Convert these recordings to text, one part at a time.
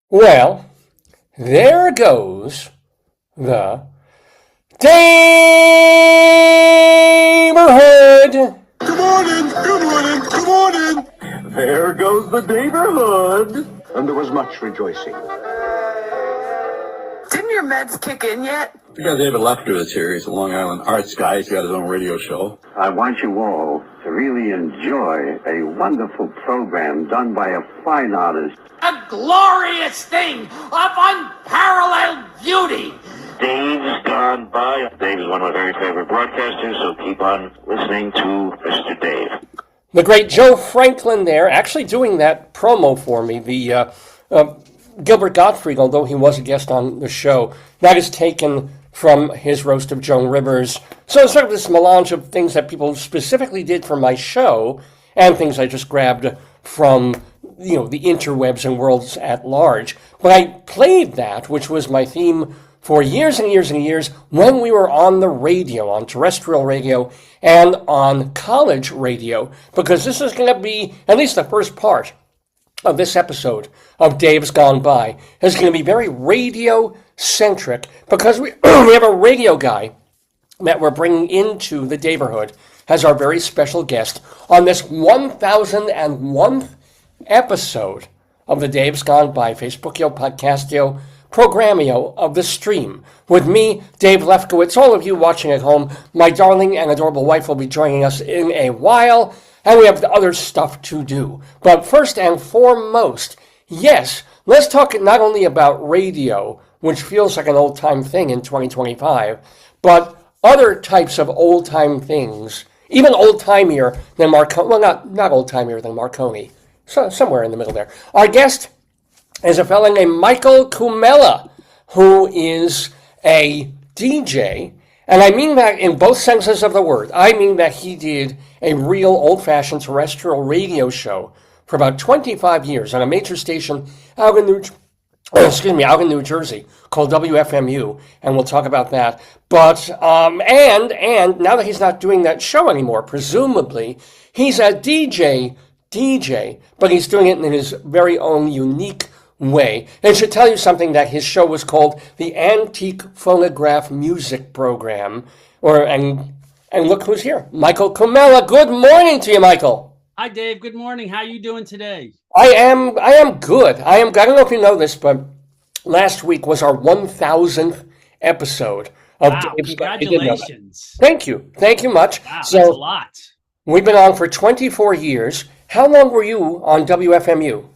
Well, there goes the Daverhood. Good morning, good morning, good morning. There goes the Daverhood. And there was much rejoicing. Didn't your meds kick in yet? We got David Lefkowitz here. He's a Long Island arts guy. He's got his own radio show. I want you all to really enjoy a wonderful program done by a fine artist. A glorious thing of unparalleled beauty. Dave's gone by. Dave is one of my very favorite broadcasters, so keep on listening to Mr. Dave. The great Joe Franklin there, actually doing that promo for me. The Gilbert Gottfried, although he was a guest on the show, that is taken from his roast of Joan Rivers. So it's sort of this melange of things that people specifically did for my show and things I just grabbed from, the interwebs and worlds at large. But I played that, which was my theme for years and years and years when we were on the radio, on terrestrial radio and on college radio, because this is going to be, at least the first part of this episode of Dave's Gone By, is going to be very radio-centric, because we have a radio guy that we're bringing into the Daverhood as our very special guest on this 1001th episode of the Dave's Gone By Facebookio, Podcastio, Programmio of the stream. With me, Dave Lefkowitz, all of you watching at home, my darling and adorable wife will be joining us in a while, and we have other stuff to do. But first and foremost, yes, let's talk not only about radio, which feels like an old-time thing in 2025, but other types of old-time things, even old-timier than Marconi. Well, not old-timier than Marconi. So somewhere in the middle there. Our guest is a fellow named Michael Cumella, who is a DJ, and I mean that in both senses of the word. I mean that he did a real old-fashioned terrestrial radio show for about 25 years on a major station out in New Jersey called WFMU, and we'll talk about that. But and now that he's not doing that show anymore, presumably he's a DJ, but he's doing it in his very own unique way. And it should tell you something that his show was called the Antique Phonograph Music Program. And look who's here, Michael Cumella. Good morning to you, Michael. Hi, Dave. Good morning. How are you doing today? I am good. I don't know if you know this, but last week was our 1000th episode of Wow, Dave's. congratulations. Thank you much. Wow, So that's a lot. we've been on for 24 years. How long were you on WFMU?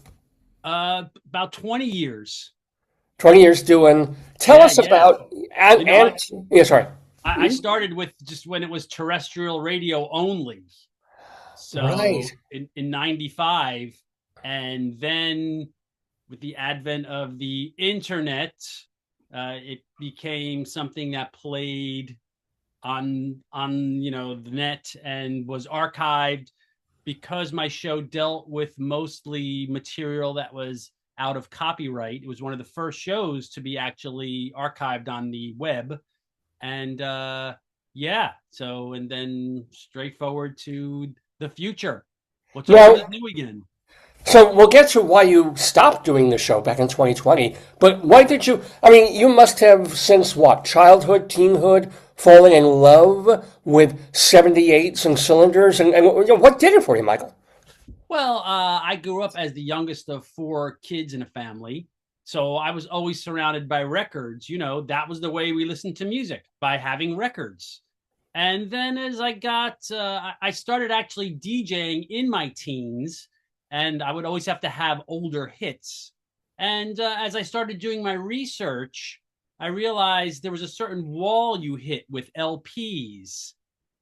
About 20 years. 20 years doing. Tell us Yeah. about. Sorry. I started with just when it was terrestrial radio only. So Right. in 95, and then with the advent of the internet, it became something that played on the net and was archived, because my show dealt with mostly material that was out of copyright. It was one of the first shows to be actually archived on the web. And and then straight forward to the future. What's up new again? So we'll get to why you stopped doing the show back in 2020. But why did you? I mean, you must have since what? Childhood, teenhood, falling in love with 78s and cylinders, and what did it for you, Michael? Well, I grew up as the youngest of 4 kids in a family. So I was always surrounded by records. That was the way we listened to music, by having records. And then as I started actually DJing in my teens, and I would always have to have older hits. And as I started doing my research, I realized there was a certain wall you hit with LPs.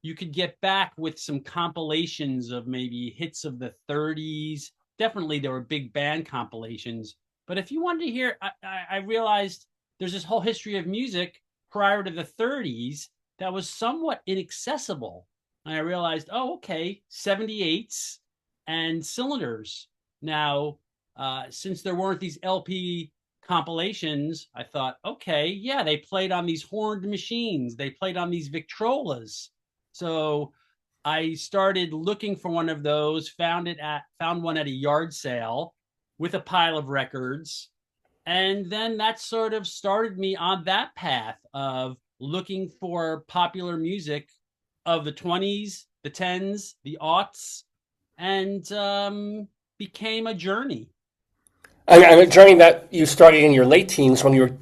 You could get back with some compilations of maybe hits of the 30s. Definitely there were big band compilations. But if you wanted to hear, I realized there's this whole history of music prior to the 30s that was somewhat inaccessible. And I realized, 78s and cylinders. Now, since there weren't these LP compilations, I thought, they played on these horned machines. They played on these Victrolas. So I started looking for one of those, found one at a yard sale with a pile of records, And then that sort of started me on that path of looking for popular music of the 20s, the 10s, the aughts, and became a journey. And a journey that you started in your late teens when you were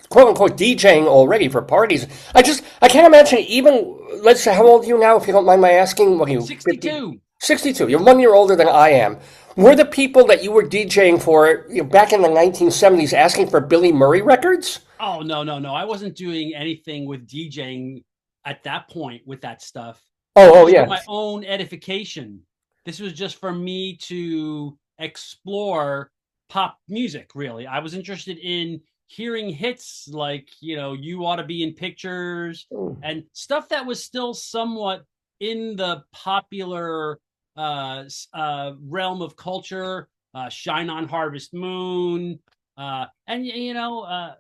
quote unquote DJing already for parties. I can't imagine even, let's say, how old are you now, if you don't mind my asking? What are you, 62. 62. You're 1 year older than I am. Were the people that you were DJing for back in the 1970s asking for Billy Murray records? Oh, no. I wasn't doing anything with DJing at that point with that stuff. Oh, For yeah. my own edification. This was just for me to explore pop music, really. I was interested in hearing hits like, You Ought to Be in Pictures and stuff that was still somewhat in the popular realm of culture, Shine on Harvest Moon, and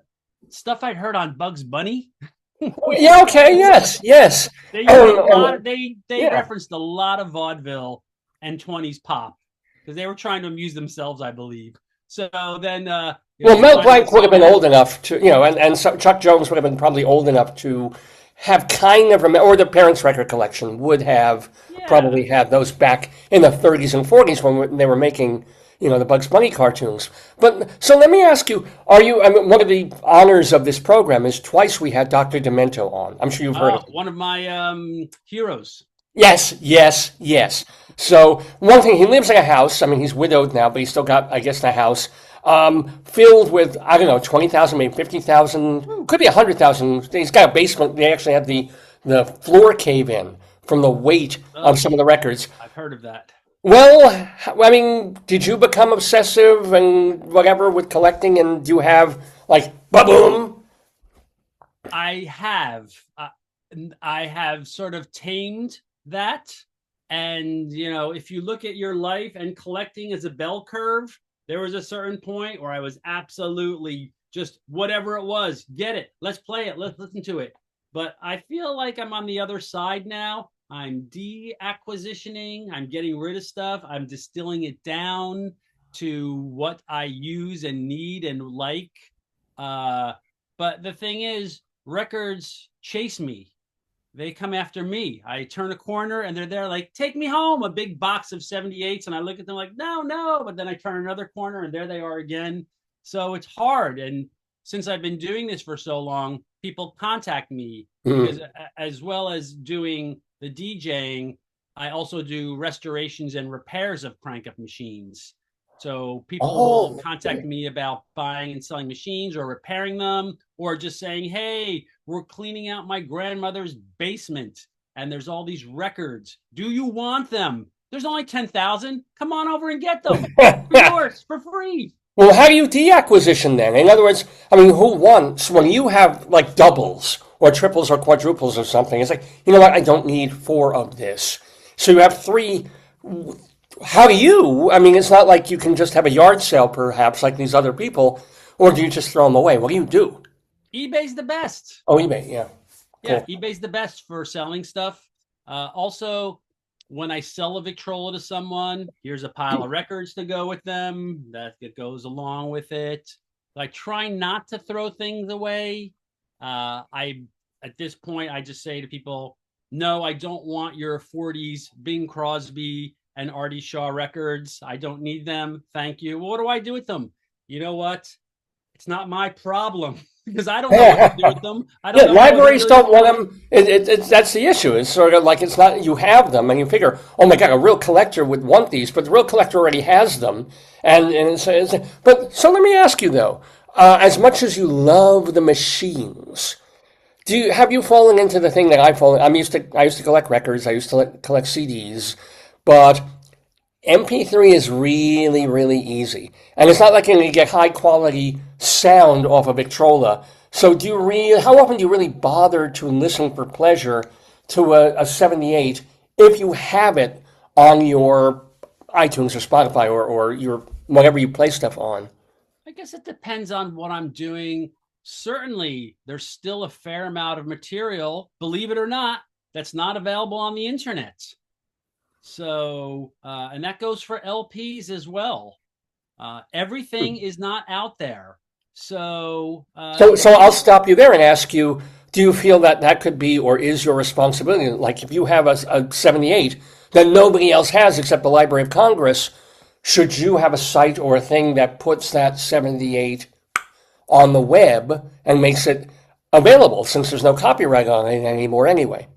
stuff I'd heard on Bugs Bunny. Yeah, okay, yes. They used a lot. They referenced a lot of vaudeville and 20s pop because they were trying to amuse themselves, I believe. So then, well, Mel Blanc would have been old enough to, and Chuck Jones would have been probably old enough to have kind of, or the Parents' Record Collection would have probably had those back in the 30s and 40s when they were making, the Bugs Bunny cartoons. But so let me ask you, one of the honors of this program is twice we had Dr. Demento on. I'm sure you've heard of him. One of my heroes. Yes. So one thing, he lives in a house. I mean, he's widowed now, but he's still got, I guess, the house filled with, I don't know, 20,000, maybe 50,000, could be 100,000. He's got a basement. They actually have the floor cave in from the weight of some of the records. I've heard of that. Well, I mean, did you become obsessive and whatever with collecting, and do you have, like, ba-boom? I have sort of tamed that. And, if you look at your life and collecting as a bell curve, there was a certain point where I was absolutely just whatever it was, get it, let's play it, let's listen to it. But I feel like I'm on the other side now. I'm de-acquisitioning, I'm getting rid of stuff, I'm distilling it down to what I use and need and like. But the thing is, records chase me. They come after me. I turn a corner and they're there like, take me home, a big box of 78s. And I look at them like, no. But then I turn another corner and there they are again. So it's hard. And since I've been doing this for so long, people contact me because as well as doing the DJing, I also do restorations and repairs of crank-up machines. So people will contact me about buying and selling machines or repairing them, or just saying, hey, we're cleaning out my grandmother's basement and there's all these records. Do you want them? There's only 10,000. Come on over and get them. They're yours for free. Well, how do you de-acquisition then? In other words, I mean, who wants, when you have like doubles or triples or quadruples or something, it's like, you know what, I don't need 4 of this. So you have 3. How do you, I mean, it's not like you can just have a yard sale perhaps like these other people, or do you just throw them away? What do you do? eBay's the best. Oh, eBay, yeah. Yeah, Cool. eBay's the best for selling stuff. Also, when I sell a Victrola to someone, here's a pile of records to go with them. That goes along with it. I try not to throw things away. At this point, I just say to people, no, I don't want your 40s Bing Crosby and Artie Shaw records. I don't need them. Thank you. What do I do with them? You know what? It's not my problem because I don't know what to do with them. I don't know libraries don't want them. That's the issue. It's sort of like it's not, you have them and you figure, oh my God, a real collector would want these, but the real collector already has them. But so let me ask you though, as much as you love the machines, have you fallen into the thing that I've fallen? I used to collect records. I used to collect CDs, but MP3 is really, really easy. And it's not like you're going to get high quality sound off of Victrola. So how often do you really bother to listen for pleasure to a 78 if you have it on your iTunes or Spotify or your whatever you play stuff on? I guess it depends on what I'm doing. Certainly, there's still a fair amount of material, believe it or not, that's not available on the internet. So, and that goes for LPs as well. Everything is not out there. So, So I'll stop you there and ask you, do you feel that that could be or is your responsibility? Like if you have a 78 that nobody else has except the Library of Congress, should you have a site or a thing that puts that 78 on the web and makes it available since there's no copyright on it anymore anyway?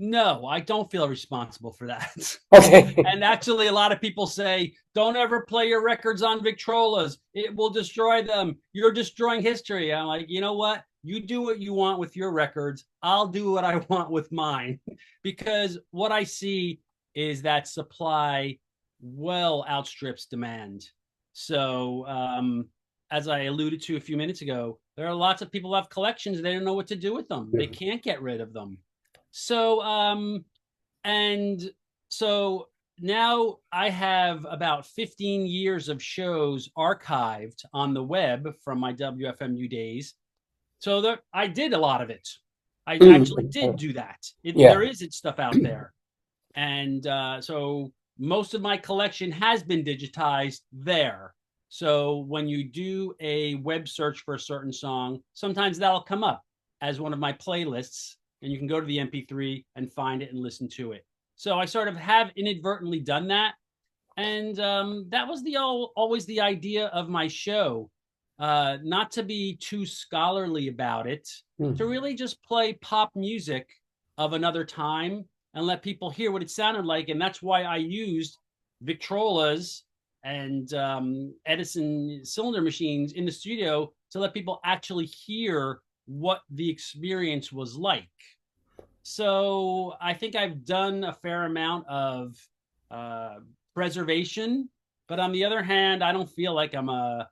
no, I don't feel responsible for that. Okay. And actually, a lot of people say, don't ever play your records on Victrolas. It will destroy them. You're destroying history. I'm like, you know what? You do what you want with your records. I'll do what I want with mine. Because what I see is that supply well outstrips demand. So, as I alluded to a few minutes ago, there are lots of people who have collections. They don't know what to do with them. They can't get rid of them. So, and so now I have about 15 years of shows archived on the web from my WFMU days. So that I did a lot of it. I actually did do that. There is stuff out there. And so most of my collection has been digitized there. So when you do a web search for a certain song, sometimes that'll come up as one of my playlists, and you can go to the MP3 and find it and listen to it. So I sort of have inadvertently done that. And that was always the idea of my show, not to be too scholarly about it, to really just play pop music of another time and let people hear what it sounded like. And that's why I used Victrolas and Edison cylinder machines in the studio to let people actually hear what the experience was like. So I think I've done a fair amount of preservation, but on the other hand, I don't feel like I'm a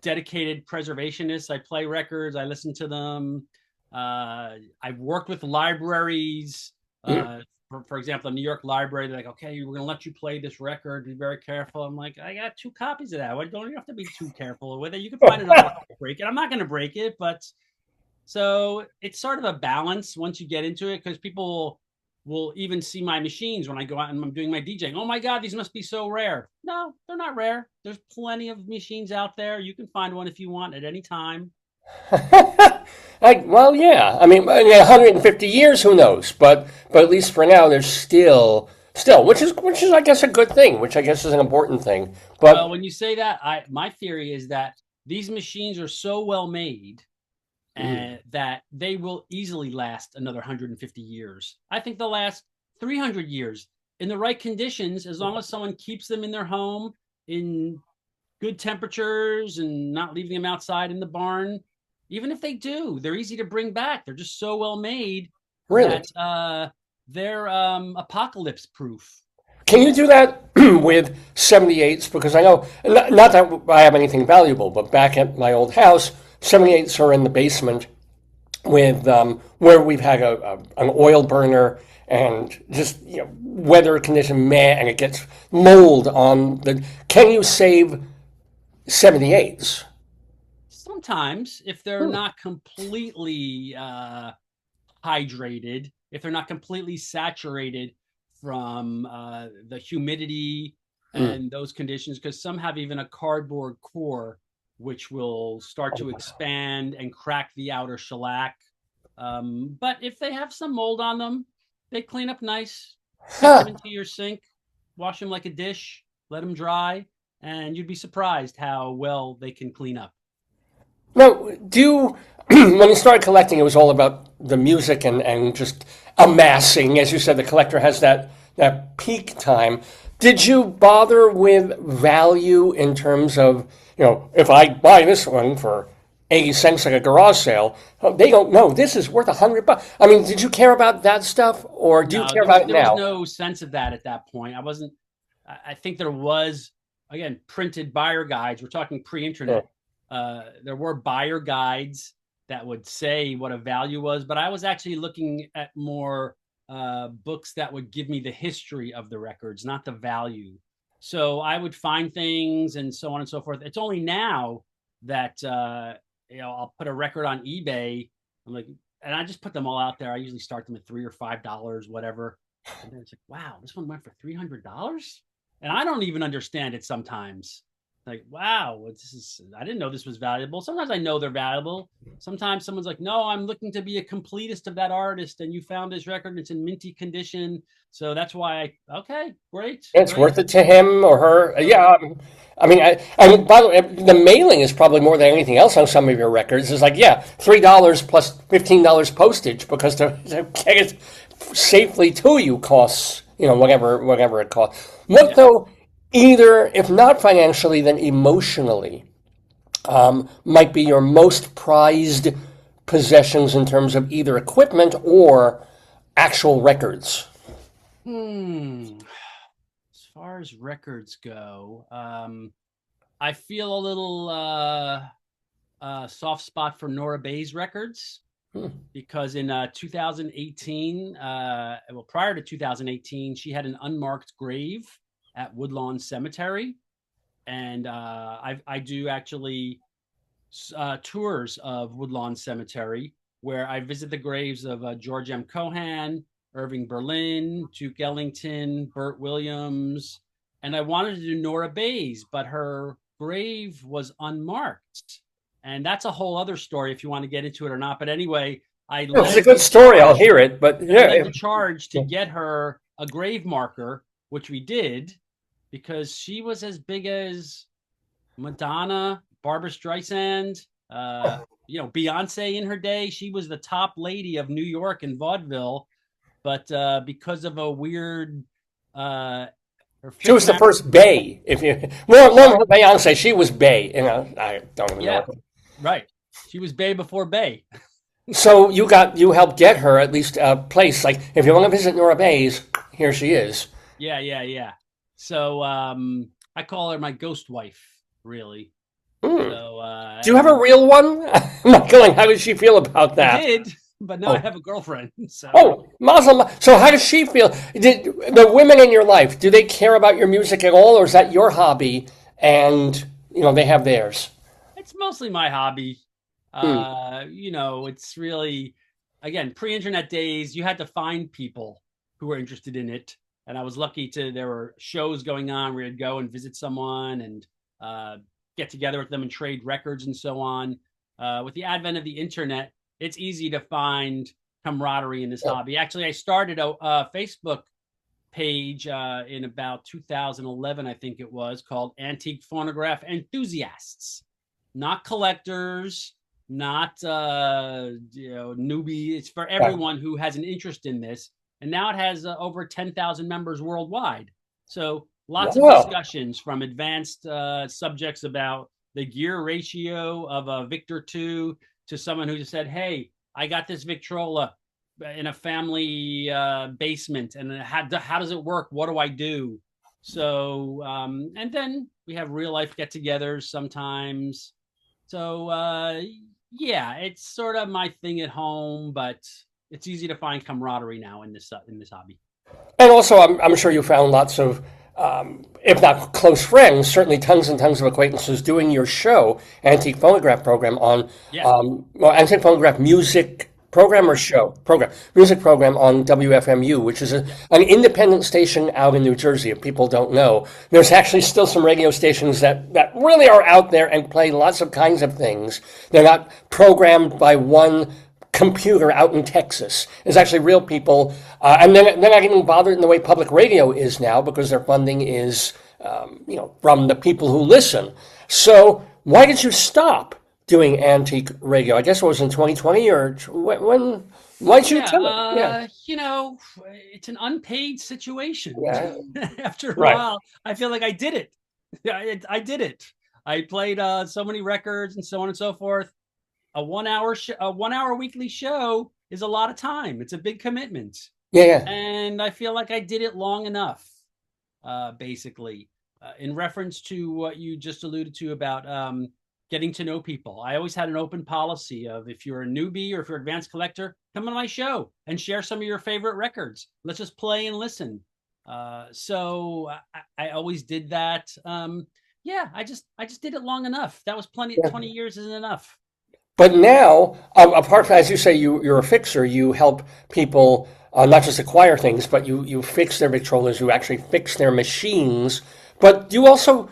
dedicated preservationist. I play records, I listen to them. I've worked with libraries. For example, the New York Library, they're like, okay, we're going to let you play this record. Be very careful. I'm like, I got 2 copies of that. Why don't you have to be too careful with it? You can find another one to break it. I'm not going to break it, but so it's sort of a balance once you get into it, because people will even see my machines when I go out and I'm doing my DJing. Oh my God, these must be so rare. No, they're not rare. There's plenty of machines out there. You can find one if you want at any time. Well, yeah. I mean, in 150 years, who knows? But at least for now, there's still, which is I guess a good thing, which I guess is an important thing. But well, when you say that, my theory is that these machines are so well made that they will easily last another 150 years. I think they'll last 300 years in the right conditions, as long as someone keeps them in their home in good temperatures and not leaving them outside in the barn. Even if they do, they're easy to bring back. They're just so well made that they're apocalypse proof. Can you do that with 78s? Because I know, not that I have anything valuable, but back at my old house, 78s are in the basement with where we've had an oil burner and just weather condition and it gets mold on the. Can you save 78s? Sometimes, if they're not completely hydrated, if they're not completely saturated from the humidity and those conditions, because some have even a cardboard core which will start to expand and crack the outer shellac. But if they have some mold on them, they clean up nice. Stick them into your sink, wash them like a dish, let them dry, and you'd be surprised how well they can clean up. Now, when you started collecting, it was all about the music and just amassing. As you said, the collector has that peak time. Did you bother with value in terms of, if I buy this one for 80 cents at a garage sale, they don't know this is worth $100. I mean, did you care about that stuff, or do you care about it now? There was no sense of that at that point. I think there was, again, printed buyer guides. We're talking pre-internet. There were buyer guides that would say what a value was, but I was actually looking at more books that would give me the history of the records, not the value. So I would find things and so on and so forth. It's only now that I'll put a record on eBay. And I just put them all out there. I usually start them at $3 or $5, whatever. And then it's like, wow, this one went for $300, and I don't even understand it sometimes. Like, wow, I didn't know this was valuable. Sometimes I know they're valuable. Sometimes someone's like, no, I'm looking to be a completist of that artist, and you found this record and it's in minty condition. So that's why okay, great. It's Great. worth it to him or her. Yeah. I mean, by the way, the mailing is probably more than anything else on some of your records. It's like, yeah, $3 plus $15 postage because to get it safely to you costs, whatever it costs. What though, either, if not financially, then emotionally, might be your most prized possessions in terms of either equipment or actual records? As far as records go, I feel a little soft spot for Nora Bayes records because in 2018, prior to 2018, she had an unmarked grave at Woodlawn Cemetery, and I do actually tours of Woodlawn Cemetery where I visit the graves of George M. Cohan, Irving Berlin, Duke Ellington, Burt Williams, and I wanted to do Nora Bayes, but her grave was unmarked. And that's a whole other story if you want to get into it or not. But anyway, It's a good story. I'll hear it. But yeah, led the charge to get her a grave marker, which we did, because she was as big as Madonna, Barbara Streisand, Beyonce in her day. She was the top lady of New York and vaudeville. But because of a weird, she was the first Bay. If you more Beyonce, she was Bay. I don't even know. Right. She was Bay before Bay. So you helped get her at least a place. Like if you want to visit Nora Bayes, here she is. Yeah. So I call her my ghost wife, really. So, do you have a real one, Michael? How did she feel about that? I did. But now I have a girlfriend. So. Oh, Muslim. So how does she feel? Did the women in your life, do they care about your music at all, or is that your hobby and they have theirs? It's mostly my hobby. It's really, again, pre-internet days, you had to find people who were interested in it. And I was lucky there were shows going on where you'd go and visit someone and get together with them and trade records and so on. With the advent of the internet, it's easy to find camaraderie in this hobby. Actually, I started a Facebook page in about 2011, I think it was, called Antique Phonograph Enthusiasts. Not collectors, not newbie. It's for everyone who has an interest in this. And now it has over 10,000 members worldwide. So lots of discussions from advanced subjects about the gear ratio of a Victor II to someone who just said, hey, I got this Victrola in a family basement, and how does it work? What do I do? So, and then we have real life get-togethers sometimes. So, it's sort of my thing at home, but it's easy to find camaraderie now in this hobby. And also, I'm sure you found lots of, if not close friends, certainly tons and tons of acquaintances doing your show, Antique Phonograph Program on, Antique Phonograph Music Program or show? Program. Music program on WFMU, which is an independent station out in New Jersey, if people don't know. There's actually still some radio stations that really are out there and play lots of kinds of things. They're not programmed by one computer out in Texas. It's actually real people, and they're not even bothered in the way public radio is now because their funding is, from the people who listen. So why did you stop doing antique radio? I guess it was in 2020 or when? Why'd you tell it? It's an unpaid situation. Yeah. After a while, I feel like I did it. I did it. I played so many records and so on and so forth. A 1 hour weekly show is a lot of time. It's a big commitment. Yeah. And I feel like I did it long enough, basically. In reference to what you just alluded to about getting to know people. I always had an open policy of if you're a newbie or if you're an advanced collector, come on my show and share some of your favorite records. Let's just play and listen. So I always did that. I just did it long enough. That was plenty. 20 years isn't enough. But now, apart from, as you say, you're a fixer, you help people not just acquire things, but you fix their Victrolas, you actually fix their machines. But you also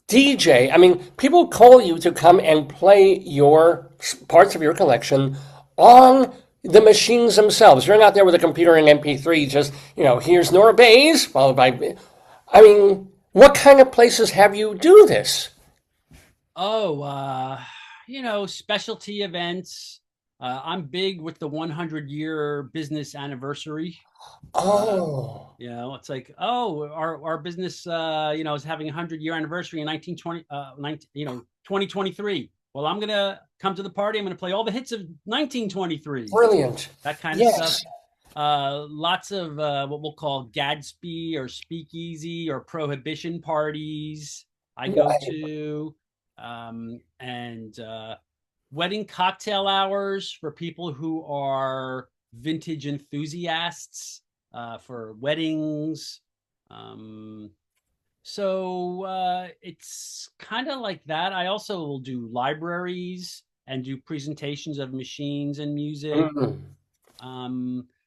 DJ, I mean, people call you to come and play your parts of your collection on the machines themselves. You're not there with a computer and MP3, just, here's Nora Bayes, followed by. I mean, what kind of places have you do this? Oh, specialty events. I'm big with the 100-year business anniversary. Oh. It's like, our business, is having a 100-year anniversary in 2023. Well, I'm going to come to the party. I'm going to play all the hits of 1923. Brilliant. That kind of stuff. Lots of what we'll call Gadsby or speakeasy or prohibition parties I go to. And wedding cocktail hours for people who are vintage enthusiasts for weddings. So it's kind of like that. I also will do libraries and do presentations of machines and music.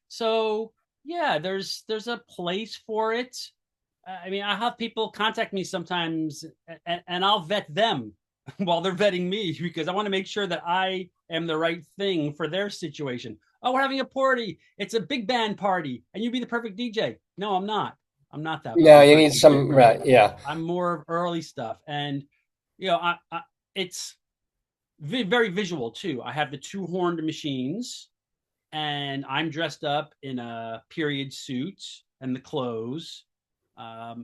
So yeah, there's a place for it. I mean, I have people contact me sometimes and I'll vet them while they're vetting me, because I want to make sure that I am the right thing for their situation. Oh, we're having a party. It's a big band party and you'd be the perfect DJ. No, I'm not. I'm not that. No, you need some, right, yeah. I'm more of early stuff. And, it's very visual too. I have the 2-horned machines and I'm dressed up in a period suit and the clothes.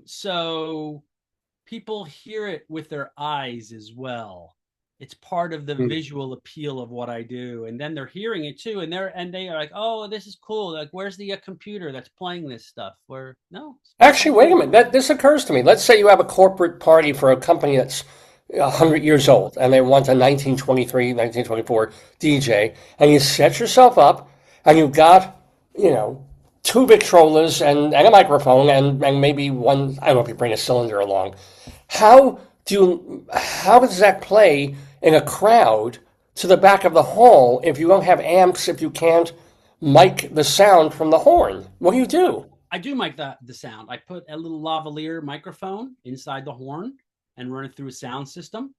So people hear it with their eyes as well. It's part of the visual appeal of what I do. And then they're hearing it too. And they are like, oh, this is cool. Like, where's the computer that's playing this stuff? Actually, wait a minute. This occurs to me. Let's say you have a corporate party for a company that's 100 years old and they want a 1923, 1924 DJ, and you set yourself up and you've got, 2 Victrolas and a microphone and maybe one, I don't know if you bring a cylinder along. How does that play in a crowd to the back of the hall if you don't have amps, if you can't mic the sound from the horn? What do? I do mic the sound. I put a little lavalier microphone inside the horn and run it through a sound system.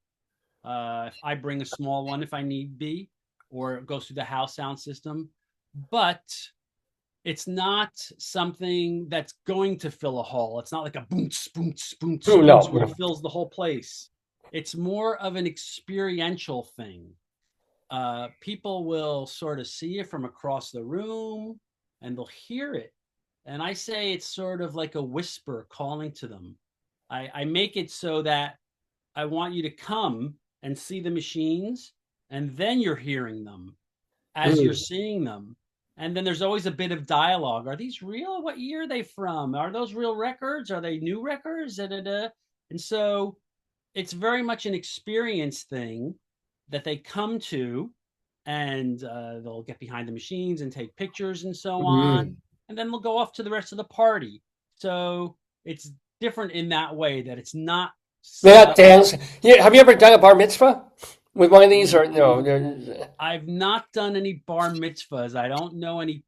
I bring a small one if I need be, or it goes through the house sound system. But it's not something that's going to fill a hall. It's not like a boom, boom, boom, No. where it fills the whole place. It's more of an experiential thing. People will sort of see it from across the room and they'll hear it. And I say it's sort of like a whisper calling to them. I make it so that I want you to come and see the machines, and then you're hearing them as you're seeing them. And then there's always a bit of dialogue. Are these real? What year are they from? Are those real records? Are they new records? And so it's very much an experience thing that they come to, and they'll get behind the machines and take pictures and so on. And then they'll go off to the rest of the party. So it's different in that way, that it's not. Yeah, dance. Yeah, have you ever done a bar mitzvah with one of these, or no? I've not done any bar mitzvahs. I don't know any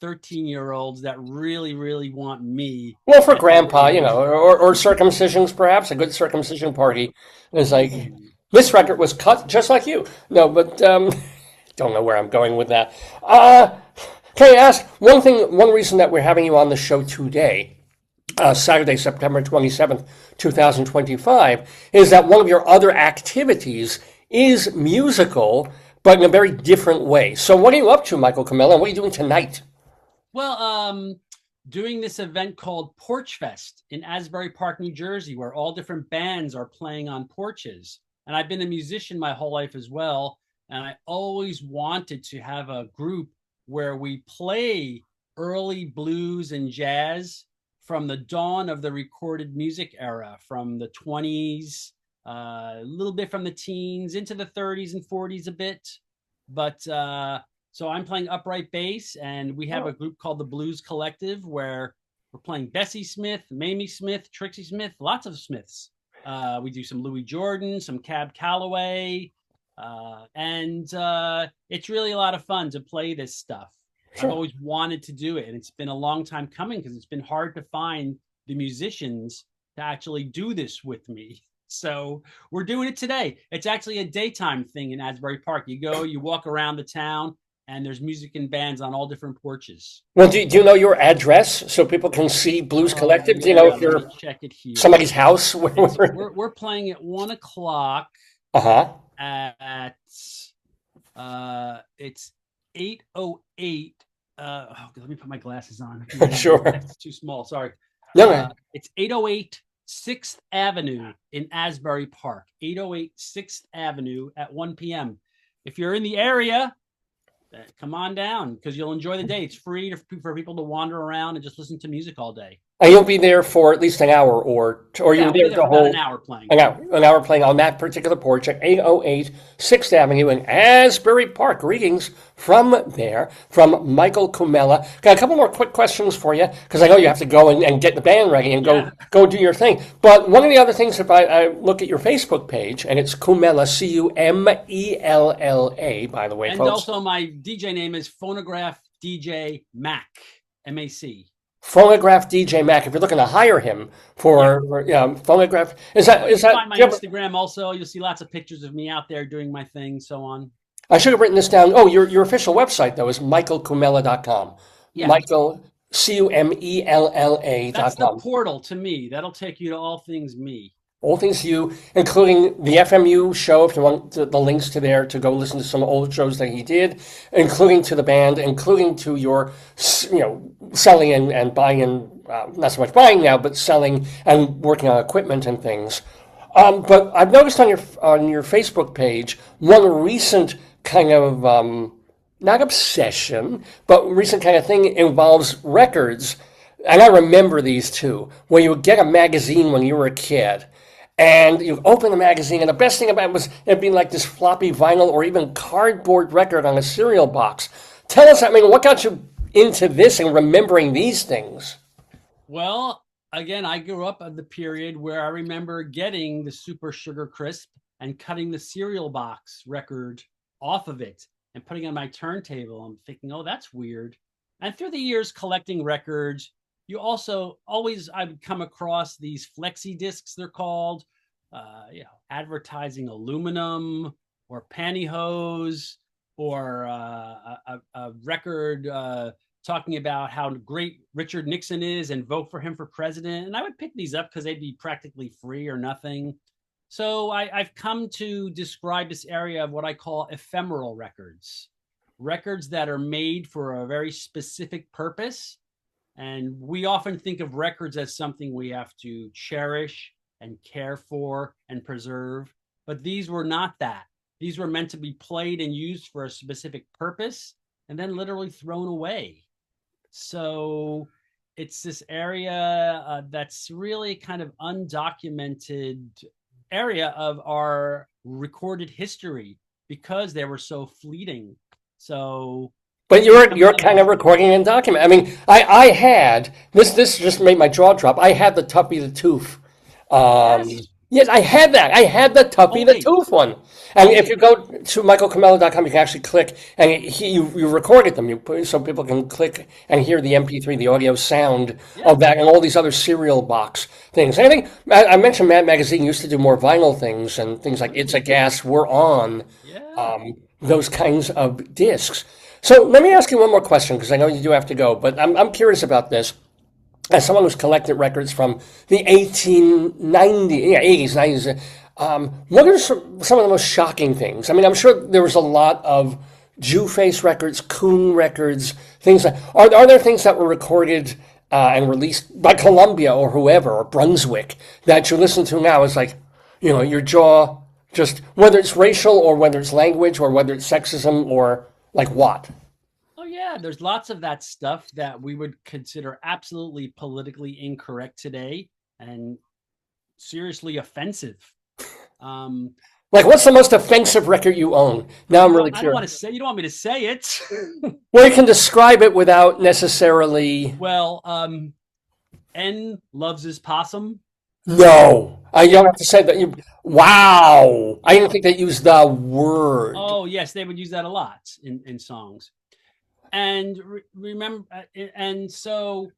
13-year-olds that really, really want me. Well, for grandpa, or circumcisions, perhaps. A good circumcision party is like, this record was cut just like you. No, but don't know where I'm going with that. Can I ask one reason that we're having you on the show today, Saturday, September 27th, 2025, is that one of your other activities is musical, but in a very different way. So what are you up to, Michael Cumella? What are you doing tonight? Well, doing this event called Porch Fest in Asbury Park, New Jersey, where all different bands are playing on porches. And I've been a musician my whole life as well. And I always wanted to have a group where we play early blues and jazz from the dawn of the recorded music era, from the 20s, a little bit from the teens into the 30s and 40s a bit. But so I'm playing upright bass, and we have a group called the Blues Collective, where we're playing Bessie Smith, Mamie Smith, Trixie Smith, lots of Smiths. We do some Louis Jordan, some Cab Calloway, and it's really a lot of fun to play this stuff. Sure. I've always wanted to do it, and it's been a long time coming because it's been hard to find the musicians to actually do this with me. So we're doing it today. It's actually a daytime thing in Asbury Park. You go, you walk around the town, and there's music and bands on all different porches. Well, do you know your address so people can see Blues Collective? Do you know if Let you're me check it here. somebody's house? We're playing at 1 o'clock. Uh-huh. At it's 8:08. Let me put my glasses on. Sure. It's too small. Sorry. No, man. It's 808 6th Avenue in Asbury Park. 808 6th Avenue at 1 p.m. If you're in the area, come on down because you'll enjoy the day. It's free for people to wander around and just listen to music all day. And you'll be there for at least an hour or you'll be there the whole an hour playing. An hour playing on that particular porch at 808 6th Avenue in Asbury Park. Greetings from there, from Michael Cumella. Got a couple more quick questions for you because I know you have to go and get the band ready and go do your thing. But one of the other things, if I look at your Facebook page, and it's Cumella, Cumella, by the way, and folks. Also my DJ name is Phonograph DJ Mac, MAC. Phonograph DJ Mac. If you're looking to hire him for Phonograph, is that find my Instagram also? You'll see lots of pictures of me out there doing my thing, so on. I should have written this down. Oh, your official website though is michaelcumella.com. Yeah. Michael Cumella.com. That's the portal to me. That'll take you to all things me. All things you, including the FMU show, if you want the links to there to go listen to some old shows that he did, including to the band, including to your, selling and buying, not so much buying now, but selling and working on equipment and things. But I've noticed on your Facebook page, one recent kind of, not obsession, but recent kind of thing involves records. And I remember these too, where you would get a magazine when you were a kid. And you open the magazine, and the best thing about it was it'd be like this floppy vinyl or even cardboard record on a cereal box. Tell us, what got you into this and remembering these things? Well, again, I grew up at the period where I remember getting the Super Sugar Crisp and cutting the cereal box record off of it and putting it on my turntable. I'm thinking, oh, that's weird. And through the years collecting records, you also I would come across these flexi discs, they're called, advertising aluminum or pantyhose, or a record talking about how great Richard Nixon is and vote for him for president. And I would pick these up because they'd be practically free or nothing. So I've come to describe this area of what I call ephemeral records that are made for a very specific purpose. And we often think of records as something we have to cherish and care for and preserve. But these were not that. These were meant to be played and used for a specific purpose and then literally thrown away. So it's this area that's really kind of undocumented area of our recorded history because they were so fleeting. So... But you're kind of recording and documenting. I had this just made my jaw drop. I had the Tuppy the Tooth. Yes, I had that. I had the Tuppy the Tooth one. And if you go to michaelcumella.com, you can actually click and you recorded them. So people can click and hear the MP3, the audio sound of that, and all these other cereal box things. And I think I mentioned Mad Magazine used to do more vinyl things and things like It's a Gas, We're On, those kinds of discs. So let me ask you one more question, because I know you do have to go, but I'm curious about this. As someone who's collected records from the 80s, 90s, what are some of the most shocking things? I'm sure there was a lot of Jew face records, coon records, things like. Are there things that were recorded and released by Columbia or whoever, or Brunswick, that you listen to now is like, your jaw just, whether it's racial or whether it's language or whether it's sexism or like what? Oh, yeah. There's lots of that stuff that we would consider absolutely politically incorrect today and seriously offensive. Like, what's the most offensive record you own? Now I'm really curious. I don't want to say. You don't want me to say it. Well, you can describe it without necessarily. Well, N loves his possum. No, you don't have to say that. Wow, I didn't think they used the word. Oh yes, they would use that a lot in songs. And remember, and so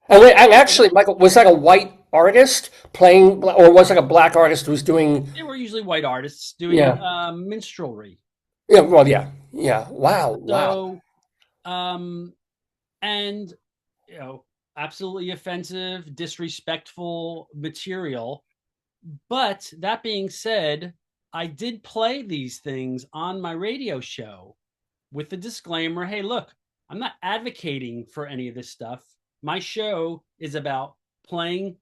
And actually, Michael, was that a white artist playing, or was it a black artist who was doing? They were usually white artists doing Yeah. minstrelry. Yeah. Well, yeah. Yeah. Wow. Wow. So, and absolutely offensive, disrespectful material. But that being said, I did play these things on my radio show with the disclaimer, hey, look, I'm not advocating for any of this stuff. My show is about playing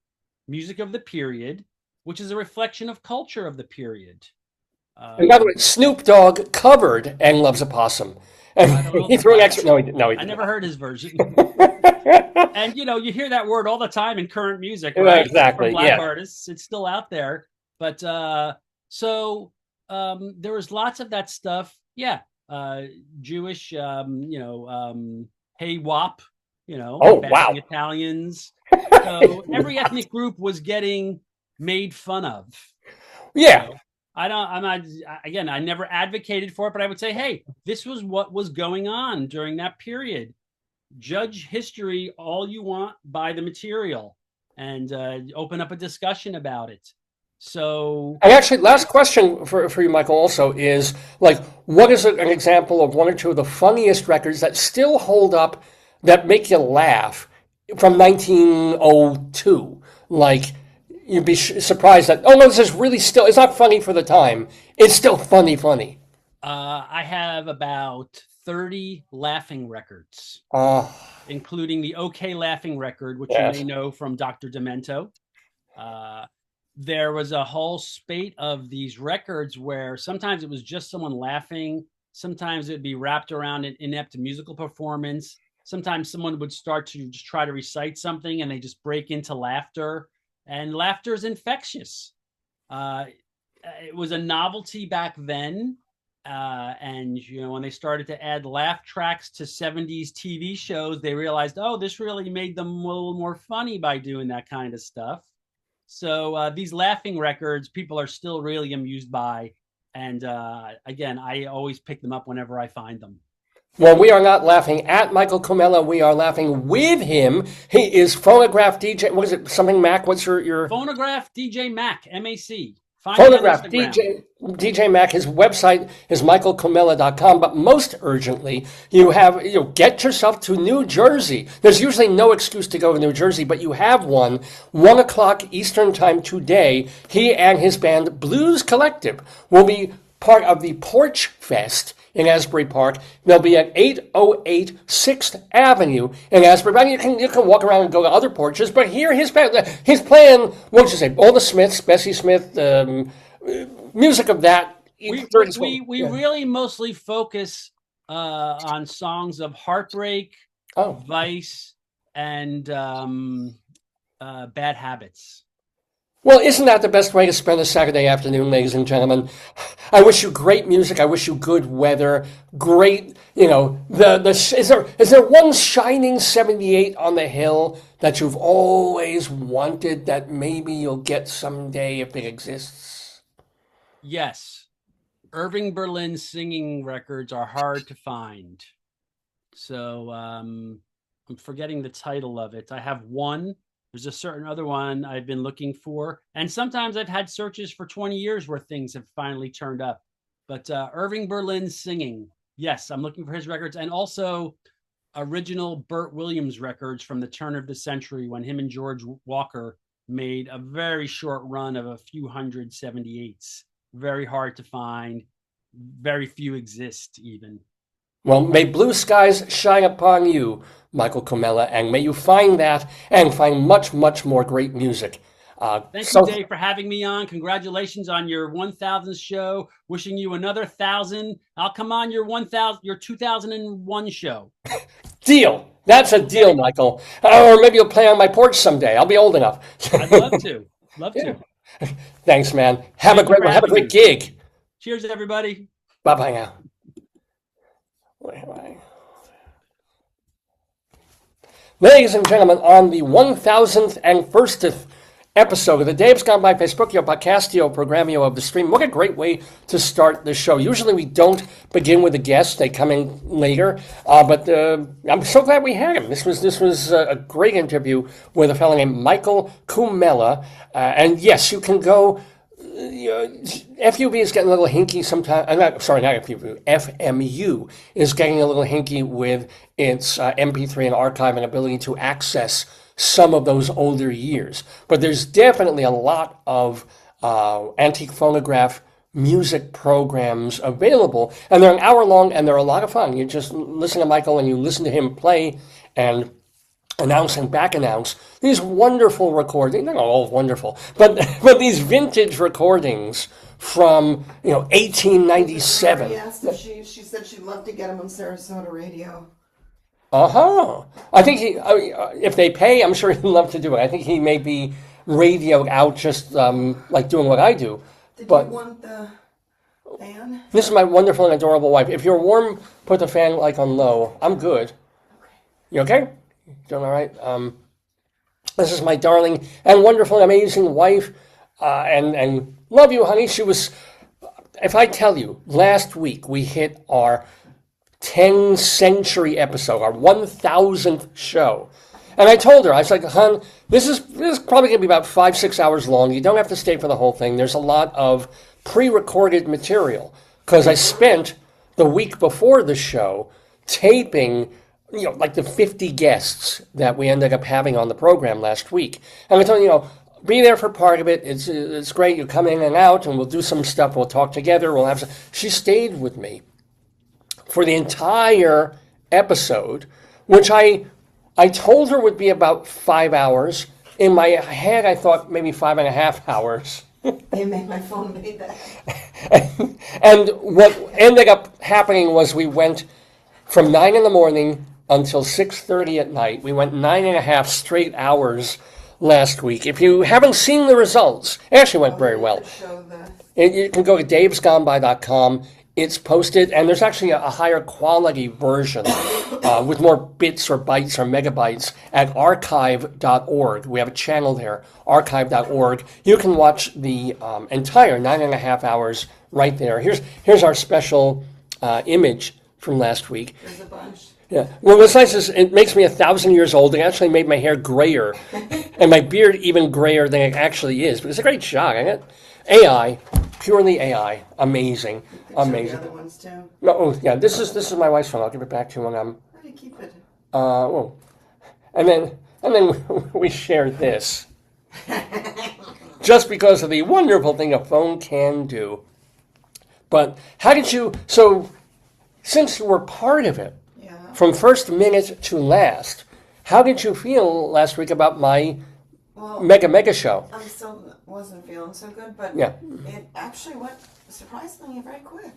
music of the period, which is a reflection of culture of the period. And by the way, Snoop Dogg covered "And Loves a Possum," and he threw an extra. No, he didn't. No, he I didn't. never heard his version. And you hear that word all the time in current music, right? Exactly. From black Yeah. artists, it's still out there. But so there was lots of that stuff. Yeah, Jewish. Hey Wop. Oh, wow. Italians. So every ethnic group was getting made fun of. Yeah. I never advocated for it, but I would say, hey, this was what was going on during that period. Judge history all you want by the material, and open up a discussion about it. So, And actually, last question for you, Michael, also is like, what is an example of one or two of the funniest records that still hold up, that make you laugh from 1902? Like, you'd be surprised that, oh no, this is really still, it's not funny for the time. It's still funny. I have about 30 laughing records, including the OK Laughing record, which Yes. you may know from Dr. Demento. There was a whole spate of these records where sometimes it was just someone laughing. Sometimes it'd be wrapped around an inept musical performance. Sometimes someone would start to just try to recite something and they just break into laughter. And laughter is infectious. It was a novelty back then. And when they started to add laugh tracks to 70s TV shows, they realized, oh, this really made them a little more funny by doing that kind of stuff. So these laughing records, people are still really amused by. And again, I always pick them up whenever I find them. Well, we are not laughing at Michael Cumella. We are laughing with him. He is Phonograph DJ. What is it? Something Mac? What's your Phonograph DJ Mac, MAC. Phonograph DJ Mac. His website is michaelcumella.com. But most urgently, get yourself to New Jersey. There's usually no excuse to go to New Jersey, but you have one. 1 o'clock Eastern time today. He and his band Blues Collective will be part of the Porch Fest in Asbury Park. They'll be at 808 6th Avenue in Asbury Park. You can walk around and go to other porches, but here he's playing, what would you say, all the Smiths, Bessie Smith, music of that. We really mostly focus on songs of heartbreak, vice, and bad habits. Well, isn't that the best way to spend a Saturday afternoon, ladies and gentlemen? I wish you great music. I wish you good weather. Great, is there one shining 78 on the hill that you've always wanted that maybe you'll get someday if it exists? Yes. Irving Berlin's singing records are hard to find. So I'm forgetting the title of it. I have one. There's a certain other one I've been looking for. And sometimes I've had searches for 20 years where things have finally turned up. But Irving Berlin's singing, yes, I'm looking for his records. And also original Burt Williams records from the turn of the century when him and George Walker made a very short run of a few hundred 78s. Very hard to find. Very few exist even. Well, may blue skies shine upon you, Michael Cumella, and may you find that and find much, much more great music. Thank you, Dave, for having me on. Congratulations on your 1,000th show. Wishing you another 1,000. I'll come on your 2001 show. Deal. That's a deal, Michael. Or maybe you'll play on my porch someday. I'll be old enough. I'd love to. Love to. Thanks, man. Have a great gig. Cheers, everybody. Bye-bye now. Ladies and gentlemen, on the 1,000th and 1st episode of the Dave's Gone By Facebookio, Podcastio, Programmio of the Stream. What a great way to start the show. Usually we don't begin with a guest. They come in later. But I'm so glad we had him. This was a great interview with a fellow named Michael Cumella. And yes, you can go... FUB is getting a little hinky sometimes. Not FUB. FMU is getting a little hinky with its MP3 and archive and ability to access some of those older years. But there's definitely a lot of antique phonograph music programs available, and they're an hour long, and they're a lot of fun. You just listen to Michael, and you listen to him play and announce and back announce these wonderful recordings. They're not all wonderful, but these vintage recordings from 1897. Yes, she said she'd love to get them on Sarasota radio. I think if they pay, I'm sure he'd love to do it. I think he may be radioed out just like doing what I do. Did you want the fan? This is my wonderful and adorable wife. If you're warm, put the fan like on low. I'm good. Okay. You okay? Doing all right? This is my darling and wonderful and amazing wife. And love you, honey. She was, if I tell you, last week we hit our 10th century episode, our 1000th show. And I told her, I was like, hon, this is probably going to be about 5-6 hours long. You don't have to stay for the whole thing. There's a lot of pre-recorded material because I spent the week before the show taping, like the 50 guests that we ended up having on the program last week. And I told her, be there for part of it. It's great. You come in and out, and we'll do some stuff. We'll talk together. We'll have some. She stayed with me for the entire episode, which I told her would be about 5 hours. In my head, I thought maybe 5.5 hours. They made my phone made that. And what ended up happening was we went from 9 in the morning until 6:30 at night. We went 9.5 straight hours last week. If you haven't seen the results, it actually went very well. You can go to davesgoneby.com. It's posted, and there's actually a higher quality version with more bits or bytes or megabytes at archive.org. We have a channel there, archive.org. You can watch the entire 9.5 hours right there. Here's our special image from last week. There's a bunch. Yeah. Well, what's nice is it makes me 1,000 years old. It actually made my hair grayer and my beard even grayer than it actually is. But it's a great shot, isn't it? AI, purely AI, amazing, amazing. The other ones too. No, yeah, this is my wife's phone. I'll give it back to you when I'm. How do you keep it? And then we share this, just because of the wonderful thing a phone can do. But how did you? So, since you were part of it, from first minute to last, how did you feel last week about my mega show? I still wasn't feeling so good, but it actually went surprisingly very quick.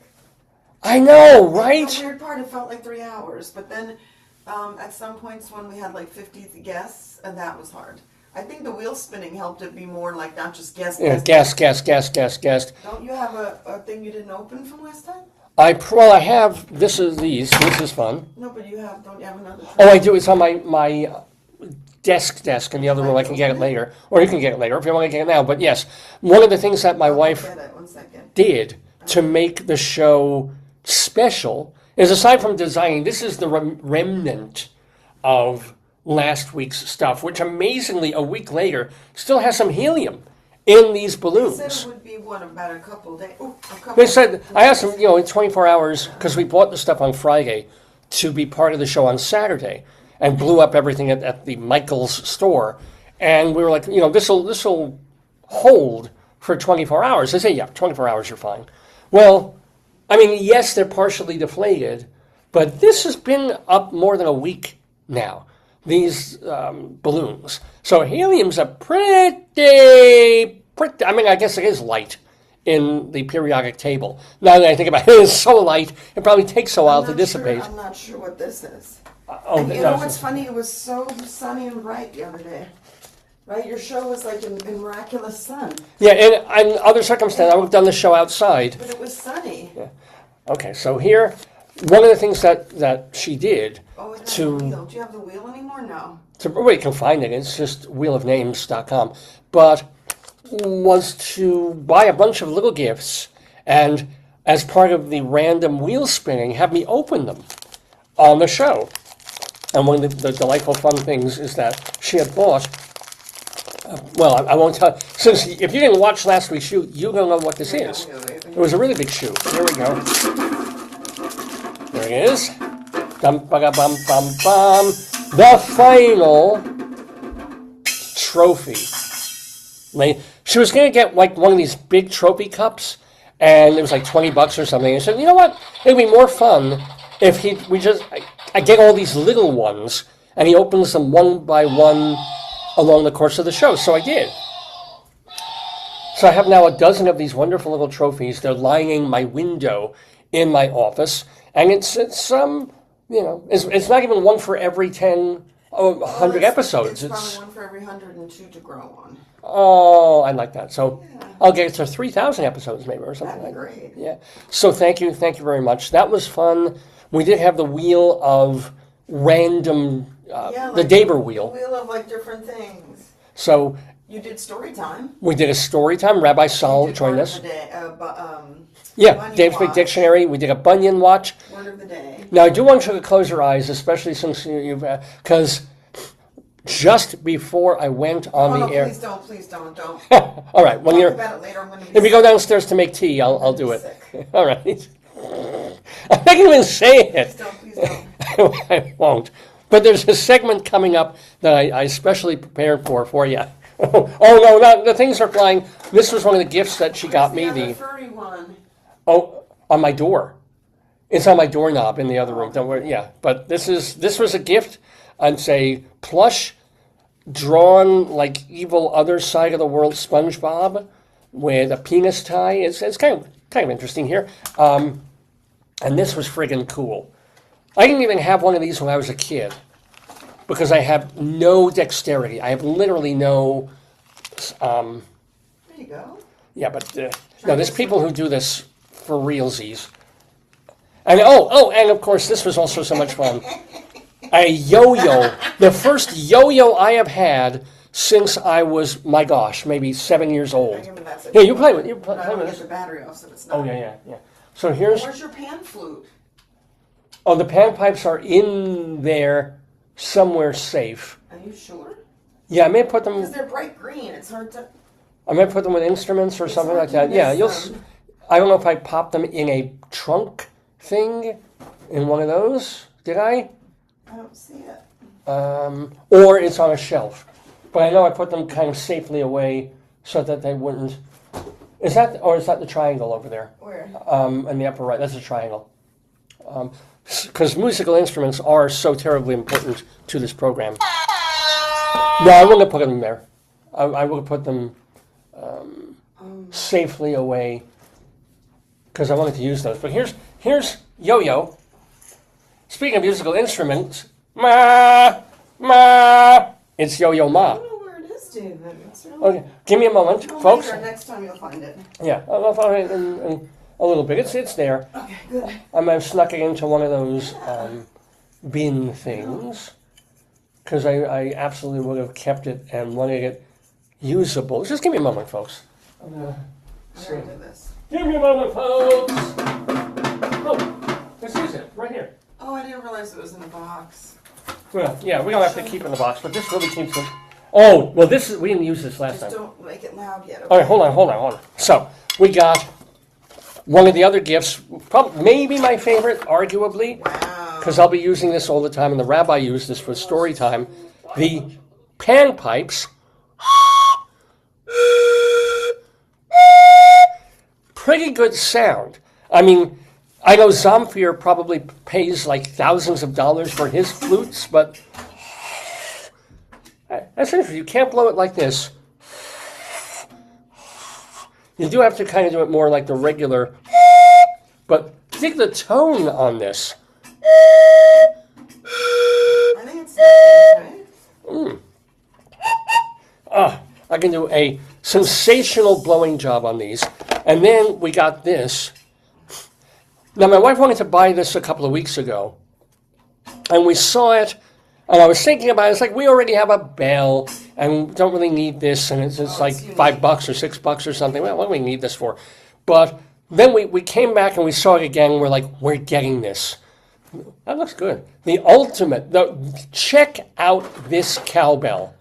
I know, right? The weird part, it felt like 3 hours, but then at some points when we had like 50 guests, and that was hard. I think the wheel spinning helped it be more like not just guest. Guest. Don't you have a thing you didn't open from last time? I have, this is fun. No, but don't you have another? Oh, I do. It's on my desk in the other room. I can get it later. Or you can get it later if you want to get it now. But yes, one of the things that my wife did to make the show special is, aside from designing, this is the remnant of last week's stuff, which amazingly a week later still has some helium in these balloons. They said it would be, about a couple days? They said, I asked them, in 24 hours, because we bought the stuff on Friday to be part of the show on Saturday, and blew up everything at the Michael's store. And we were like, this'll hold for 24 hours. They say, yeah, 24 hours, you're fine. Well, I mean, yes, they're partially deflated, but this has been up more than a week now, these balloons. So helium's a pretty, I mean, I guess it is light in the periodic table. Now that I think about it, it's so light, it probably takes a while to dissipate. I'm not sure what this is. And you know what's funny? It was so sunny and bright the other day. Right? Your show was like in miraculous sun. Yeah, and other circumstances, I would have done the show outside. But it was sunny. Yeah. Okay, so here, one of the things that she did Oh, it's to- the wheel. Do you have the wheel anymore? No. Well, you can find it. It's just wheelofnames.com. But was to buy a bunch of little gifts and, as part of the random wheel spinning, have me open them on the show. And one of the delightful fun things is that she had bought, well, I won't tell, since if you didn't watch last week's shoe, you don't know what this is. It was a really big shoe. Here we go. There it is. Dum, ba, bum, bum, bum. The final trophy. She was going to get like one of these big trophy cups, and it was like $20 or something. And I said, you know what? It'd be more fun if I get all these little ones, and he opens them one by one along the course of the show. So I did. So I have now a dozen of these wonderful little trophies. They're lining my window in my office, and it's it's not even one for every 10 or 100 episodes. It's probably one for every 102 to grow on. Oh, I like that. So I'll get it to 3,000 episodes maybe or something That'd be like that. great. Yeah. So thank you very much. That was fun. We did have the wheel of random, the Daber wheel. Wheel of like different things. So You did story time. we did a story time. Rabbi Saul You did joined word us. of the day, Yeah, Bunyan Dave's Big Watch. Dictionary. We did a Bunyan Watch. Word of the day. Now, I do want you to close your eyes, especially since you've, because just before I went on Oh, the no, air. please don't. All right, when Talk you're, about it later. I'm gonna be if you go sick. downstairs to make tea, I'll do it. Sick. All right. I'm not even saying it. Please don't. I won't. But there's a segment coming up that I especially prepared for you. Oh no, not the things are flying. This was one of the gifts that she got me. The furry one. On my door. It's on my doorknob in the other room. Don't worry. Yeah, but this was a gift. I'd say plush, drawn like evil other side of the world SpongeBob with a penis tie. It's kind of interesting here. And this was friggin' cool. I didn't even have one of these when I was a kid because I have no dexterity. I have literally no. There you go. Yeah, but no, there's people who do this for realsies. And and of course, this was also so much fun. A yo-yo, the first yo-yo I have had since I was, my gosh, maybe 7 years old. Yeah, you play with I with want to this. get the battery off so it's not. Oh yeah. So here's Where's your pan flute? the panpipes are in there somewhere safe. Are you sure? Yeah, I may put them. Because they're bright green. It's hard to. I may put them with instruments or something like that. Yeah, I don't know if I popped them in a trunk thing, in one of those. Did I? I don't see it. Or it's on a shelf. But I know I put them kind of safely away so that they wouldn't. Is that the triangle over there? Where? In the upper right. That's a triangle. Because musical instruments are so terribly important to this program. No, I wouldn't have put them there. I would have put them safely away because I wanted to use those. But here's yo-yo. Speaking of musical instruments, ma, it's Yo-Yo Ma. I don't know where it is, David. It's really... Okay, give me a moment, Oh, folks. later, next time you'll find it. Yeah, I'll find it in a little bit. It's there. Okay, good. I might have snuck it into one of those bin things because I absolutely would have kept it and wanted it usable. Just give me a moment, folks. I'm gonna see. Where did this? Give me a moment, folks. Oh, this is it, right here. Oh, I didn't realize it was in a box. Well, yeah, we don't have to keep it in the box, but this really keeps it. Oh, well, we didn't use this last Just time. don't make it loud yet. Okay? All right, hold on. So, we got one of the other gifts, probably maybe my favorite, arguably, Wow. because I'll be using this all the time, and the rabbi used this for story time. The panpipes. Pretty good sound. I mean, I know Zamfir probably pays like thousands of dollars for his flutes, but that's interesting. You can't blow it like this. You do have to kind of do it more like the regular, but think the tone on this. I think it's right? I can do a sensational blowing job on these. And then we got this. Now, my wife wanted to buy this a couple of weeks ago. And we saw it, and I was thinking about it. It's like, we already have a bell, and don't really need this, and it's like $5 or $6 or something. Well, what do we need this for? But then we came back and we saw it again, and we're like, we're getting this. That looks good. The ultimate. Check out this cowbell.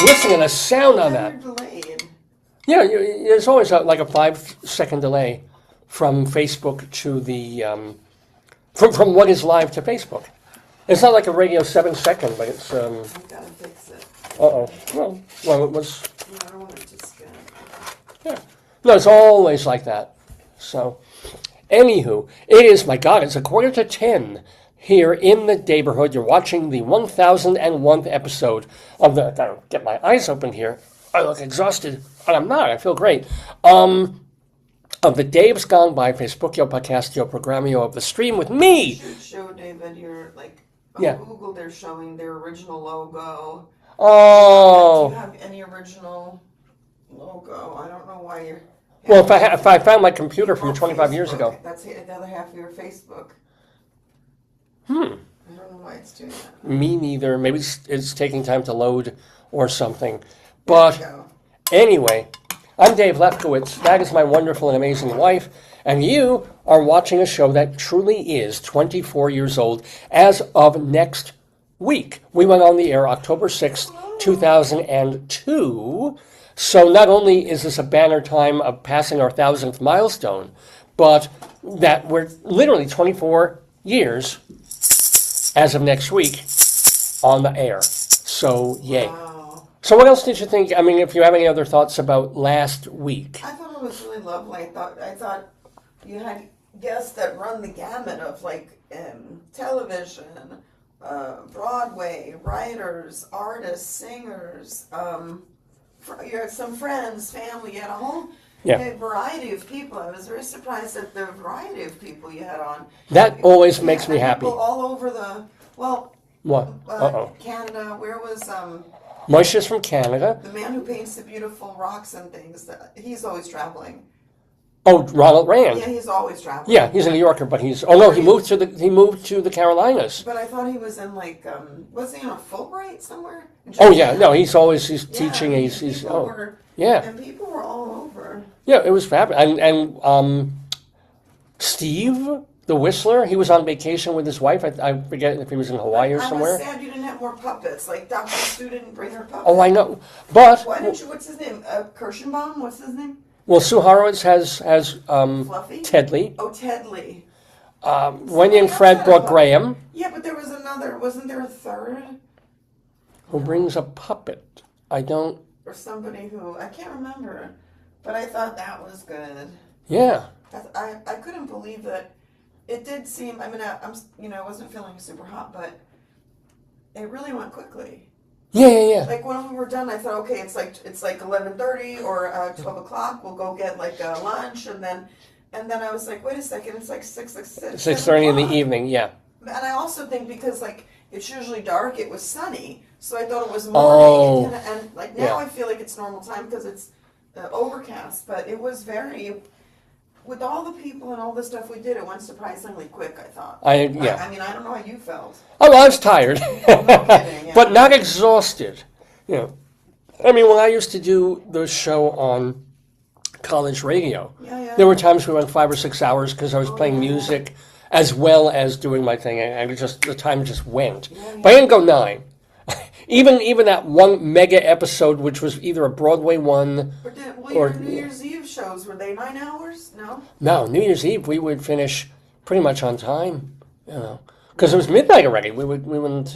Listen to the sound on that. Yeah, there's always like a 5-second delay from Facebook to the from what is live to Facebook. It's not like a radio 7-second, but it's. I've got to fix it. Well, it was. I don't want it to spin. Yeah. No, it's always like that. So, anywho, it is, my God, it's 9:45 here in the Daverhood. You're watching the 1001th episode of the. I gotta get my eyes open here. I look exhausted, and I'm not. I feel great. Of the Dave's Gone By Facebookio Podcastio Programmio of the Stream with me. You should show David your, like, on Yeah. Google they're showing their original logo. Oh. Do you have any original logo? I don't know why you're... Well, if I found my computer from 25 years ago. That's the other half of your Facebook. I don't know why it's doing that. Me neither. Maybe it's taking time to load or something. But anyway, I'm Dave Lefkowitz. That is my wonderful and amazing wife. And you are watching a show that truly is 24 years old as of next week. We went on the air October 6th, 2002. So not only is this a banner time of passing our 1,000th milestone, but that we're literally 24 years as of next week on the air. So, yay. Wow. So what else did you think? I mean, if you have any other thoughts about last week. I thought it was really lovely. I thought you had guests that run the gamut of, like, television, Broadway, writers, artists, singers, you had some friends, family, you had a whole variety of people. I was very surprised at the variety of people you had on. That always makes me happy. People all over the, well, What? Canada, where was, Moishe's from Canada. the man who paints the beautiful rocks and things, he's always traveling. Oh, Ronald Rand. Yeah, he's always traveling. Yeah, he's a New Yorker, but he's. Oh no, he moved to the Carolinas. But I thought he was in, like, was he on a Fulbright somewhere? Oh yeah, no, he's teaching. He's yeah. And people were all over. Yeah, it was fabulous. And Steve, the Whistler, he was on vacation with his wife. I forget if he was in Hawaii or somewhere. I was sad you didn't have more puppets. Like, Dr. Sue didn't bring her puppets. Oh, I know. But Why didn't you? What's his name? Kirschenbaum? What's his name? well, Sue Horowitz has Fluffy? Tedley. Oh, Tedley. Wendy and Fred brought Graham, Yeah, but there was another. Wasn't there a third? who brings a puppet. I don't. Or somebody who I can't remember. But I thought that was good. Yeah. I couldn't believe that. It did seem. I mean, I wasn't feeling super hot, but it really went quickly. Yeah. Like when we were done, I thought, okay, it's like 11:30 or 12 o'clock. We'll go get like lunch, and then I was like, wait a second, it's like 6:30 in the evening. Yeah. And I also think because like it's usually dark, it was sunny, so I thought it was morning, and like now I feel like it's normal time because it's overcast. But it was very. With all the people and all the stuff we did, it went surprisingly quick, I thought. I mean, I don't know how you felt. Oh, I was tired, No kidding, yeah. but not exhausted. You know, I mean, when I used to do the show on college radio, there were times we went 5 or 6 hours because I was playing music as well as doing my thing, and the time just went. But I didn't go 9. Even that one mega episode, which was either a Broadway one or New Year's Eve shows, were they 9 hours? No. No, New Year's Eve we would finish pretty much on time, because it was midnight already. We wouldn't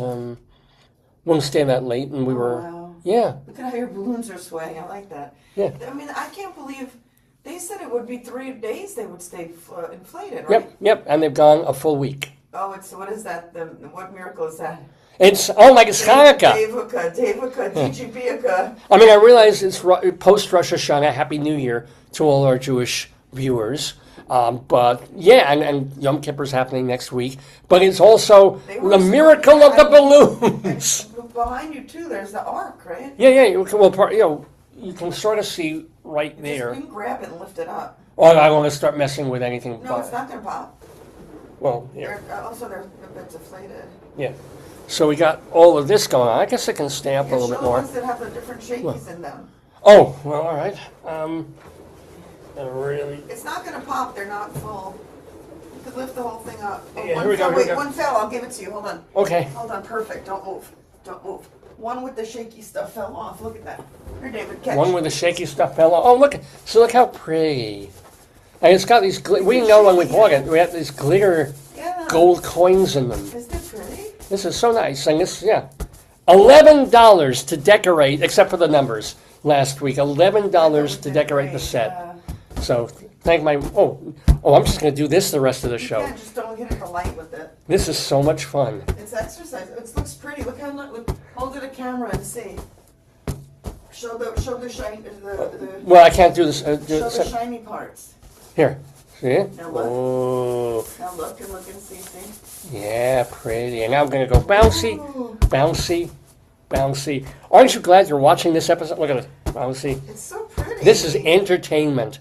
stay that late, and we were Look at how your balloons are swaying. I like that. Yeah. I mean, I can't believe they said it would be 3 days they would stay inflated, right? Yep, and they've gone a full week. Oh, what is that? What miracle is that? It's like it's Hanukkah. Devuka, Dijibiaka. I mean, I realize it's post Rosh Hashanah. Happy New Year to all our Jewish viewers. But yeah, and Yom Kippur's happening next week. But it's also the miracle of the balloons. Behind you too, there's the ark, right? Yeah. Well, you can sort of see right there. You can grab it and lift it up. Oh, I want to start messing with anything. No, it's not gonna pop. Well, here. Also, they're a bit deflated. Yeah. So we got all of this going on. I guess I can stay up a little bit Show more. the ones that have the different shakies in them. Oh, well, all right. Really. It's not going to pop. They're not full. You could lift the whole thing up. Oh, Yeah, one here we go, fell. here we Wait, go. one fell. I'll give it to you. Hold on. Okay. Hold on. Perfect. Don't move. Don't move. One with the shaky stuff fell off. Look at that. Here, David, catch. One with the shaky stuff fell off. Oh, look. So look how pretty. And it's got these, we know when we bought it, we had these glitter Yeah. gold coins in them. Isn't it pretty? This is so nice. And this, yeah. $11 to decorate, except for the numbers last week. $11 to decorate the set. Yeah. So thank my, I'm just going to do this the rest of the show. Yeah, just don't hit the light with it. This is so much fun. It's exercise. It looks pretty. Look how look. Hold it a camera and see. Show the shine. Well, I can't do this. Show the shiny parts. Here. See? Now look. Oh. Now look and see. Yeah, pretty. And now I'm going to go bouncy, Ooh. bouncy, bouncy. Aren't you glad you're watching this episode? Look at it. Bouncy. It's so pretty. This is entertainment.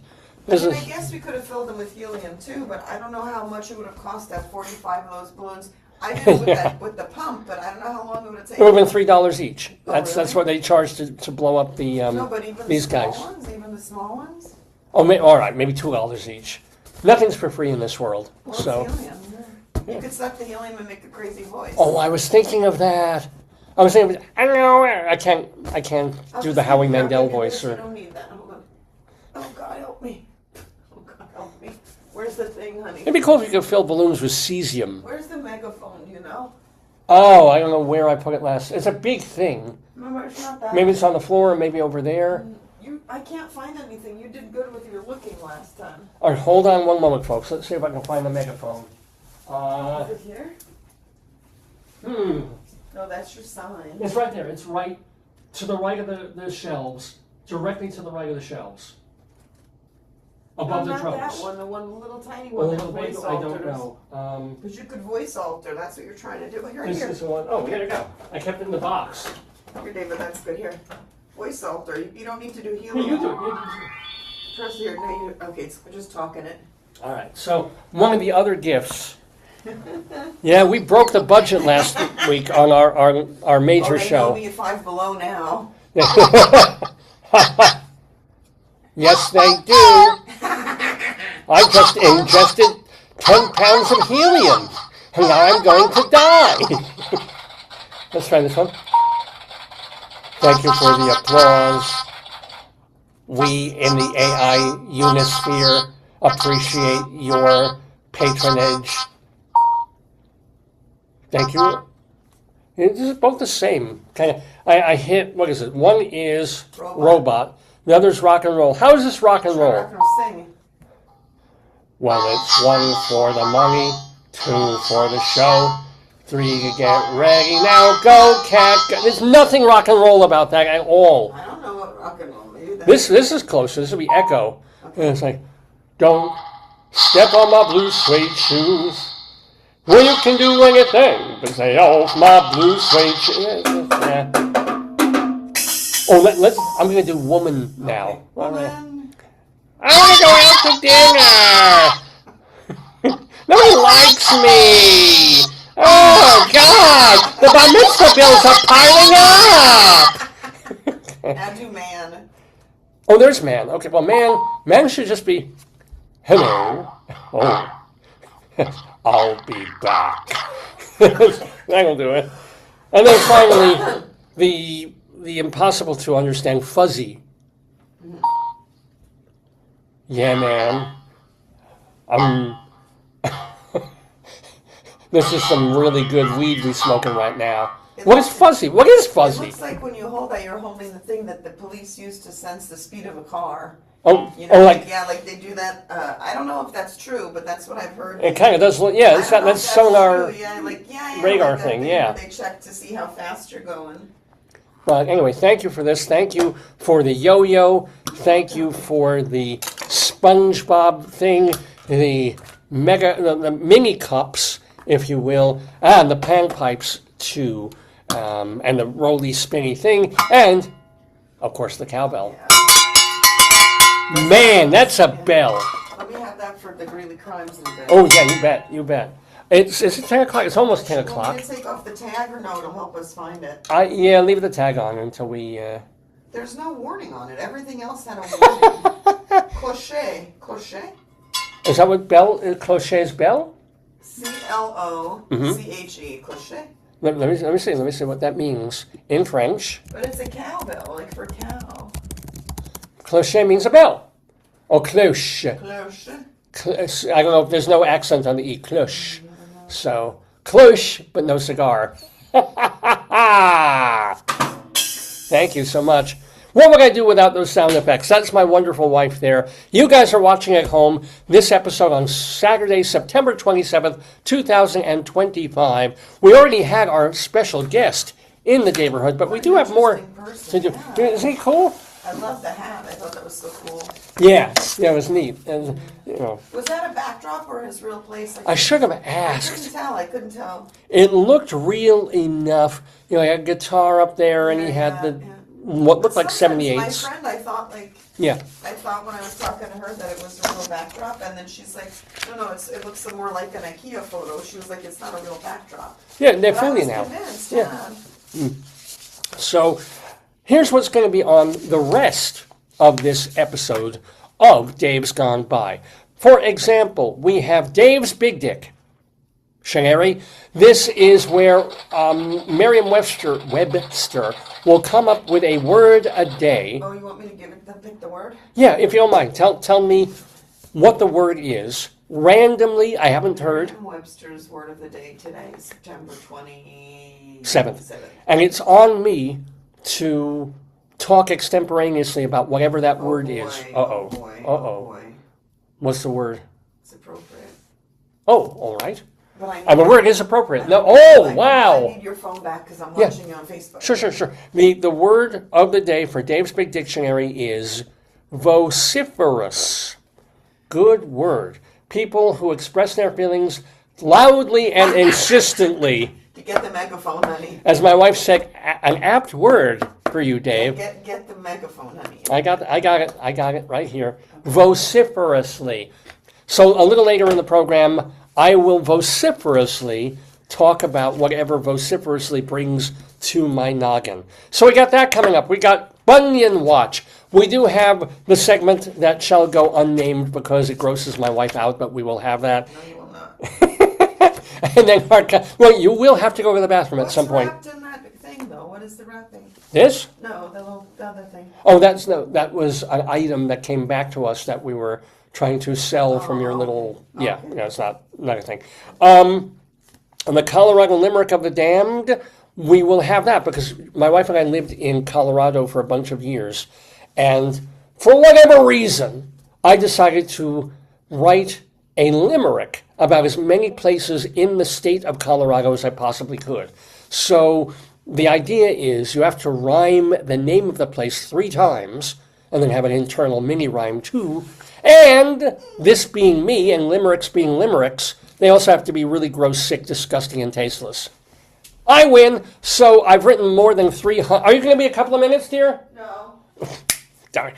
I guess we could have filled them with helium too, but I don't know how much it would have cost to have 45 of those balloons. I did it with the pump, but I don't know how long it would have taken. It would have been $3 each. Oh, That's really? what they charge to blow up the No, but even these the small guys. ones, even the small ones. Oh, all right, maybe $2 each. Nothing's for free in this world. Well, So, it's helium. Yeah. You could suck the helium and make a crazy voice. oh, I was thinking of that. I was thinking, I don't know, I can't do the Howie Mandel voice. You don't need that. Hold on. Oh God, help me. Oh God, help me. Where's the thing, honey? It'd be cool if you could fill balloons with cesium. Where's the megaphone? Do you know? Oh, I don't know where I put it last. It's a big thing. Remember, it's not that. Maybe it's on the floor, maybe over there. I can't find anything. You did good with your looking last time. All right, hold on one moment, folks. Let's see if I can find the megaphone. Is it here? No, that's your sign. It's right there. It's right to the right of the shelves. Directly to the right of the shelves. Above no, the not drums. that one. The one little tiny Or one. the little big, I don't know. Because you could voice alter. That's what you're trying to do. Here, This here. is the one. Oh, here you go. I kept it in the box. Here, David. That's good. Here. Voice alter. You don't need to do Here, helium. you do it. Press here. No, you. Okay, it's just talking it. All right. So one of the other gifts. Yeah, we broke the budget last week on our major They show. know me at Five Below now. Yes, they do. I just ingested 10 pounds of helium, and now I'm going to die. Let's try this one. Thank you for the applause. We in the AI Unisphere appreciate your patronage. Thank you. This is both the same. Kind of. I hit, what is it? One is robot. The other's rock and roll. How is this rock and roll? I'm not gonna sing. Well, it's 1 for the money, 2 for the show, 3 to get ready. Now go, cat. Go. There's nothing rock and roll about that at all. I don't know what rock and roll. Maybe that's This is close. This will be Echo. And it's like, don't step on my blue suede shoes. Well, you can do anything but say, oh, my blue suede shoes. Yeah. Oh, let's. I'm going to do woman now. Woman. I want to go out to dinner. Nobody likes me. Oh, God. The bar mitzvah bills are piling up. Now do man. Oh, there's man. Okay, well, man should just be, hello. Oh, I'll be back. That'll do it. And then finally, the impossible to understand fuzzy. Yeah, man. This is some really good weed we're smoking right now. What is fuzzy? What is It fuzzy? looks like when you hold that, you're holding the thing that the police use to sense the speed of a car. Oh, You know, like yeah, like they do that. I don't know if that's true, but that's what I've heard. it kind of does look. Yeah, I it's don't got know that if that's sonar. true. Yeah, like radar like that thing, where yeah. They check to see how fast you're going. But anyway, thank you for this. Thank you for the yo-yo. Thank you for the SpongeBob thing, the mini cups, if you will, and the panpipes too, and the roly spinny thing, and of course the cowbell. Man, that's a bell. Let me have that for the Greeley crimes in a bit. Oh yeah, you bet, you bet. It's 10 o'clock. It's almost 10 Want o'clock. me to take off the tag or no? It'll help us find it. Yeah, leave the tag on until we... There's no warning on it. Everything else had a warning. Clocher. Clocher? Is that what bell? Clochet's bell? C-L-O-C-H-E. Clocher. Let me see what that means in French. But it's a cowbell, like for cow. Clocher means a bell. Or cloche. Cloche. I don't know if there's no accent on the E. Cloche. So, cloche, but no cigar. Thank you so much. What would I do without those sound effects? That's my wonderful wife there. You guys are watching at home this episode on Saturday, September 27th, 2025. We already had our special guest in the Daverhood, but we do have more to do. Yeah. Isn't he cool? I love the hat. I thought that was so cool. Yeah, it was neat. And, you know, Was that a backdrop or his real place? I should have I asked. couldn't tell. It looked real enough. You know, he had a guitar up there, and he had what looked like Sometimes 78s. My friend, I thought when I was talking to her that it was a real backdrop, and then she's like, no, it looks more like an IKEA photo. She was like, it's not a real backdrop. Yeah, they're But fully I was now. convinced, Yeah. So here's what's going to be on the rest of this episode of Dave's Gone By. For example, we have Dave's Big Dick Dictionary. This is where Merriam-Webster will come up with a word a day. Oh, you want me to pick the word? Yeah, if you don't mind, tell me what the word is. Randomly, I haven't heard. Merriam-Webster's word of the day today, September 27th. 7th. And it's on me to talk extemporaneously about whatever that word boy, is. oh boy, oh boy. What's the word? It's appropriate. Oh, all right. But The word is appropriate. No, wow. I need your phone back because I'm watching you on Facebook. Sure. The word of the day for Dave's Big Dictionary is vociferous. Good word. People who express their feelings loudly and insistently. To get the megaphone, honey. As my wife said, an apt word for you, Dave. Get the megaphone, honey. I got it right here. Vociferously. So a little later in the program, I will vociferously talk about whatever vociferously brings to my noggin. So we got that coming up. We got Bunyan Watch. We do have the segment that shall go unnamed because it grosses my wife out, but we will have that. No, you will not. And then, you will have to go to the bathroom at some point. What's wrapped in that thing, though? What is the wrapping? This? No, the other thing. Oh, that was an item that came back to us that we were trying to sell from your little... Yeah, it's not a thing. And the Colorado Limerick of the Damned, we will have that because my wife and I lived in Colorado for a bunch of years. And for whatever reason, I decided to write a limerick about as many places in the state of Colorado as I possibly could. So the idea is you have to rhyme the name of the place 3 times and then have an internal mini rhyme too. And this being me and limericks being limericks, they also have to be really gross, sick, disgusting, and tasteless. I win, so I've written more than 300. Are you going to be a couple of minutes, dear? No. Darn.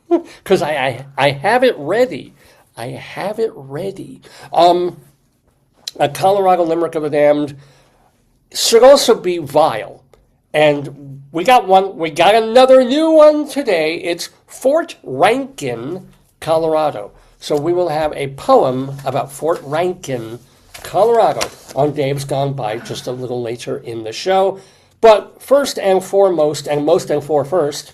Because I have it ready. I have it ready. A Colorado Limerick of the Damned should also be vile. And we got another new one today. It's Fort Rankin, Colorado. So we will have a poem about Fort Rankin, Colorado on Dave's Gone By just a little later in the show. But first and foremost, and most and for first,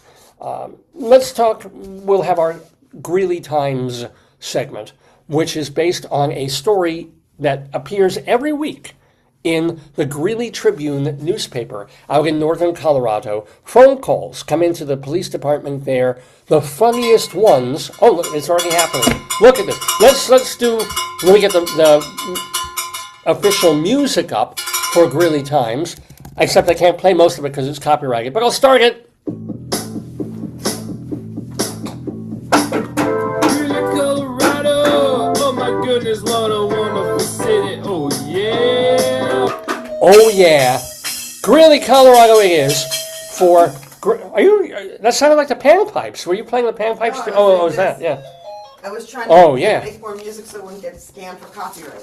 let's talk, we'll have our Greeley Times segment, which is based on a story that appears every week in the Greeley Tribune newspaper out in northern Colorado. Phone calls come into the police department there. The funniest ones. Oh, look, it's already happening. Look at this. Let me get the official music up for Greeley Times, except I can't play most of it because it's copyrighted, but I'll start it. Colorado, oh my goodness, Lord, a wonderful city. Oh yeah. Oh yeah, Greeley, Colorado it is for. That sounded like the panpipes. Were you playing the panpipes? No, Oh, I was that? Yeah. I was trying yeah. make more music so it wouldn't get scanned for copyright.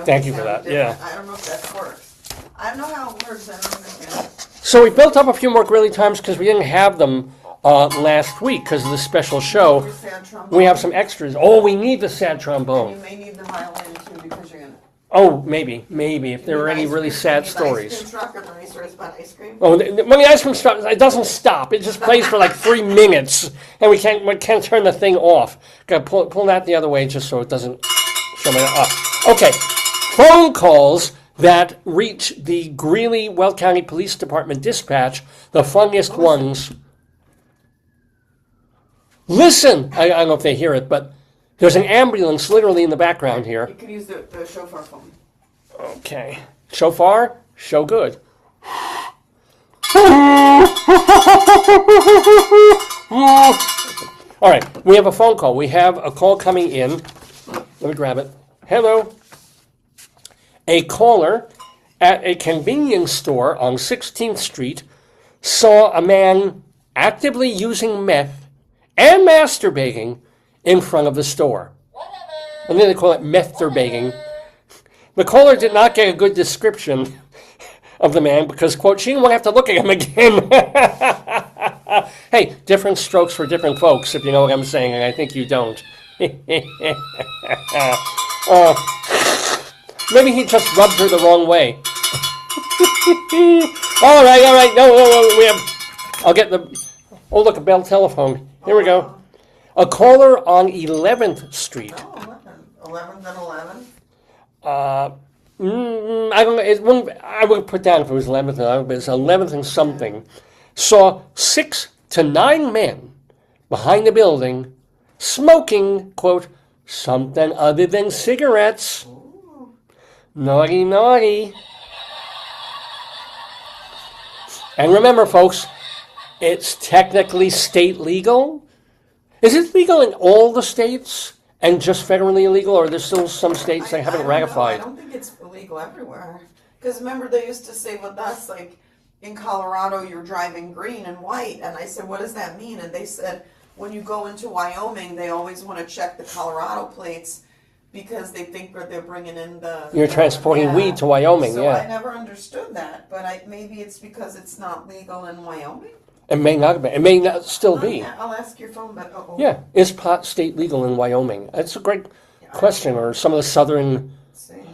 Thank you for that, yeah. I don't know if that works. I don't know how it works. I don't think So we built up a few more Greeley times because we didn't have them last week because of the special show. We have some extras. Oh, we need the sad trombone. You may need the violin too because you're gonna. Oh, maybe if there were any really sad stories. Ice cream truck or the race about ice cream? Oh, when the ice cream stops, it doesn't stop. It just plays for like 3 minutes, and we can't turn the thing off. Got to pull that the other way just so it doesn't show me up. Okay, phone calls that reach the Greeley Weld County Police Department dispatch, the funniest ones. Listen, I don't know if they hear it, but there's an ambulance literally in the background here. You could use the shofar phone. Okay. Shofar? Show good. All right. We have a phone call. We have a call coming in. Let me grab it. Hello. A caller at a convenience store on 16th Street saw a man actively using meth and masturbating in front of the store. And then they call it methturbating. The caller did not get a good description of the man because, quote, she didn't want to have to look at him again. Hey, different strokes for different folks, if you know what I'm saying, and I think you don't. Maybe he just rubbed her the wrong way. All right. No, we have... I'll get the... Oh, look, a bell telephone. Here we go. A caller on 11th Street. Oh, 11th and 11th? I don't know. I would put down if it was 11th and 11th, but it's 11th and something. Saw 6 to 9 men behind the building smoking, quote, something other than cigarettes. Ooh. Naughty. And remember, folks, it's technically state legal. Is it legal in all the states and just federally illegal, or there's still some states that haven't ratified? I don't think it's illegal everywhere. Because remember, they used to say with us, like, in Colorado, you're driving green and white. And I said, what does that mean? And they said, when you go into Wyoming, they always want to check the Colorado plates because they think that they're bringing in the... You're transporting weed to Wyoming, so yeah. I never understood that. But maybe it's because it's not legal in Wyoming? It may not be. It may not still be. I'll ask your phone, but Yeah. Is pot state legal in Wyoming? That's a great question. Or some of the southern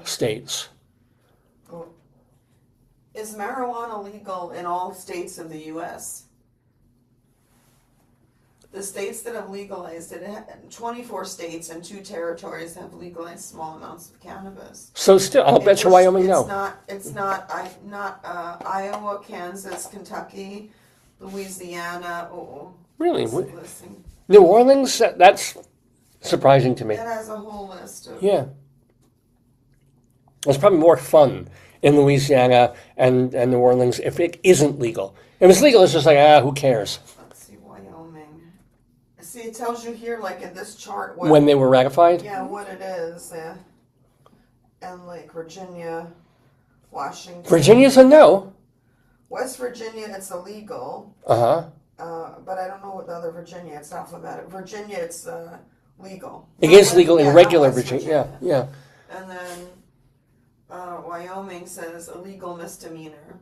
states. Is marijuana legal in all states of the U.S.? The states that have legalized it, 24 states and 2 territories have legalized small amounts of cannabis. So still, I'll bet you Wyoming no. It's not Iowa, Kansas, Kentucky, Louisiana. Really? New Orleans? That's surprising to me. It has a whole list of... Yeah. It's probably more fun in Louisiana and New Orleans if it isn't legal. If it's legal, it's just like, who cares? Let's see, Wyoming. See, it tells you here, like in this chart... when they were ratified? Yeah, what it is. Yeah. And like Virginia, Washington... Virginia's a no. West Virginia, it's illegal. Uh-huh. But I don't know what the other Virginia, it's alphabetic. Virginia, it's legal. It is legal in regular Virginia. Yeah. And then Wyoming says illegal misdemeanor.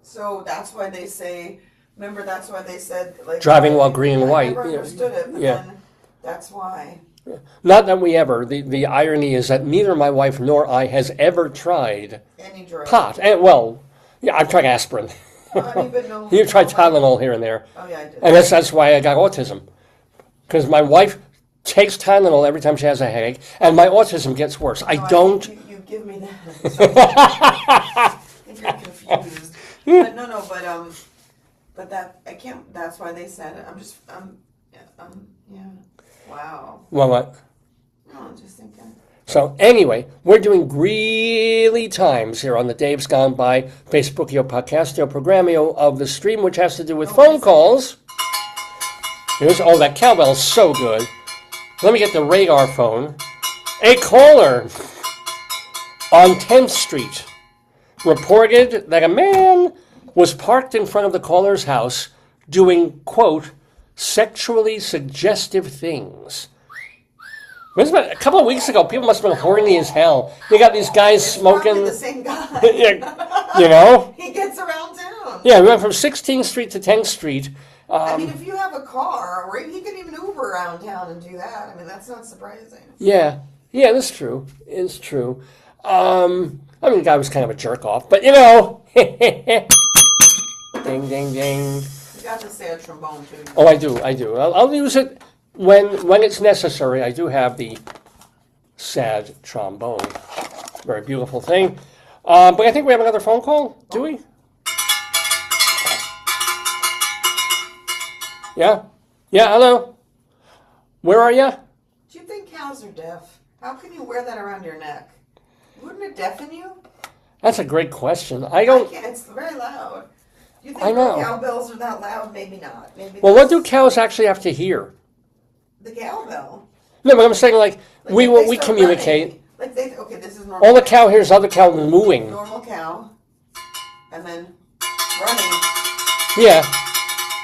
So that's why they say, remember that's why they said... like driving while green and white. I never understood it, but then that's why. Yeah. Not that we ever. The irony is that neither my wife nor I has ever tried any drug. Pot. And, well, yeah, I've tried aspirin. You've tried Tylenol here and there. Oh, yeah, I did. And that's why I got autism. Because my wife takes Tylenol every time she has a headache, and my autism gets worse. I don't... You give me that. I think you're confused. But that, I can't, that's why they said it. Yeah. Wow. Well, what? No, I'm just thinking. So anyway, we're doing Greeley Times here on the Dave's Gone By Facebookio Podcastio Programmio of the stream, which has to do with phone calls. Here's, that cowbell's so good. Let me get the radar phone. A caller on 10th Street reported that a man was parked in front of the caller's house doing, quote, sexually suggestive things. It was about a couple of weeks ago. People must have been horny as hell. They got these guys smoking. Probably the same guy. You know? He gets around town. Yeah, we went from 16th Street to 10th Street. I mean, if you have a car, or he could even Uber around town and do that. I mean, that's not surprising. Yeah, that's true. It's true. I mean, the guy was kind of a jerk off, but you know. Ding, ding, ding. You got to say a trombone too. Oh, I do. I'll use it when it's necessary. I do have the sad trombone. Very beautiful thing. But I think we have another phone call. Do we? Yeah. Hello. Where are you? Do you think cows are deaf? How can you wear that around your neck? Wouldn't it deafen you? That's a great question. I can't. It's very loud. Do you think I know. cowbells are that loud? Maybe not. Well, what do cows actually have to hear? The cowbell. No, but I'm saying like we start communicate. running, okay, this is normal. All the cow hears other cow mooing. Normal cow, and then running. Yeah,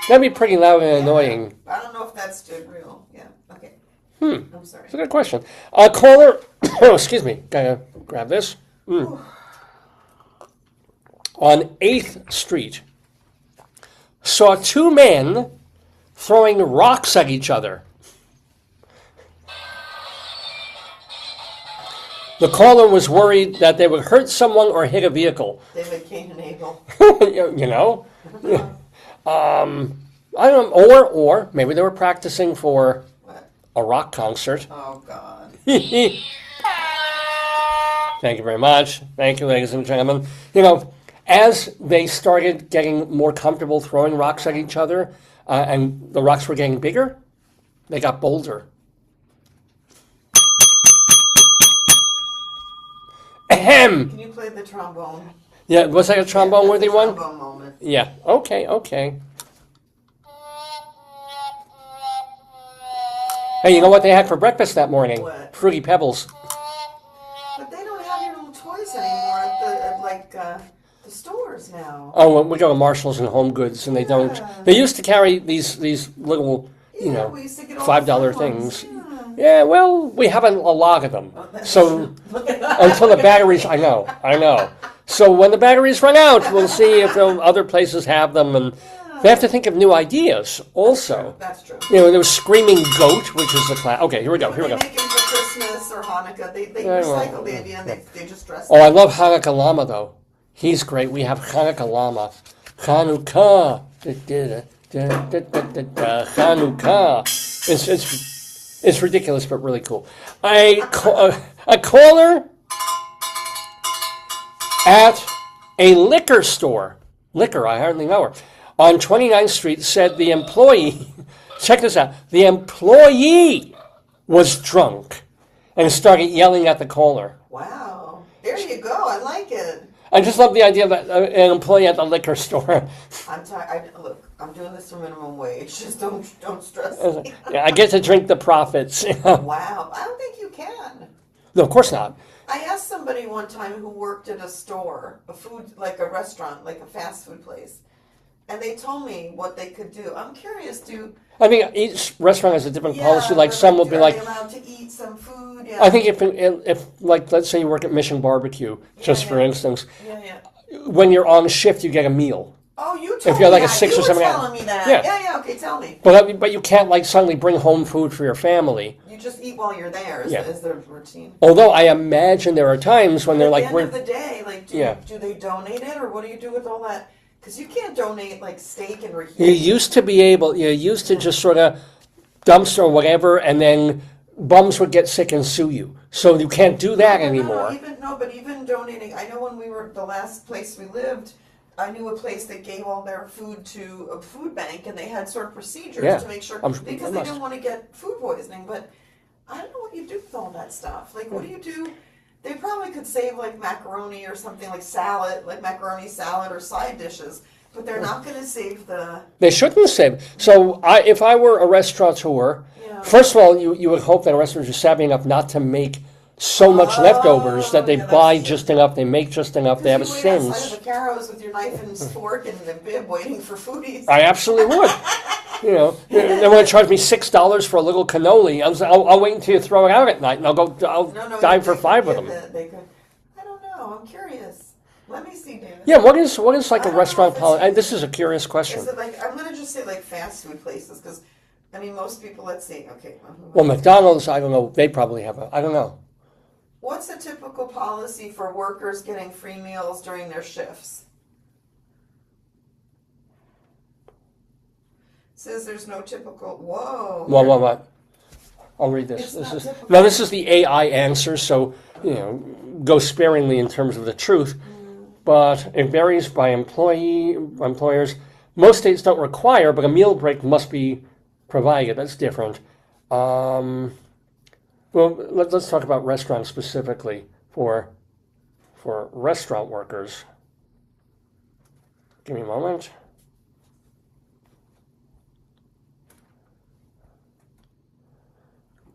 that'd be pretty loud and annoying. I don't know if that's real. Yeah. Okay. I'm sorry. It's a good question. Caller, excuse me, gotta grab this. On 8th Street, saw two men throwing rocks at each other. The caller was worried that they would hurt someone or hit a vehicle. David, Cain, and Abel. You know? I don't know, or maybe they were practicing for a rock concert. Oh, God. Thank you very much. Thank you, ladies and gentlemen. You know, as they started getting more comfortable throwing rocks at each other, and the rocks were getting bigger, they got bolder. Ahem! Can you play the trombone? Yeah, was that a trombone-worthy one? Trombone moment. Yeah, okay. Hey, you know what they had for breakfast that morning? What? Fruity Pebbles. But they don't have your little toys anymore at the stores now. Oh, well, we go to Marshall's and Home Goods, and they don't. They used to carry these little, we used to get all $5 the things. ones. Yeah, well, we have a lot of them. So until the batteries, I know. So when the batteries run out, we'll see if other places have them, and they have to think of new ideas also. That's true. You know, there was Screaming Goat, which is the class. Okay, here we go. They make them for Christmas or Hanukkah. They recycle the idea and they just dress Oh, I love Hanukkah Llama, though. He's great. We have Hanukkah Llama. Hanukkah. Hanukkah. It's ridiculous, but really cool. A caller at a liquor store, I hardly know her, on 29th Street said the employee, check this out, the employee was drunk and started yelling at the caller. Wow. There you go. I like it. I just love the idea that an employee at the liquor store. I'm tired. Look, I'm doing this for minimum wage. Just don't stress me. Yeah, I get to drink the profits. Wow. I don't think you can. No, of course not. I asked somebody one time who worked at a store, like a restaurant, like a fast food place, and they told me what they could do. I'm curious, I mean, each restaurant has a different policy. Like some will be like, are they allowed to eat some food? Yeah. I think if like, let's say you work at Mission Barbecue, just for instance, when you're on shift, you get a meal. Oh, you told if you're like me a 6 you or 7 were telling me that. Yeah. Okay, tell me. But you can't like suddenly bring home food for your family. You just eat while you're there. Is their routine? Although I imagine there are times when they're like, at the end of the day, like, do they donate it, or what do you do with all that? Because you can't donate like steak and reheat. You used to just sort of dumpster or whatever, and then bums would get sick and sue you. So you can't do that anymore. But even donating, I know when we were the last place we lived, I knew a place that gave all their food to a food bank, and they had sort of procedures to make sure, because they didn't want to get food poisoning. But I don't know what you do with all that stuff. Like, what do you do? They probably could save like macaroni or something, like salad, like macaroni salad or side dishes, but they're not going to save the... They shouldn't save. So if I were a restaurateur, first of all, you would hope that restaurants are savvy enough not to make so much leftovers that they buy just enough, they make just enough, they have a sins. Outside of the Caros with your knife and fork and the bib waiting for foodies. I absolutely would. You know, they want to charge me $6 for a little cannoli. I'll wait until you throw it out at night, and I'll dive for 5 of them. I don't know. I'm curious. Let me see, David. Yeah, what is like a I don't restaurant know if policy? it's- This is a curious question. Is it like, I'm going to just say like fast food places, because, I mean, most people, let's see, okay. Well, McDonald's, I don't know. They probably have I don't know. What's a typical policy for workers getting free meals during their shifts? Says there's no typical, whoa. What? I'll read this. This is the AI answer, so, go sparingly in terms of the truth. But it varies by employers. Most states don't require, but a meal break must be provided. That's different. Well, let's talk about restaurants specifically for restaurant workers. Give me a moment.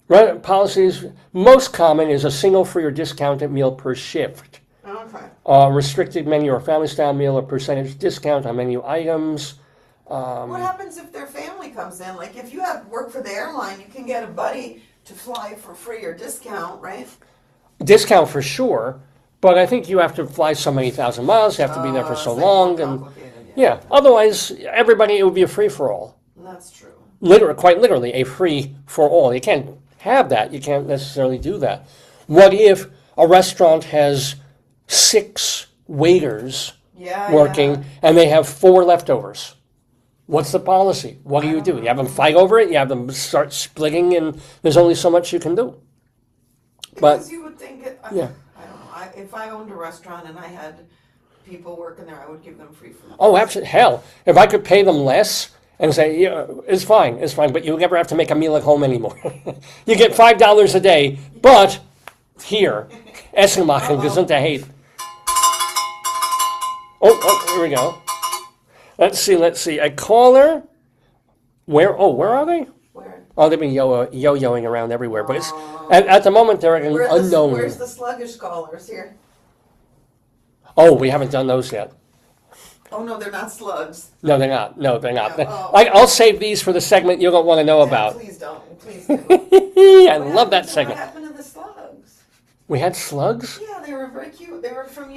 Right, policies, most common is a single free or discounted meal per shift. Okay. Restricted menu or family style meal, a percentage discount on menu items. What happens if their family comes in? Like if you have work for the airline, you can get a buddy to fly for free or discount, right? Discount for sure, but I think you have to fly so many thousand miles, you have to be there for so long, and yeah. Otherwise, everybody, it would be a free for all. That's true. Quite literally, a free for all. You can't have that. You can't necessarily do that. What if a restaurant has 6 waiters working and they have 4 leftovers? What's the policy? What do? You have them fight over it? You have them start splitting, and there's only so much you can do. Because you would think, I don't know, if I owned a restaurant and I had people working there, I would give them free food. Oh, absolutely. Hell, if I could pay them less and say, yeah, it's fine, but you never have to make a meal at home anymore. You get $5 a day, but here, Essen machen, Gesundheit. Oh, here we go. Let's see. A caller. Where are they? Where? Oh, they've been yo-yoing around everywhere, but it's at the moment they're at an unknown. Where's the sluggish callers here? Oh, we haven't done those yet. Oh no, they're not slugs. No, they're not. No. Oh. I'll save these for the segment you don't want to know about. Please don't. Please do. I love that segment. What happened to the slugs? We had slugs? Yeah, they were very cute. They were from,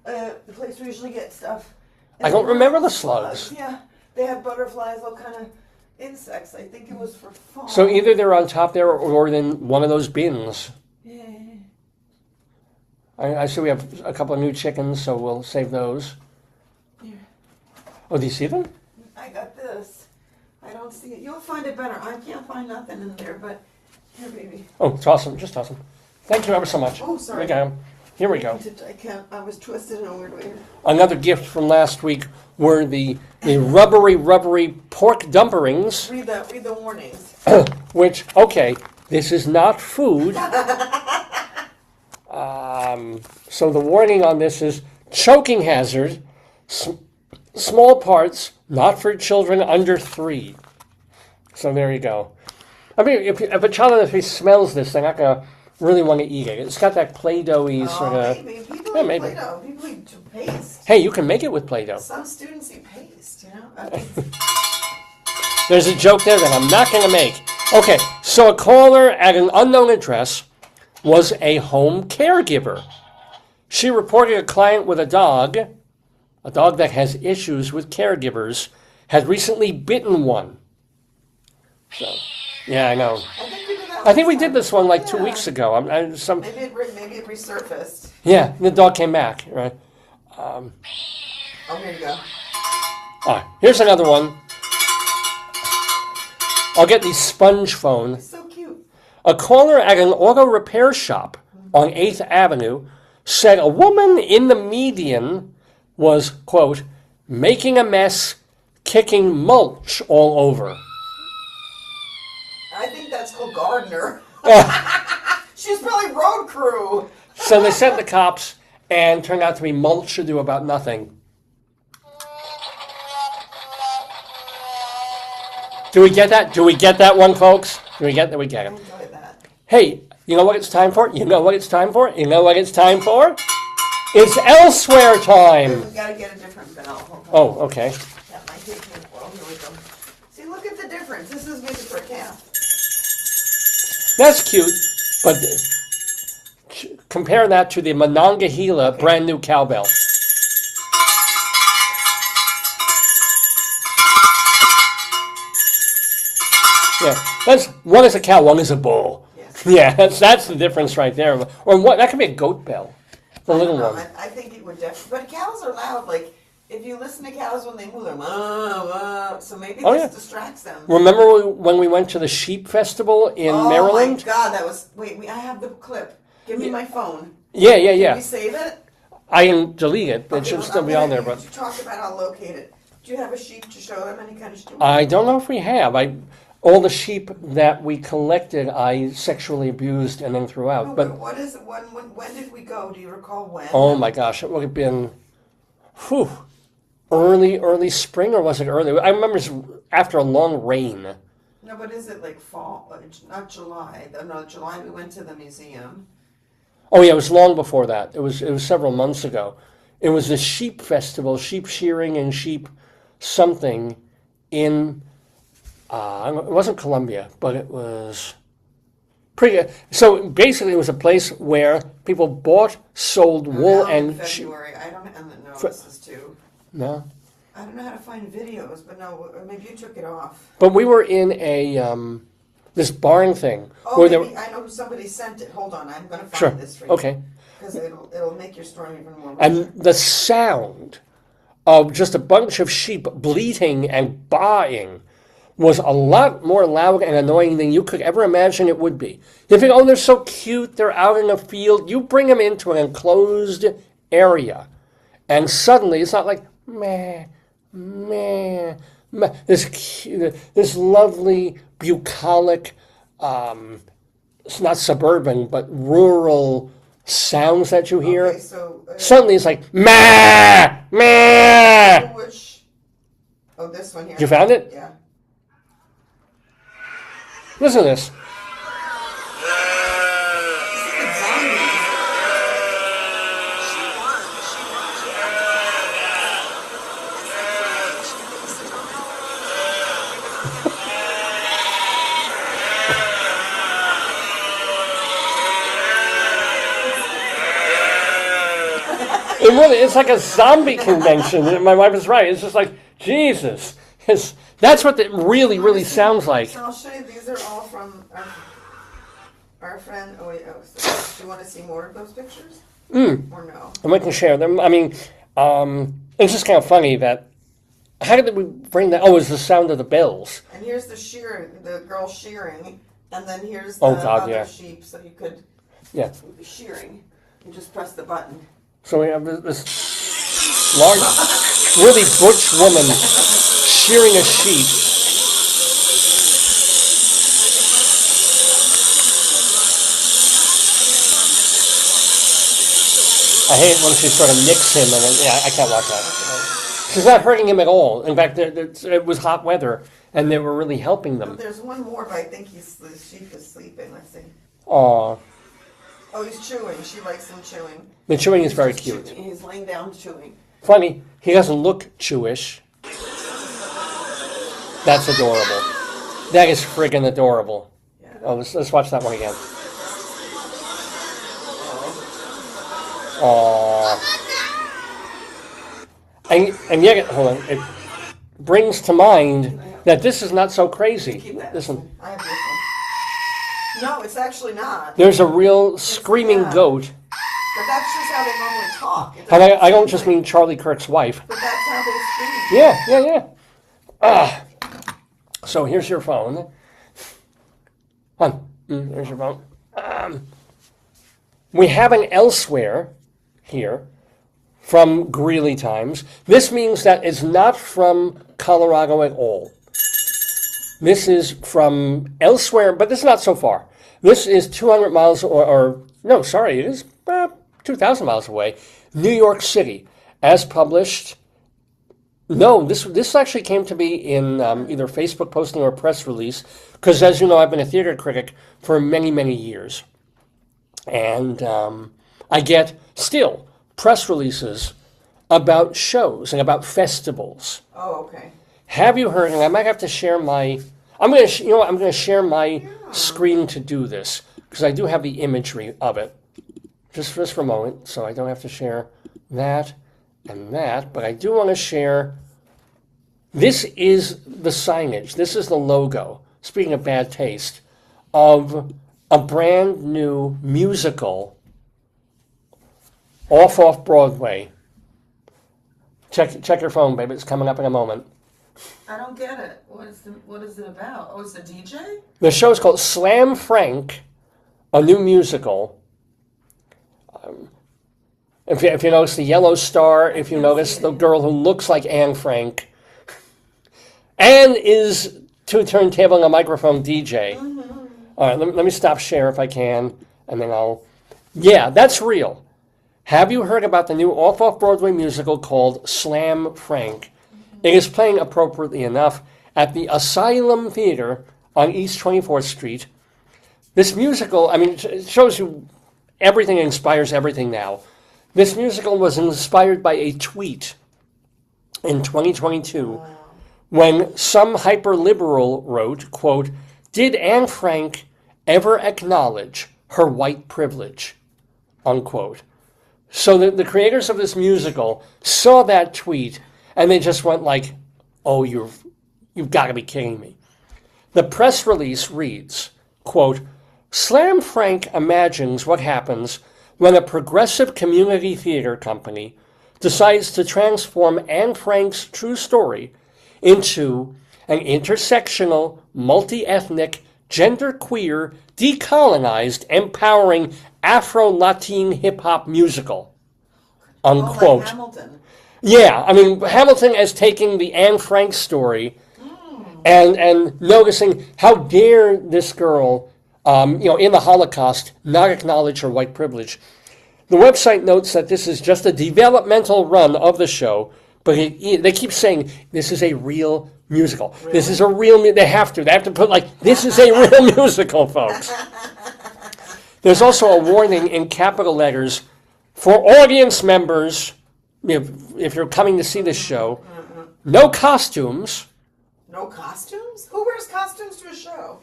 the place we usually get stuff. I don't remember the slugs. Yeah, they had butterflies, all kind of insects. I think it was for fall. So either they're on top there or in one of those bins. Yeah. I see we have a couple of new chickens, so we'll save those. Here. Oh, do you see them? I got this. I don't see it. You'll find it better. I can't find nothing in there, but here, baby. Oh, toss them. Just toss them. Thank you ever so much. Oh, sorry. We got 'em. Here we go. I can't. I was twisted in a weird way. Another gift from last week were the rubbery pork dumplings. Read the warnings. Which, okay, this is not food. So the warning on this is choking hazard, small parts, not for children under 3. So there you go. I mean, if a child, if he smells this, they're not going to really want to eat it. It's got that Play-Doh-y sort of... Maybe. People eat Play-Doh. People eat paste. Hey, you can make it with Play-Doh. Some students eat paste, There's a joke there that I'm not going to make. Okay, so a caller at an unknown address was a home caregiver. She reported a client with a dog that has issues with caregivers, had recently bitten one. So, yeah, I know. I think we did this one like 2 weeks ago. Maybe it resurfaced. Yeah, the dog came back, right? Oh, here you go. Here's another one. I'll get the sponge phone. So cute. A caller at an auto repair shop on 8th Avenue said a woman in the median was, quote, making a mess, kicking mulch all over. I think that's called gardener. She's probably road crew. So they sent the cops, and turned out to be mulch to do about nothing. Do we get that? Do we get that one, folks? We get it. I enjoy that. Hey, you know what it's time for? You know what it's time for? It's elsewhere time. We've got to get a different bell. Oh, okay. That might take me. Well, here we go. See, look at at the difference. This is music for a calf. That's cute, but compare that to the Monongahela brand new cowbell. Yeah, one is a cow, one is a bull. Yes. Yeah, that's the difference right there. Or what? That could be a goat bell, the little one. I think it would definitely. But cows are loud. Like if you listen to cows when they move, they're so maybe this distracts them. Remember when we went to the sheep festival in Maryland? Oh my God, that was. Wait, I have the clip. Give me my phone. Yeah. Can we save it? I can delete it, but it should still be on there. But you talk about how located. Do you have a sheep to show them? Any kind of sheep? I don't know if we have. All the sheep that we collected, I sexually abused and then threw out. But what is it? When did we go? Do you recall when? Oh my gosh, it would have been, early spring, or was it early? I remember it was after a long rain. No, but is it like fall? Not July. No, July we went to the museum. Oh yeah, it was long before that. It was several months ago. It was the sheep festival, sheep shearing and sheep something in. It wasn't Columbia, but it was pretty. So basically, it was a place where people bought, sold wool and. February. I don't know. This is too. No. I don't know how to find videos, but no, maybe you took it off. But we were in a this barn thing. Oh, where maybe, I know somebody sent it. Hold on, I'm going to find this for you. Okay. Because it'll make your story even more. And the sound of just a bunch of sheep bleating and baaing was a lot more loud and annoying than you could ever imagine it would be. You think, oh, they're so cute, they're out in a field. You bring them into an enclosed area, and suddenly it's not like, meh, meh, meh. This lovely, bucolic, it's not suburban, but rural sounds that you hear. Okay, so, suddenly it's like, meh, meh. This one here. You found it? Yeah. Listen to this. It's like a zombie convention. My wife is right. It's just like, Jesus. That's what it really sounds like. So I'll show you. These are all from our friend. Do you want to see more of those pictures? Or no? And we can share them. I mean, it's just kind of funny that. How did we bring that? Oh, it's the sound of the bells. And here's the girl shearing, and then here's the other sheep, so you could be shearing. You just press the button. So we have this large, really butch woman shearing a sheep. I hate it when she sort of nicks him, and I can't watch that. She's not hurting him at all. In fact, it was hot weather, and they were really helping them. Well, there's one more, but I think the sheep is sleeping. Let's see. Aww. Oh, he's chewing. She likes him chewing. The chewing is very cute. He's laying down chewing. Funny, he doesn't look Jewish. That's adorable. That is friggin' adorable. Yeah. Oh, let's watch that one again. Aww. And yet, hold on, it brings to mind that this is not so crazy. Listen. I have this one. No, it's actually not. There's a real screaming goat. But that's just how they normally talk. And I don't just mean Charlie Kirk's wife. But that's how they scream. Yeah. So here's your phone. Here's your phone. We have an elsewhere here from Greeley Times. This means that it's not from Colorado at all. This is from elsewhere, but this is not so far. This is 200 miles it is 2,000 miles away. New York City, as published. No, this actually came to be in either Facebook posting or press release, because as you know, I've been a theater critic for many, many years. And I get press releases about shows and about festivals. Oh, okay. Have you heard? And I might have to share my. I'm going to. I'm going to share my screen to do this because I do have the imagery of it. Just for a moment, so I don't have to share that and that. But I do want to share. This is the signage. This is the logo. Speaking of bad taste, of a brand new musical off Broadway. Check your phone, baby. It's coming up in a moment. I don't get it. What is it about? Oh, it's a DJ? The show is called Slam Frank, a new musical. If you notice the yellow star, if you notice the girl who looks like Anne Frank, Anne is two turntable and a microphone DJ. Mm-hmm. All right, let me stop share if I can, and then I'll. Yeah, that's real. Have you heard about the new off-Broadway musical called Slam Frank? It is playing appropriately enough at the Asylum Theater on East 24th Street. This musical, I mean, it shows you everything inspires everything now. This musical was inspired by a tweet in 2022 when some hyper-liberal wrote, quote, "Did Anne Frank ever acknowledge her white privilege?" Unquote. So the creators of this musical saw that tweet and they just went like, "Oh, you've got to be kidding me." The press release reads, quote, "Slam Frank imagines what happens when a progressive community theater company decides to transform Anne Frank's true story into an intersectional, multi-ethnic, genderqueer, decolonized, empowering Afro-Latin hip-hop musical." Unquote. Like Hamilton. Yeah, I mean, Hamilton is taking the Anne Frank story and noticing how dare this girl, in the Holocaust, not acknowledge her white privilege. The website notes that this is just a developmental run of the show, but they keep saying this is a real musical. Really? This is a real. They have to put like this is a real musical, folks. There's also a warning in capital letters for audience members. If you're coming to see this show, no costumes. No costumes? Who wears costumes to a show?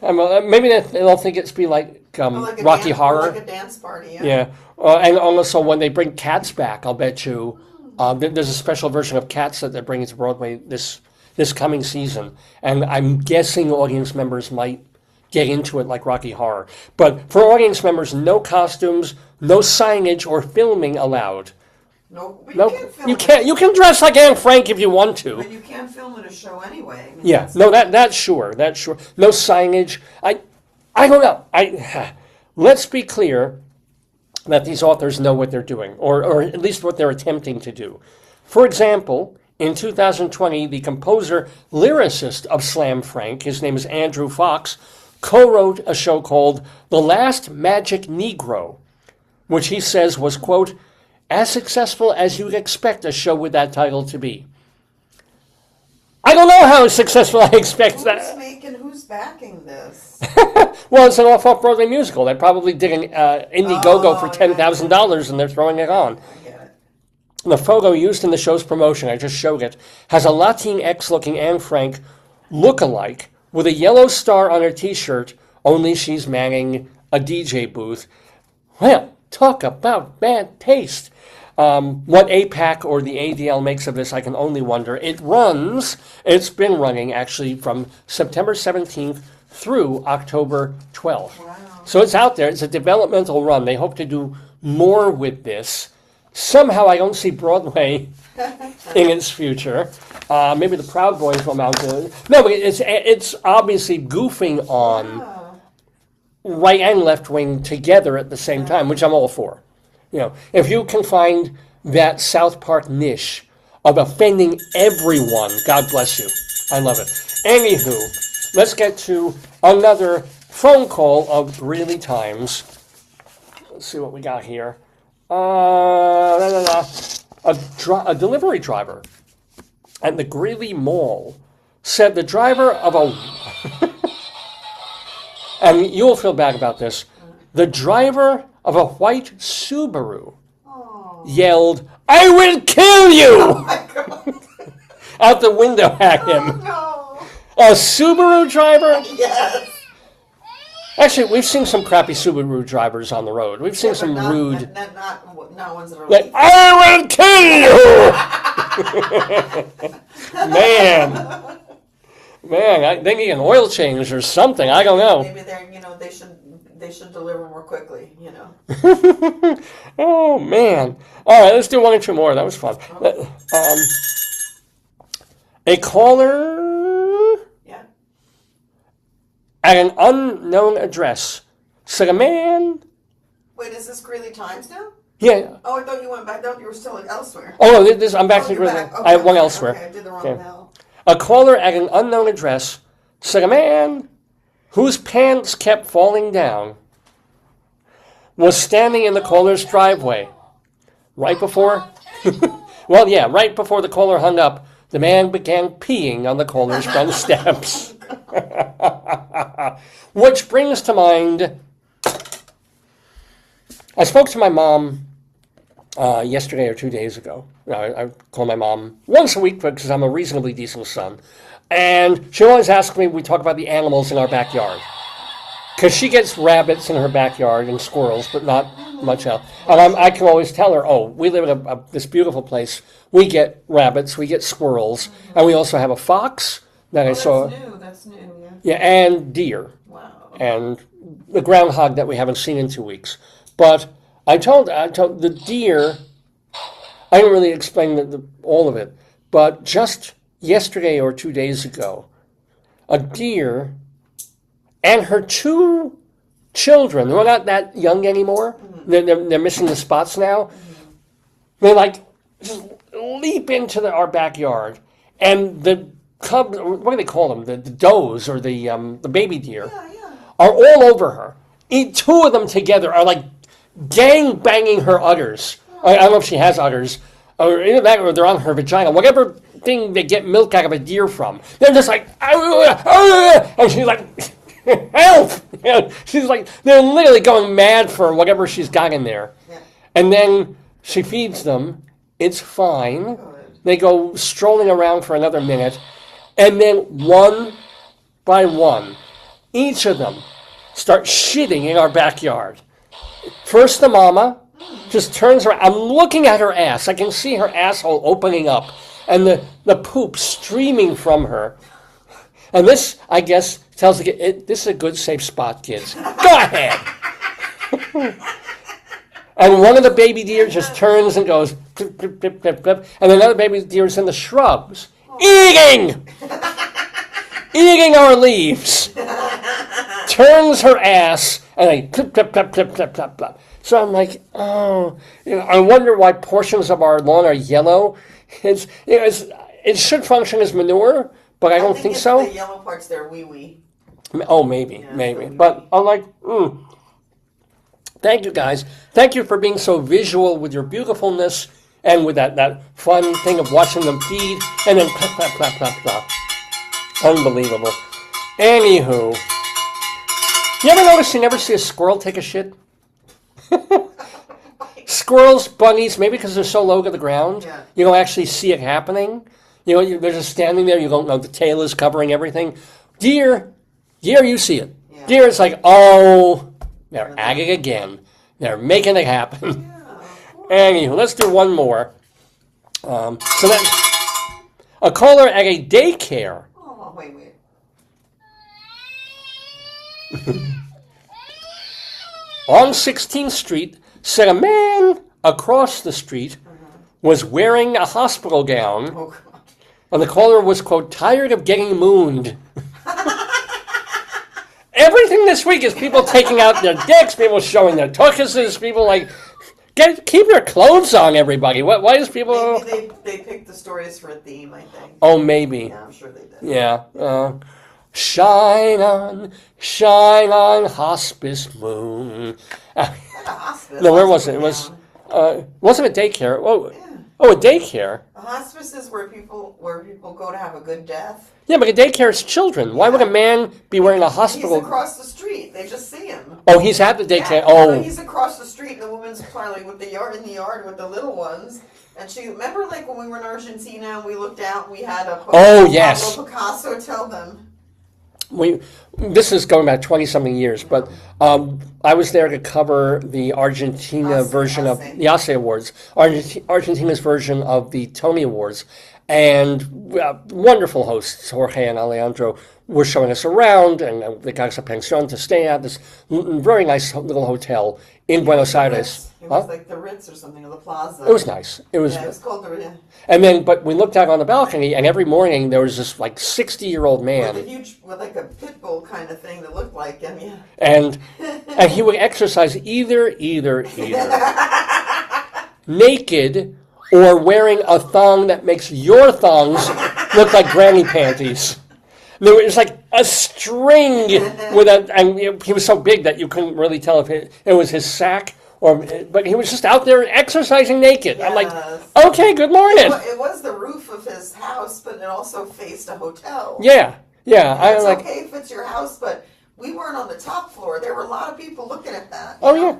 Maybe they'll think it's like Rocky Horror. Like a dance party, yeah. And also when they bring Cats back, I'll bet you there's a special version of Cats that they're bringing to Broadway this coming season. And I'm guessing audience members might get into it like Rocky Horror. But for audience members, no costumes, no signage or filming allowed. No, you can't. You can dress like Anne Frank if you want to. But you can't film at a show anyway. I mean, yeah, no, that's sure. That's sure. No signage. I don't know. Let's be clear that these authors know what they're doing, or at least what they're attempting to do. For example, in 2020, the composer lyricist of Slam Frank, his name is Andrew Fox, co-wrote a show called The Last Magic Negro, which he says was, quote, as successful as you'd expect a show with that title to be. I don't know how successful I expect that. Who's backing this? Well, it's an off-Broadway musical. They probably did an Indiegogo for $10,000 and they're throwing it on. I get it. The photo used in the show's promotion, I just showed it, has a Latinx-looking Anne Frank look-alike with a yellow star on her t-shirt, only she's manning a DJ booth. Well, talk about bad taste. What APAC or the ADL makes of this, I can only wonder. It's been running actually from September 17th through October 12th. Wow. So it's out there. It's a developmental run. They hope to do more with this. Somehow I don't see Broadway in its future. Maybe the Proud Boys will mount it. No, but it's obviously goofing on right and left wing together at the same time, which I'm all for. If you can find that South Park niche of offending everyone, God bless you. I love it. Anywho, let's get to another phone call of Greeley Times. Let's see what we got here. A delivery driver at the Greeley Mall said the driver of a... and you'll feel bad about this. The driver of a white Subaru yelled, "I will kill you!" Oh my God. out the window at him. No. A Subaru driver? Yes. Actually, we've seen some crappy Subaru drivers on the road. We've seen some rude. Not ones that are Like, I will kill you! Man, they need an oil change or something. I don't know. Maybe they're, they should deliver more quickly, Oh, man. All right, let's do one or two more. That was fun. A caller at an unknown address said a man... Wait, is this Greeley Times now? Yeah. Oh, I thought you went back. I thought you were still elsewhere. Oh, no, I'm back to Greeley. Back. Okay. I have one elsewhere. Okay, I did the wrong now. A caller at an unknown address said a man whose pants kept falling down was standing in the caller's driveway. Right before... right before the caller hung up, the man began peeing on the caller's front steps. Which brings to mind... I spoke to my mom yesterday or 2 days ago. I call my mom once a week because I'm a reasonably decent son. And she always asks me, we talk about the animals in our backyard. Because she gets rabbits in her backyard and squirrels, but not much else. And I can always tell her, we live in this beautiful place. We get rabbits, we get squirrels, and we also have a fox that I saw. That's new, yeah. Yeah, and deer. Wow. And the groundhog that we haven't seen in 2 weeks. But I told the deer, I didn't really explain all of it, but just yesterday or 2 days ago, a deer and her 2 children, who are not that young anymore, they're missing the spots now, they just leap into our backyard, and the cubs, what do they call them, the does or the baby deer, are all over her. 2 of them together are gang banging her udders. I don't know if she has udders, or either that or they're on her vagina. Whatever thing they get milk out of a deer from. They're just like, and she's like, help! She's like, they're literally going mad for whatever she's got in there. Yeah. And then she feeds them. It's fine. They go strolling around for another minute. And then one by one, each of them start shitting in our backyard. First, the mama just turns around. I'm looking at her ass. I can see her asshole opening up and the poop streaming from her. And this, I guess, tells the kid, this is a good, safe spot, kids. Go ahead. And one of the baby deer just turns and goes, clip, clip, clip, clip, clip. And another baby deer is in the shrubs, eating our leaves. Turns her ass, and I clip, clip, clip, clip, clip, clip, clip. So I'm like, I wonder why portions of our lawn are yellow. It should function as manure, but I don't think so. The yellow parts there, wee. Oh, maybe. But I'm like, Thank you, guys. Thank you for being so visual with your beautifulness and with that fun thing of watching them feed and then clap, clap, clap, clap, clap. Unbelievable. Anywho, you ever notice you never see a squirrel take a shit? Squirrels, bunnies, maybe because they're so low to the ground, you don't actually see it happening. They're just standing there. You don't know the tail is covering everything. Deer, you see it. Yeah. Deer is like, they're at it again. They're making it happen. Anywho, let's do one more. So that a caller at a daycare. Oh, wait. On 16th Street said a man across the street was wearing a hospital gown, and the caller was, quote, tired of getting mooned. Everything this week is people taking out their dicks, people showing their tuchuses, people keep your clothes on, everybody. Why is people... Maybe they picked the stories for a theme, I think. Oh, maybe. Yeah, I'm sure they did. Yeah. Shine on, hospice moon. Hospice. No, where was it? It was, wasn't a daycare. Oh, Oh, a daycare. A hospice is where people go to have a good death. Yeah, but a daycare is children. Why would a man be wearing a hospital? He's across the street. They just see him. Oh, he's at the daycare. Yeah, oh, he's across the street, and the woman's playing with the yard with the little ones. And she remember, like when we were in Argentina, and we looked out, and we had a yes, Picasso tell them. This is going back 20-something years, but I was there to cover the Argentina version of the ASE Awards, Argentina's version of the Tony Awards, and wonderful hosts, Jorge and Alejandro, were showing us around, and they got us a pension to stay at, this very nice little hotel in Buenos Aires. It was like the Ritz or something, or the Plaza. It was nice. It was called the Ritz. And then, but we looked out on the balcony, and every morning there was this like 60-year-old man with like a pit bull kind of thing that looked like him. Yeah. And he would exercise either naked or wearing a thong that makes your thongs look like granny panties. There was like a string with and he was so big that you couldn't really tell if it was his sack. But he was just out there exercising naked. Yes. I'm like, okay, good morning. It was the roof of his house, but it also faced a hotel. Yeah. It's okay if it's your house, but we weren't on the top floor. There were a lot of people looking at that. Oh yeah.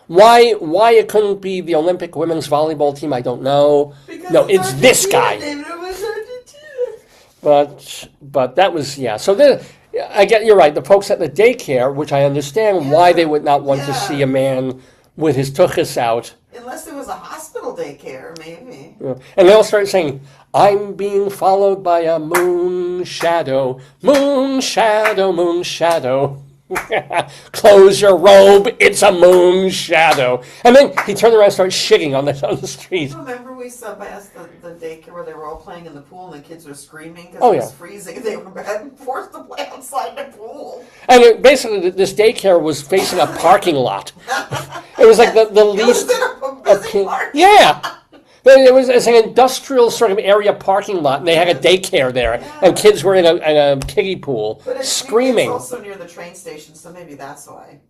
Why it couldn't be the Olympic women's volleyball team, I don't know. Because no, it's this guy. David, it was Argentina. But that was, yeah. So then, you're right. The folks at the daycare, which I understand why they would not want to see a man with his tuchus out. Unless it was a hospital daycare, maybe. Yeah. And they all started saying, I'm being followed by a moon shadow, moon shadow, moon shadow. Close your robe, it's a moon shadow. And then he turned around and started shitting on the street. Remember we saw past the daycare where they were all playing in the pool and the kids were screaming because it was freezing. They were forced to play outside the pool. And basically this daycare was facing a parking lot. It was like the least... Yeah. It's an industrial sort of area parking lot, and they had a daycare there, and kids were in a kiddie pool, screaming. It's also near the train station, so maybe that's why.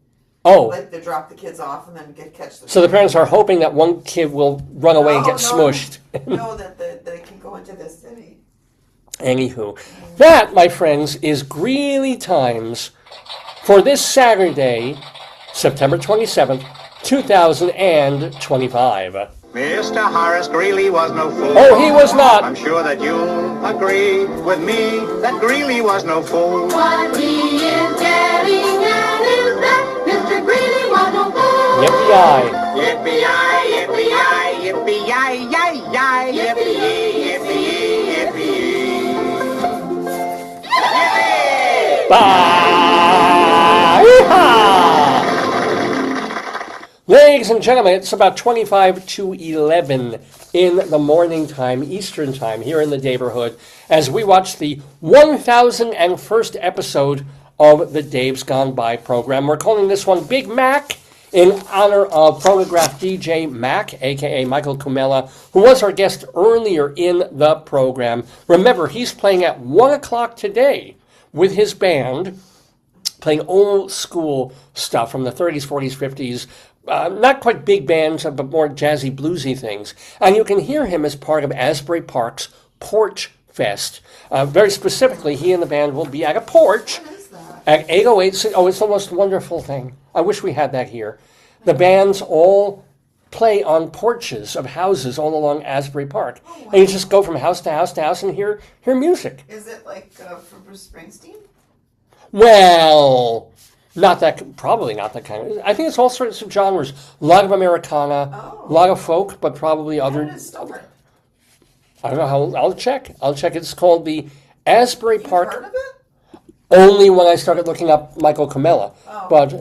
Oh. Like they drop the kids off and then catch the So the parents are hoping that one kid will run away and get smushed. No, that they can go into the city. Anywho, that, my friends, is Greeley Times for this Saturday, September 27th, 2025. Mr. Horace Greeley was no fool. Oh, he was not. I'm sure that you'll agree with me that Greeley was no fool. What he is getting at is that Mr. Greeley was no fool. Yippee-yi. Yippee-yi, yippee-yi, yippee-yi, yi-yi, yippee-yi, yippee-yi, yippee-yi. Yippee! Bye! Ladies and gentlemen, it's about 25 to 11 in the morning time, Eastern time, here in the Daverhood, as we watch the 1001st episode of the Dave's Gone By program. We're calling this one Big Mac in honor of Phonograph DJ Mac, a.k.a. Michael Cumella, who was our guest earlier in the program. Remember, he's playing at 1 o'clock today with his band, playing old school stuff from the 30s, 40s, 50s, not quite big bands, but more jazzy, bluesy things. And you can hear him as part of Asbury Park's Porch Fest. Very specifically, he and the band will be at a porch at 808. Oh, it's the most wonderful thing. I wish we had that here. The bands all play on porches of houses all along Asbury Park. Oh, wow. And you just go from house to house to house and hear music. Is it like for Bruce Springsteen? Well... probably not that kind of. I think it's all sorts of genres. A lot of Americana, a lot of folk, but probably other. How did it start? I don't know. I'll check. It's called the Asbury Park. Heard of it? Only when I started looking up Michael Cumella. Oh. But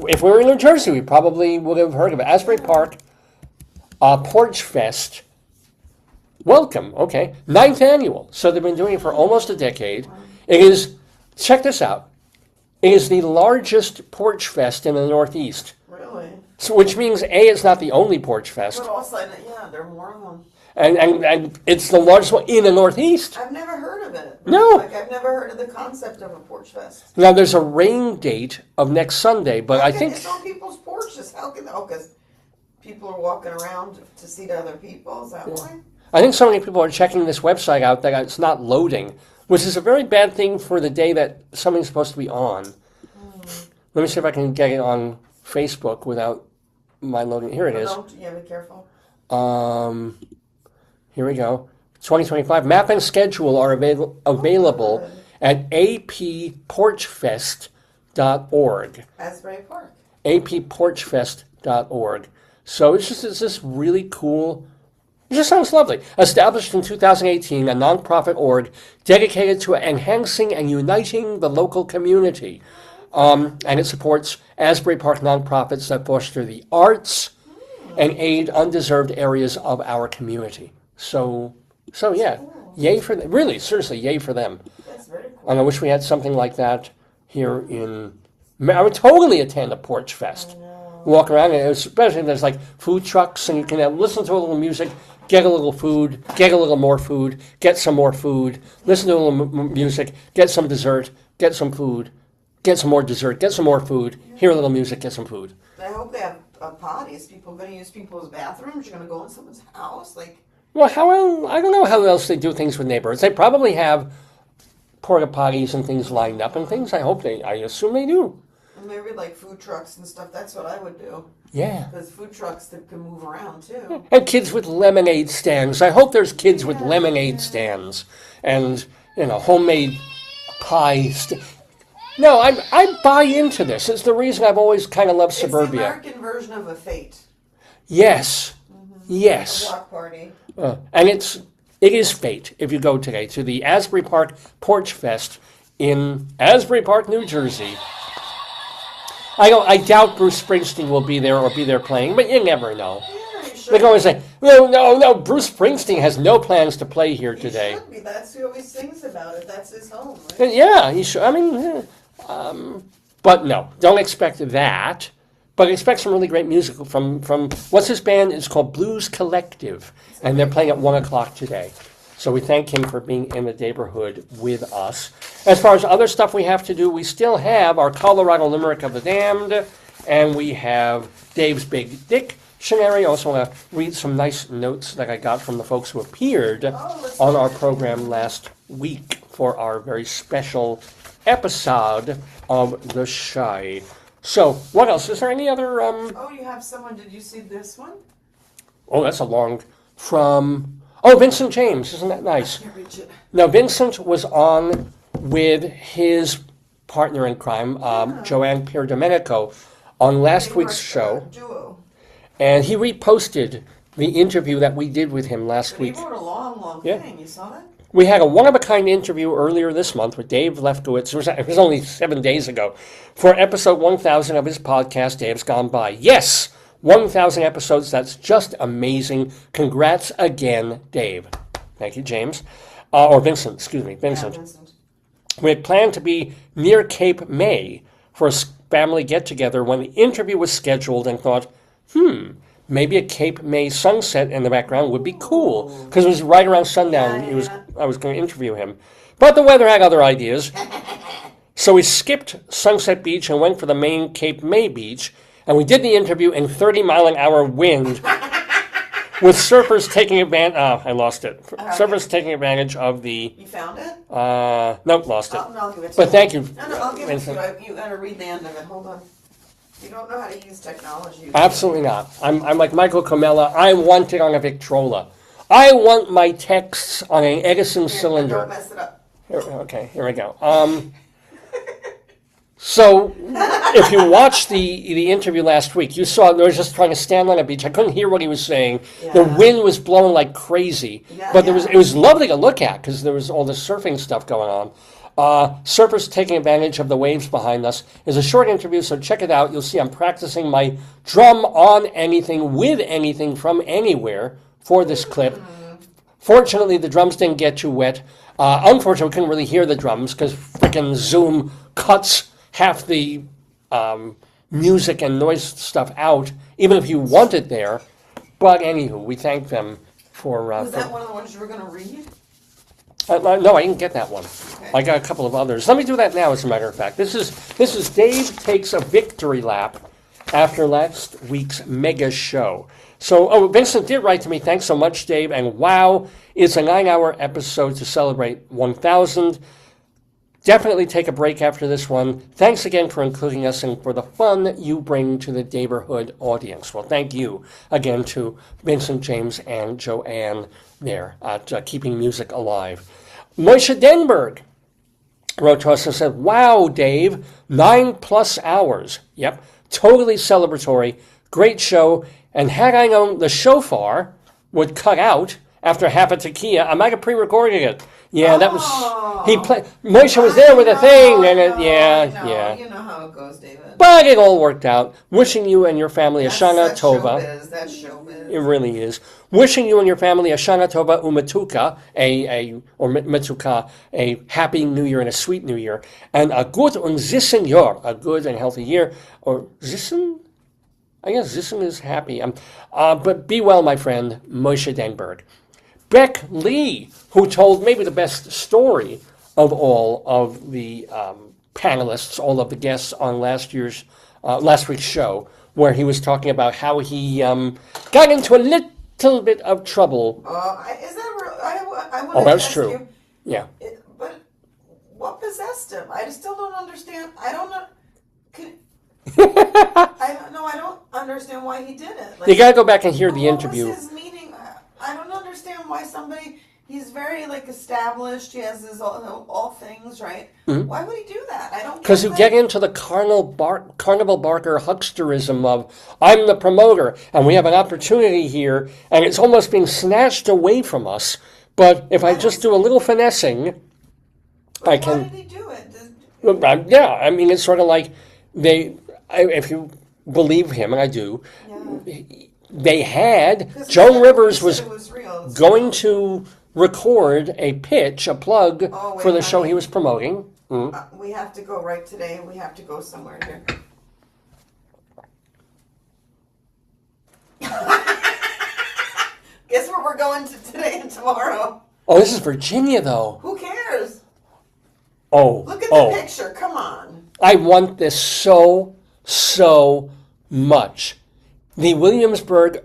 if we were in New Jersey, we probably would have heard of it. Asbury Park Porch Fest. Welcome. Okay. 9th annual. So they've been doing it for almost a decade. It is, check this out. It is the largest porch fest in the Northeast. Really? So, which means, A, it's not the only porch fest. But also, yeah, there are more of them. And it's the largest one in the Northeast. I've never heard of it. No. Like, I've never heard of the concept of a porch fest. Now, there's a rain date of next Sunday, but I think... It's on people's porches. How can... Oh, because people are walking around to see the other people. Is that why? I think so many people are checking this website out that it's not loading, which is a very bad thing for the day that something's supposed to be on. Let me see if I can get it on Facebook without my loading. Here it is. Yeah, be careful. Here we go. 2025 map and schedule are available at apporchfest.org. Asbury Park. apporchfest.org. So it's just really cool. It just sounds lovely. Established in 2018, a nonprofit org dedicated to enhancing and uniting the local community. And it supports Asbury Park nonprofits that foster the arts and aid undeserved areas of our community. So yeah, yay for them. Really, seriously, yay for them. That's very cool. And I wish we had something like that here in. I would totally attend a Porch Fest. Walk around, and especially if there's like food trucks, and you can listen to a little music, get a little food, get a little more food, get some more food, listen to a little music, get some dessert, get some food, get some more dessert, get some more food, hear a little music, get some food. I hope they have potties. People going to use people's bathrooms. You're going to go in someone's house, like. Well, I don't know how else they do things with neighborhoods. They probably have porta potties and things lined up and things. I assume they do. And maybe like food trucks and stuff. That's what I would do. Yeah. Because food trucks that can move around too. And kids with lemonade stands. I hope there's kids with lemonade stands and homemade pie. No, I buy into this. It's the reason I've always kind of loved suburbia. It's the American version of a fete. Yes. Yes. A block party. And it is fate if you go today to the Asbury Park Porch Fest in Asbury Park, New Jersey. I doubt Bruce Springsteen will be there or be there playing, but you never know. Yeah, They can always say, no, Bruce Springsteen has no plans to play here today. He should be. That's who always sings about it. That's his home, right? Yeah, he should. I mean, but no, don't expect that. But expect some really great music from what's his band? It's called Blues Collective, and they're playing at 1:00 today. So we thank him for being in the Daverhood with us. As far as other stuff we have to do, we still have our Colorado Limerick of the Damned, and we have Dave's Big Dictionary. I also want to read some nice notes that I got from the folks who appeared on our program last week for our very special episode of The Shy. So, what else? Is there any other... Oh, you have someone. Did you see this one? Oh, that's a long... From... Oh, Vincent James. Isn't that nice? I can't reach it. Now, Vincent was on with his partner in crime, Joanne Pierdomenico, on last week's show. Duo. And he reposted the interview that we did with him last week. He wrote a long thing. You saw that? We had a one-of-a-kind interview earlier this month with Dave Lefkowitz. It was only 7 days ago for episode 1,000 of his podcast, Dave's Gone By. Yes, 1,000 episodes. That's just amazing. Congrats again, Dave. Thank you, James. Or Vincent, excuse me, Vincent. Yeah, Vincent. We had planned to be near Cape May for a family get-together when the interview was scheduled and thought, maybe a Cape May sunset in the background would be cool, because it was right around sundown. I was going to interview him. But the weather had other ideas. So we skipped Sunset Beach and went for the main Cape May beach, and we did the interview in 30-mile-an-hour wind with surfers taking advantage... I lost it. Surfers taking advantage of the... You found it? Nope, lost it. I'll give it to But you. thank you. No, I'll give it to Vincent. you. You got to read the end of it. Hold on. You don't know how to use technology. Absolutely not. I'm like Michael Cumella. I want it on a Victrola. I want my texts on an Edison cylinder. Don't mess it up. Here we go. So, if you watched the interview last week, you saw they were just trying to stand on a beach. I couldn't hear what he was saying. Yeah. The wind was blowing like crazy, but it was lovely to look at because there was all the surfing stuff going on. Surfers taking advantage of the waves behind us is a short interview, so check it out. You'll see I'm practicing my drum on anything with anything from anywhere for this clip. Fortunately, the drums didn't get too wet. Unfortunately, we couldn't really hear the drums because frickin' Zoom cuts half the music and noise stuff out, even if you want it there. But anywho, we thank them for... Was that one of the ones you were going to read? No, I didn't get that one. Okay. I got a couple of others. Let me do that now, as a matter of fact. This is Dave Takes a Victory Lap after last week's mega show. So, Vincent did write to me. Thanks so much, Dave. And wow, it's a 9-hour episode to celebrate 1,000. Definitely take a break after this one. Thanks again for including us and for the fun you bring to the Daverhood audience. Well, thank you again to Vincent, James, and Joanne there at Keeping Music Alive. Moshe Denberg wrote to us and said, wow, Dave, 9+ hours. Yep, totally celebratory. Great show. And had I known the shofar would cut out after half a tequila, I might have pre-recorded it. Yeah, that was, he played, Moshe was there with the thing, and it, yeah. You know how it goes, David. But it all worked out. Wishing you and your family a Shana Tova. That's showbiz. It really is. Wishing you and your family a Shana Tova Umatuka, Mitsuka, a happy New Year and a sweet New Year, and a good und Zissen Jahr, a good and healthy year. Or Zissen? I guess Zissen is happy. But be well, my friend, Moshe Denberg. Beck Lee, who told maybe the best story of all of the panelists, all of the guests on last week's show, where he was talking about how he got into a little bit of trouble. Is that real? Oh, that's true. Yeah. But what possessed him? I still don't understand. I don't know. I don't understand why he did it. Like, you got to go back and hear the interview. What was his meaning? I don't understand why he's very established. He has his all things, right? Mm-hmm. Why would he do that? I don't. Because you get into the Carnival Barker hucksterism of I'm the promoter and we have an opportunity here and it's almost being snatched away from us. But if I just do a little finessing, I can. Why did he do it? Yeah, I mean it's sort of like if you believe him, and I do. Yeah. They had, Joan Rivers was going to record a pitch, a plug for the show he was promoting. Mm-hmm. We have to go right today. We have to go somewhere here. Guess where we're going to today and tomorrow? Oh, this is Virginia, though. Who cares? Oh. Look at the picture. Come on. I want this so much. The Williamsburg,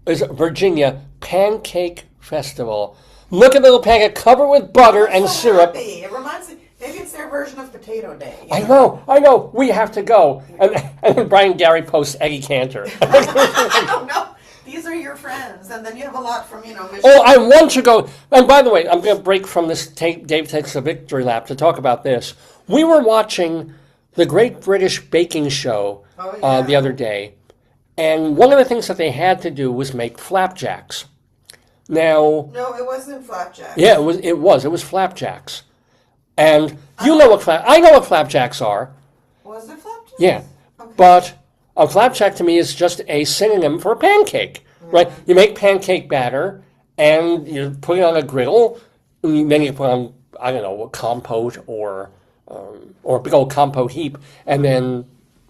Virginia Pancake Festival. Look at the little pancake covered with butter and syrup. Happy. It reminds me, maybe it's their version of Potato Day. I know. We have to go. And then Brian Gary posts Eggy Cantor. No, these are your friends. And then you have a lot from, Michigan. Oh, I want to go. And by the way, I'm going to break from this Dave Takes a Victory Lap to talk about this. We were watching the Great British Baking Show the other day. And one of the things that they had to do was make flapjacks. Now, no, it wasn't flapjacks. Yeah, it was flapjacks. And I know what flapjacks are. Was it flapjacks? Yeah. Okay. But a flapjack to me is just a synonym for a pancake, right? You make pancake batter and you put it on a griddle, and then you put on, I don't know, a compote or a big old compote heap, and then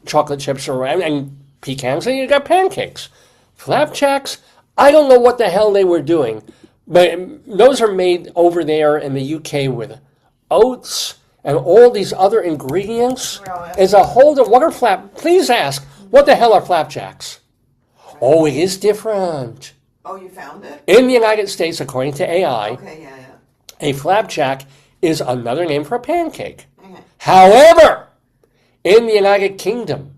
chocolate chips and pecans, and you got pancakes. Flapjacks, I don't know what the hell they were doing, but those are made over there in the UK with oats and all these other ingredients. As a whole, please ask, what the hell are flapjacks? Oh, it is different. Oh, you found it? In the United States, according to AI, okay, a flapjack is another name for a pancake. Okay. However, in the United Kingdom,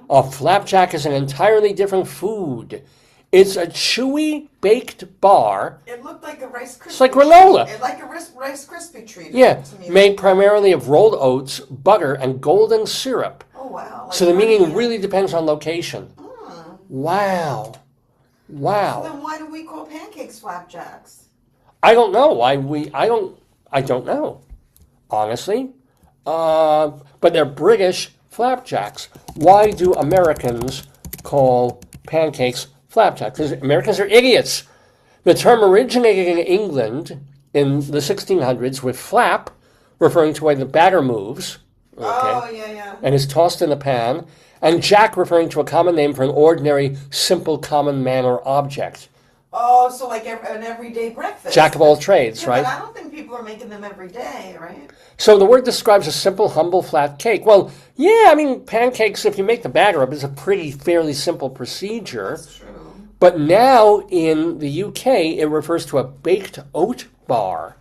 a flapjack is an entirely different food. It's a chewy baked bar. It looked like a Rice Krispie. It's like granola. It's like a Rice Krispie treat. Yeah, made primarily of rolled oats, butter, and golden syrup. Oh, wow. So the meaning really depends on location. Wow. So then why do we call pancakes flapjacks? I don't know. I don't know, honestly. But they're British flapjacks. Why do Americans call pancakes flapjacks? Because Americans are idiots. The term originated in England in the 1600s with flap, referring to the way the batter moves. Okay, oh, yeah. And is tossed in the pan. And jack, referring to a common name for an ordinary, simple, common man or object. Oh, so like an everyday breakfast. Jack of all trades, Yeah, right? but I don't think people are making them every day, right? So the word describes a simple, humble, flat cake. Well, yeah, I mean, pancakes, if you make the batter up, is a fairly simple procedure. That's true. But now in the UK, it refers to a baked oat bar.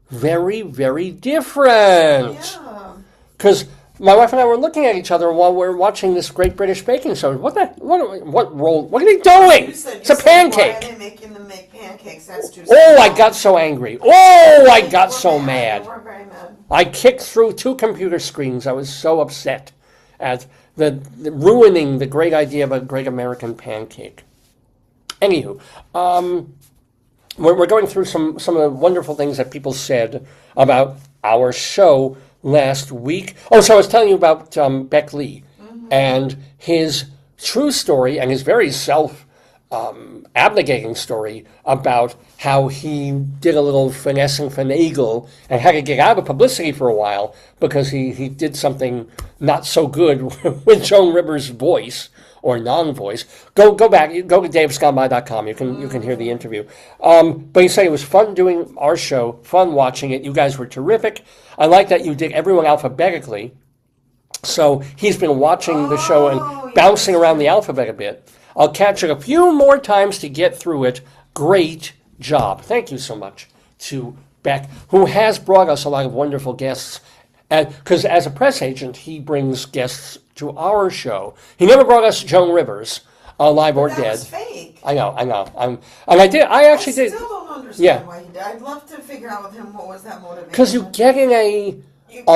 Very, very different. Yeah. Because my wife and I were looking at each other while we were watching this Great British Baking Show. What are they doing? It's a pancake. Why are they making them make pancakes? That's too Oh, I got so angry. Oh, I got so mad. We're very mad. I kicked through 2 computer screens. I was so upset at the ruining the great idea of a great American pancake. Anywho, we're going through some of the wonderful things that people said about our show last week. Oh, so I was telling you about Beck Lee and his true story and his very abnegating story about how he did a little finesse and finagle and had to get out of publicity for a while because he did something not so good with Joan Rivers' voice or non-voice. Go back, go to davesgoneby.com. You can hear the interview. But he said it was fun doing our show, fun watching it. You guys were terrific. I like that you did everyone alphabetically. So he's been watching the show and bouncing around the alphabet a bit. I'll catch it a few more times to get through it. Great job. Thank you so much to Beck, who has brought us a lot of wonderful guests. Because as a press agent, he brings guests to our show. He never brought us Joan Rivers, alive or dead. That was fake. I know. I still don't understand why he did. I'd love to figure out with him what was that motivation. Because you get in a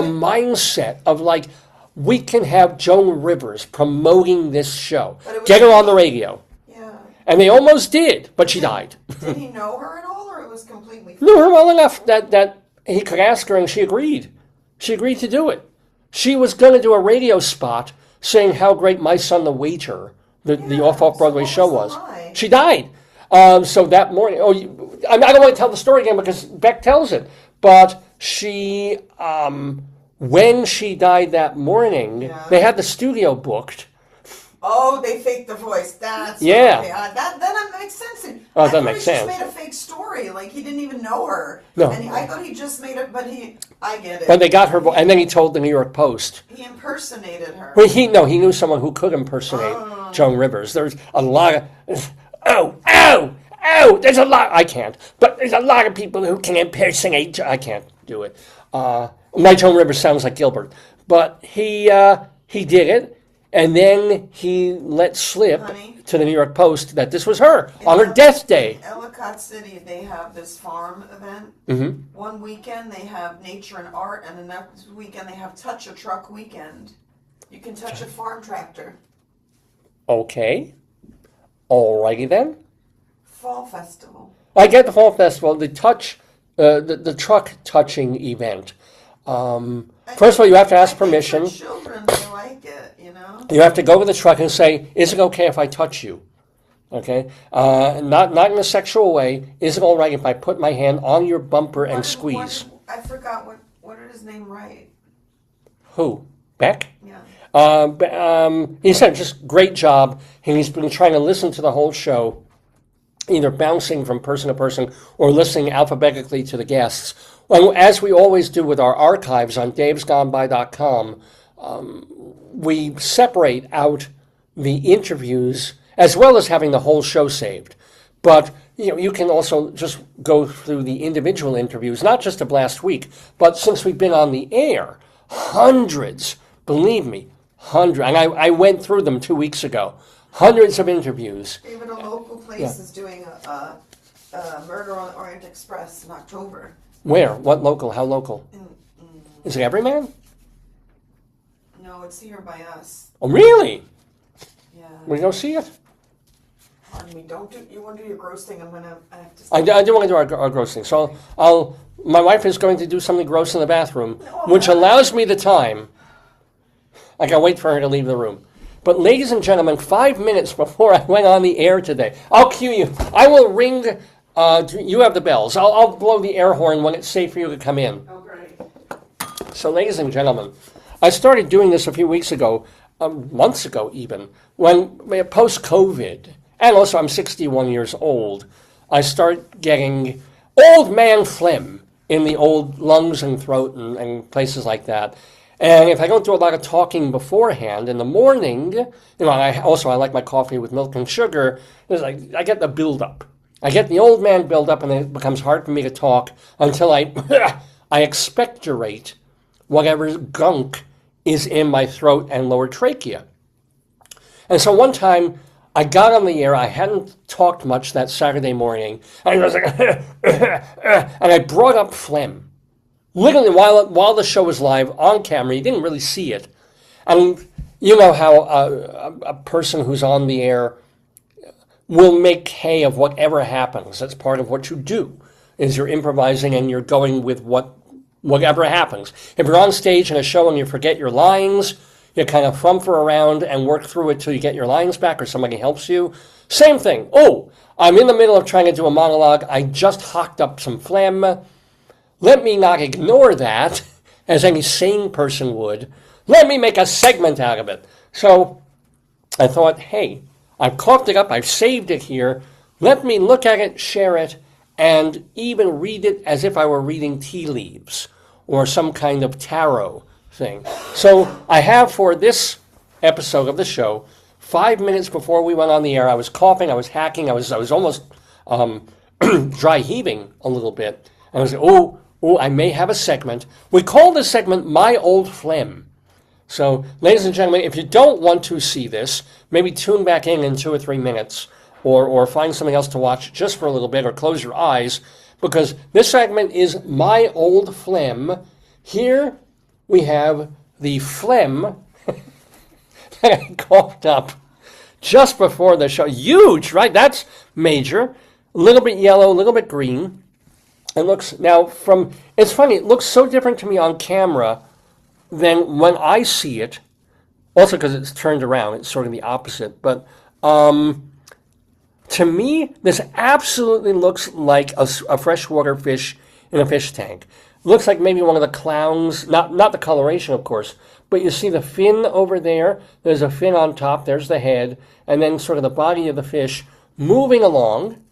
mindset of like, we can have Joan Rivers promoting this show. Get her on the radio. Yeah. And they almost did, but she died. Did he know her at all, or it was completely fake? Knew her well enough that he could ask her, and she agreed. She agreed to do it. She was going to do a radio spot saying how great My Son the Waiter, the off-Broadway show was. She died. So that morning, I don't want to tell the story again because Beck tells it, but she, when she died that morning, they had the studio booked. Oh, they faked the voice. That's yeah. Okay. That makes sense. Oh, that makes sense. He just made a fake story. Like he didn't even know her. No. And I thought he just made it, but I get it. But they got her, and then he told the New York Post. He impersonated her. Well, he knew someone who could impersonate Joan Rivers. There's a lot of, there's a lot, I can't, but there's a lot of people who can impersonate, I can't do it. My Joan Rivers sounds like Gilbert. But he did it. And then he let slip to the New York Post that this was her on her death day. In Ellicott City, they have this farm event. Mm-hmm. One weekend they have nature and art, and the next weekend they have touch a truck weekend. You can touch a farm tractor. Okay. Alrighty then. Fall festival. I get the fall festival. The truck touching event. First of all, you have to ask permission. For children, they like it, you know. You have to go to the truck and say, "Is it okay if I touch you?" Okay, not in a sexual way. Is it all right if I put my hand on your bumper and squeeze? I forgot what did his name write? Who? Beck? Yeah. He said, "Just great job." And he's been trying to listen to the whole show, either bouncing from person to person or listening alphabetically to the guests. Well, as we always do with our archives on davesgoneby.com, we separate out the interviews as well as having the whole show saved. But you can also just go through the individual interviews, not just of last week, but since we've been on the air, hundreds, believe me, hundreds. And I went through them 2 weeks ago. Hundreds of interviews. David, a local place is doing a Murder on the Orient Express in October. Where? What local? How local? Is it Everyman? No, it's here by us. Oh, really? Yeah. We go see it? Pardon me. You want to do your gross thing? I have to. I do want to do our gross thing. So my wife is going to do something gross in the bathroom, which allows me the time. I can't wait for her to leave the room. But ladies and gentlemen, 5 minutes before I went on the air today, I'll cue you. I will ring. You have the bells. I'll blow the air horn when it's safe for you to come in. Oh, great. So, ladies and gentlemen, I started doing this a few weeks ago, months ago even, when post-COVID, and also I'm 61 years old, I start getting old man phlegm in the old lungs and throat and places like that. And if I don't do a lot of talking beforehand in the morning, I like my coffee with milk and sugar. It's like I get the buildup. I get the old man buildup, and it becomes hard for me to talk until I expectorate whatever gunk is in my throat and lower trachea. And so one time I got on the air. I hadn't talked much that Saturday morning. And I was like, and I brought up phlegm. Literally, while the show was live on camera, you didn't really see it. And you know how a person who's on the air will make hay of whatever happens. That's part of what you do, is you're improvising and you're going with whatever happens. If you're on stage in a show and you forget your lines, you kind of fumble around and work through it till you get your lines back or somebody helps you. Same thing. Oh, I'm in the middle of trying to do a monologue. I just hocked up some phlegm. Let me not ignore that, as any sane person would. Let me make a segment out of it. So I thought, hey, I've coughed it up, I've saved it here. Let me look at it, share it, and even read it as if I were reading tea leaves or some kind of tarot thing. So I have, for this episode of the show, 5 minutes before we went on the air, I was coughing, I was hacking, I was almost dry heaving a little bit. And I was like, I may have a segment. We call this segment My Old Phlegm. So, ladies and gentlemen, if you don't want to see this, maybe tune back in 2 or 3 minutes, or find something else to watch just for a little bit, or close your eyes, because this segment is My Old Phlegm. Here we have the phlegm that I coughed up just before the show. Huge, right? That's major. A little bit yellow, a little bit green. It looks, it's funny, it looks so different to me on camera than when I see it, also because it's turned around, it's sort of the opposite, but to me, this absolutely looks like a freshwater fish in a fish tank. It looks like maybe one of the clowns, not the coloration, of course, but you see the fin over there, there's a fin on top, there's the head, and then sort of the body of the fish moving along.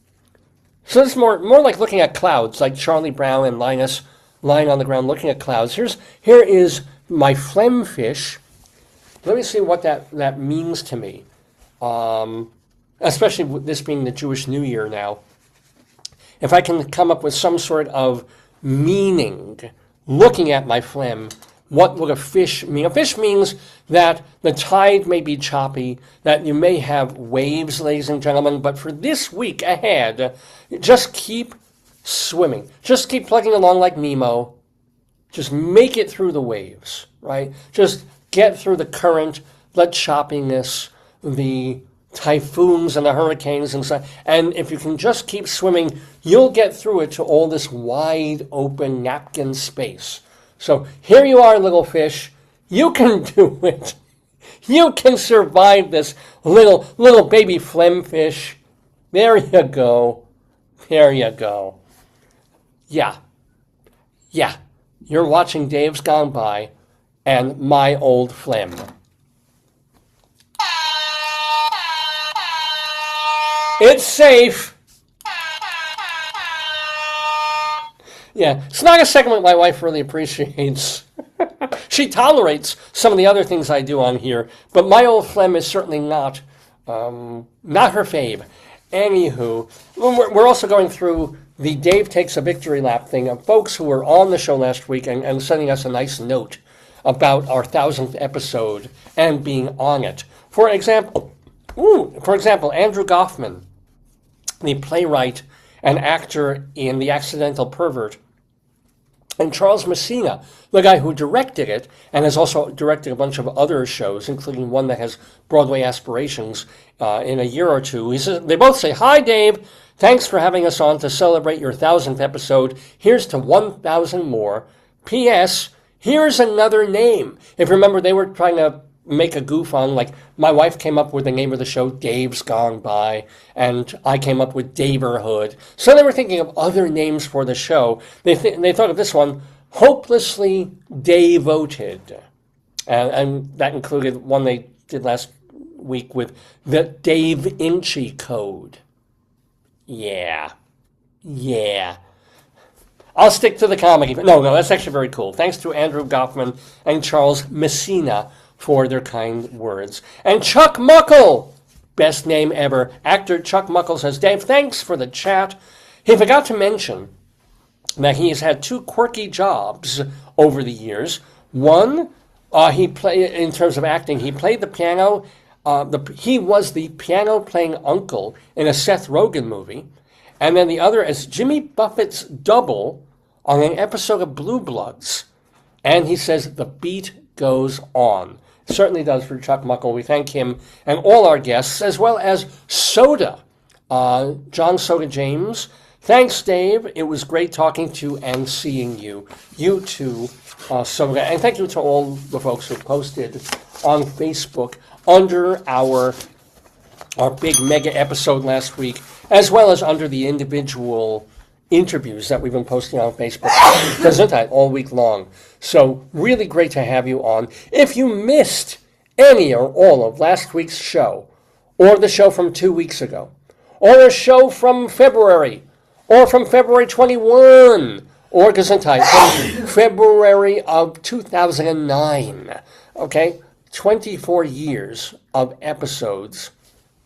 So it's more like looking at clouds, like Charlie Brown and Linus lying on the ground looking at clouds. Here is my phlegm fish. Let me see what that means to me, especially with this being the Jewish New Year now. If I can come up with some sort of meaning looking at my phlegm, what would a fish mean? A fish means that the tide may be choppy, that you may have waves, ladies and gentlemen, but for this week ahead, just keep swimming. Just keep plugging along like Nemo. Just make it through the waves, right? Just get through the current, the choppiness, the typhoons and the hurricanes and so. And if you can just keep swimming, you'll get through it to all this wide open napkin space. So here you are, little fish. You can do it. You can survive this, little baby phlegm fish. There you go. There you go. Yeah. You're watching Dave's Gone By and My Old Phlegm. It's safe. Yeah, it's not a segment my wife really appreciates. She tolerates some of the other things I do on here, but My Old Phlegm is certainly not her fave. Anywho, we're also going through the Dave Takes a Victory Lap thing of folks who were on the show last week and sending us a nice note about our 1000th episode and being on it. For example, Andrew Goffman, the playwright and actor in The Accidental Pervert, and Charles Messina, the guy who directed it and has also directed a bunch of other shows, including one that has Broadway aspirations in a year or two. They both say, "Hi, Dave. Thanks for having us on to celebrate your 1000th episode. Here's to 1,000 more. P.S. Here's another name." If you remember, they were trying to make a goof on, like, my wife came up with the name of the show, Dave's Gone By, and I came up with Daverhood. So they were thinking of other names for the show. They thought of this one, Hopelessly Devoted. And that included one they did last week with the Dave Inchy Code. Yeah. Yeah. I'll stick to the comedy. No, that's actually very cool. Thanks to Andrew Goffman and Charles Messina for their kind words. And Chuck Muckle, best name ever. Actor Chuck Muckle says, Dave, thanks for the chat. He forgot to mention that he has had 2 quirky jobs over the years. One, he played, in terms of acting, he played the piano. He was the piano-playing uncle in a Seth Rogen movie. And then the other is Jimmy Buffett's double on an episode of Blue Bloods. And he says the beat goes on. Certainly does for Chuck Muckle. We thank him and all our guests, as well as Soda, John Soda James. Thanks, Dave. It was great talking to and seeing you. You too, Soda. And thank you to all the folks who posted on Facebook under our big mega episode last week, as well as under the individual interviews that we've been posting on Facebook, Gesundheit, all week long. So really great to have you on. If you missed any or all of last week's show, or the show from 2 weeks ago, or a show from February, or from February 21, or Gesundheit, from February of 2009, okay? 24 years of episodes.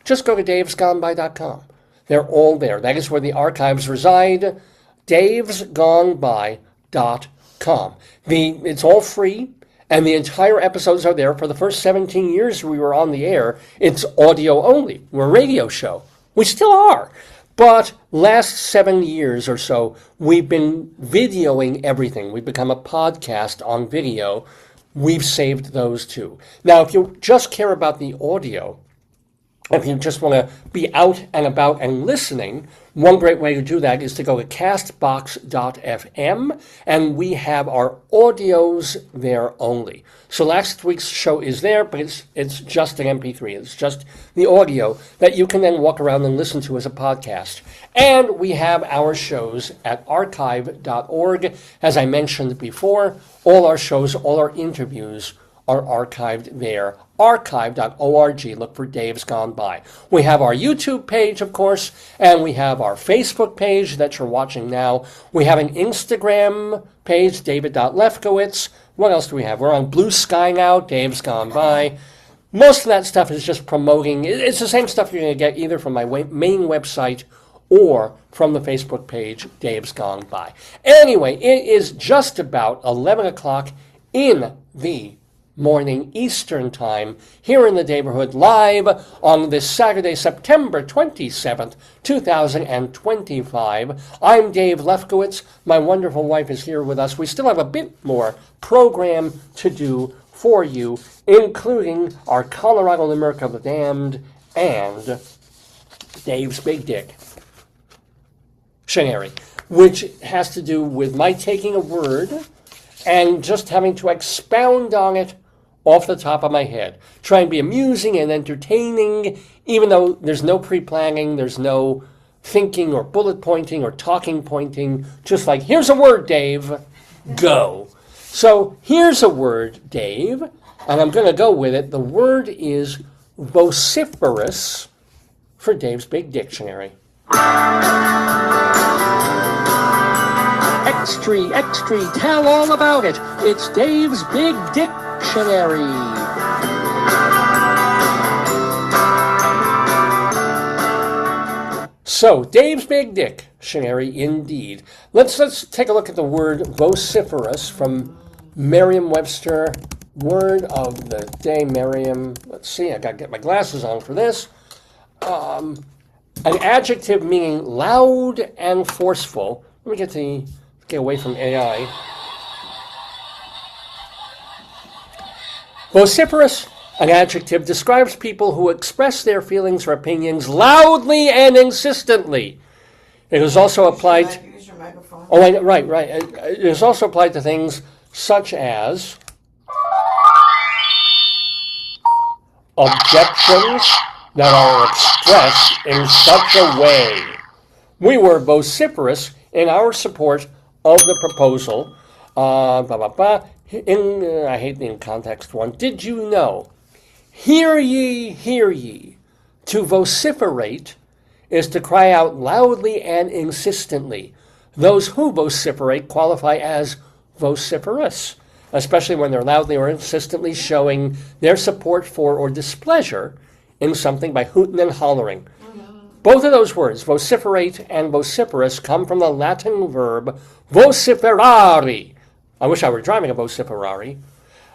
Just go to davesgoneby.com. They're all there. That is where the archives reside. davesgoneby.com. It's all free, and the entire episodes are there. For the first 17 years we were on the air, it's audio only. We're a radio show. We still are. But last 7 years or so, we've been videoing everything. We've become a podcast on video. We've saved those too. Now, if you just care about the audio, if you just want to be out and about and listening, one great way to do that is to go to castbox.fm, and we have our audios there only. So last week's show is there, but it's just an MP3. It's just the audio that you can then walk around and listen to as a podcast. And we have our shows at archive.org. As I mentioned before, all our shows, all our interviews are archived there. Archive.org. Look for Dave's Gone By. We have our YouTube page, of course, and we have our Facebook page that you're watching now. We have an Instagram page, David.Lefkowitz. What else do we have? We're on Blue Sky now, Dave's Gone By. Most of that stuff is just promoting. It's the same stuff you're going to get either from my main website or from the Facebook page, Dave's Gone By. Anyway, it is just about 11 o'clock in the morning Eastern Time here in the Daverhood, live on this Saturday, September 27th, 2025. I'm Dave Lefkowitz. My wonderful wife is here with us. We still have a bit more program to do for you, including our Colorado Limerick of the Damned and Dave's Big Dick Shinary, which has to do with my taking a word and just having to expound on it off the top of my head. Try and be amusing and entertaining, even though there's no pre-planning, there's no thinking or bullet pointing or talking pointing. Just like, here's a word, Dave, go. So here's a word, Dave, and I'm going to go with it. The word is vociferous for Dave's Big Dictionary. Extra, tell all about it. It's Dave's Big Dictionary. So, Dave's Big Dictionary, indeed. Let's take a look at the word vociferous from Merriam-Webster. Word of the day, Merriam. Let's see, I gotta get my glasses on for this. An adjective meaning loud and forceful. Let me get away from AI. Vociferous, an adjective, describes people who express their feelings or opinions loudly and insistently. It is also applied. Use your microphone. Oh, right. It is also applied to things such as objections that are expressed in such a way. We were vociferous in our support of the proposal. I hate the in context one. Did you know? Hear ye, to vociferate is to cry out loudly and insistently. Those who vociferate qualify as vociferous, especially when they're loudly or insistently showing their support for or displeasure in something by hooting and hollering. Both of those words, vociferate and vociferous, come from the Latin verb vociferare. I wish I were driving a vociferare.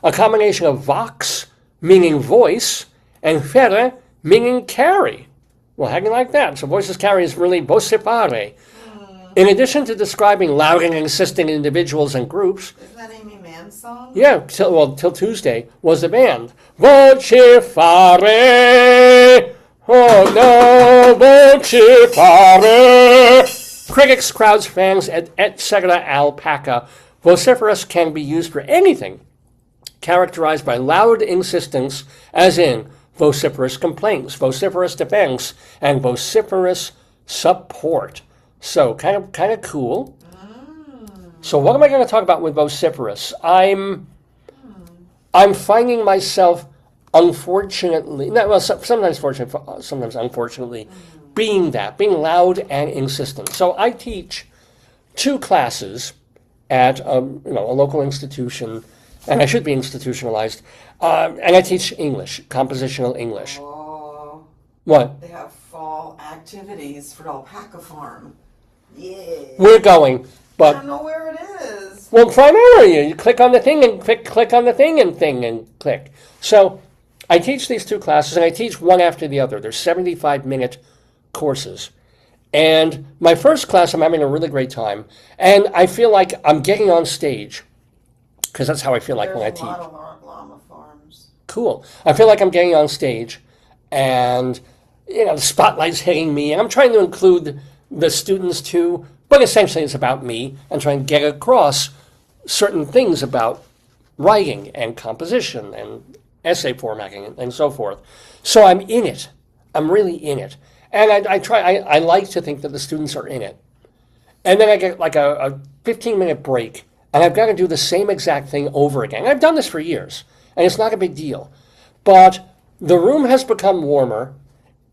A combination of vox, meaning voice, and fere, meaning carry. Well, how do you like that? So voices carry is really vociferare. In addition to describing loud and insistent individuals and groups. Isn't that Amy Mann's song? Yeah, till Tuesday was the band. Vociferare. Oh no, vociferare. Critics, crowds, fans, etc. Alpaca. Vociferous can be used for anything characterized by loud insistence, as in vociferous complaints, vociferous defense, and vociferous support. So kind of cool. So what am I going to talk about with vociferous? I'm finding myself, unfortunately, sometimes fortunate, sometimes unfortunately, being loud and insistent. So I teach 2 classes at a local institution, and I should be institutionalized. And I teach English, compositional English. Oh. What? They have fall activities for Alpaca Farm. Yeah. We're going, but I don't know where it is. Well, primarily, you click on the thing and click on the thing and click. So I teach these 2 classes, and I teach one after the other. They're 75-minute courses. And my first class, I'm having a really great time. And I feel like I'm getting on stage, because that's how I feel like when I teach. There's a lot of llama farms. Cool. I feel like I'm getting on stage, and the spotlight's hitting me, and I'm trying to include the students too, but essentially it's about me and trying to get across certain things about writing and composition and essay formatting and so forth. So I'm in it. I'm really in it. And I like to think that the students are in it. And then I get like a 15-minute break, and I've got to do the same exact thing over again. I've done this for years, and it's not a big deal. But the room has become warmer.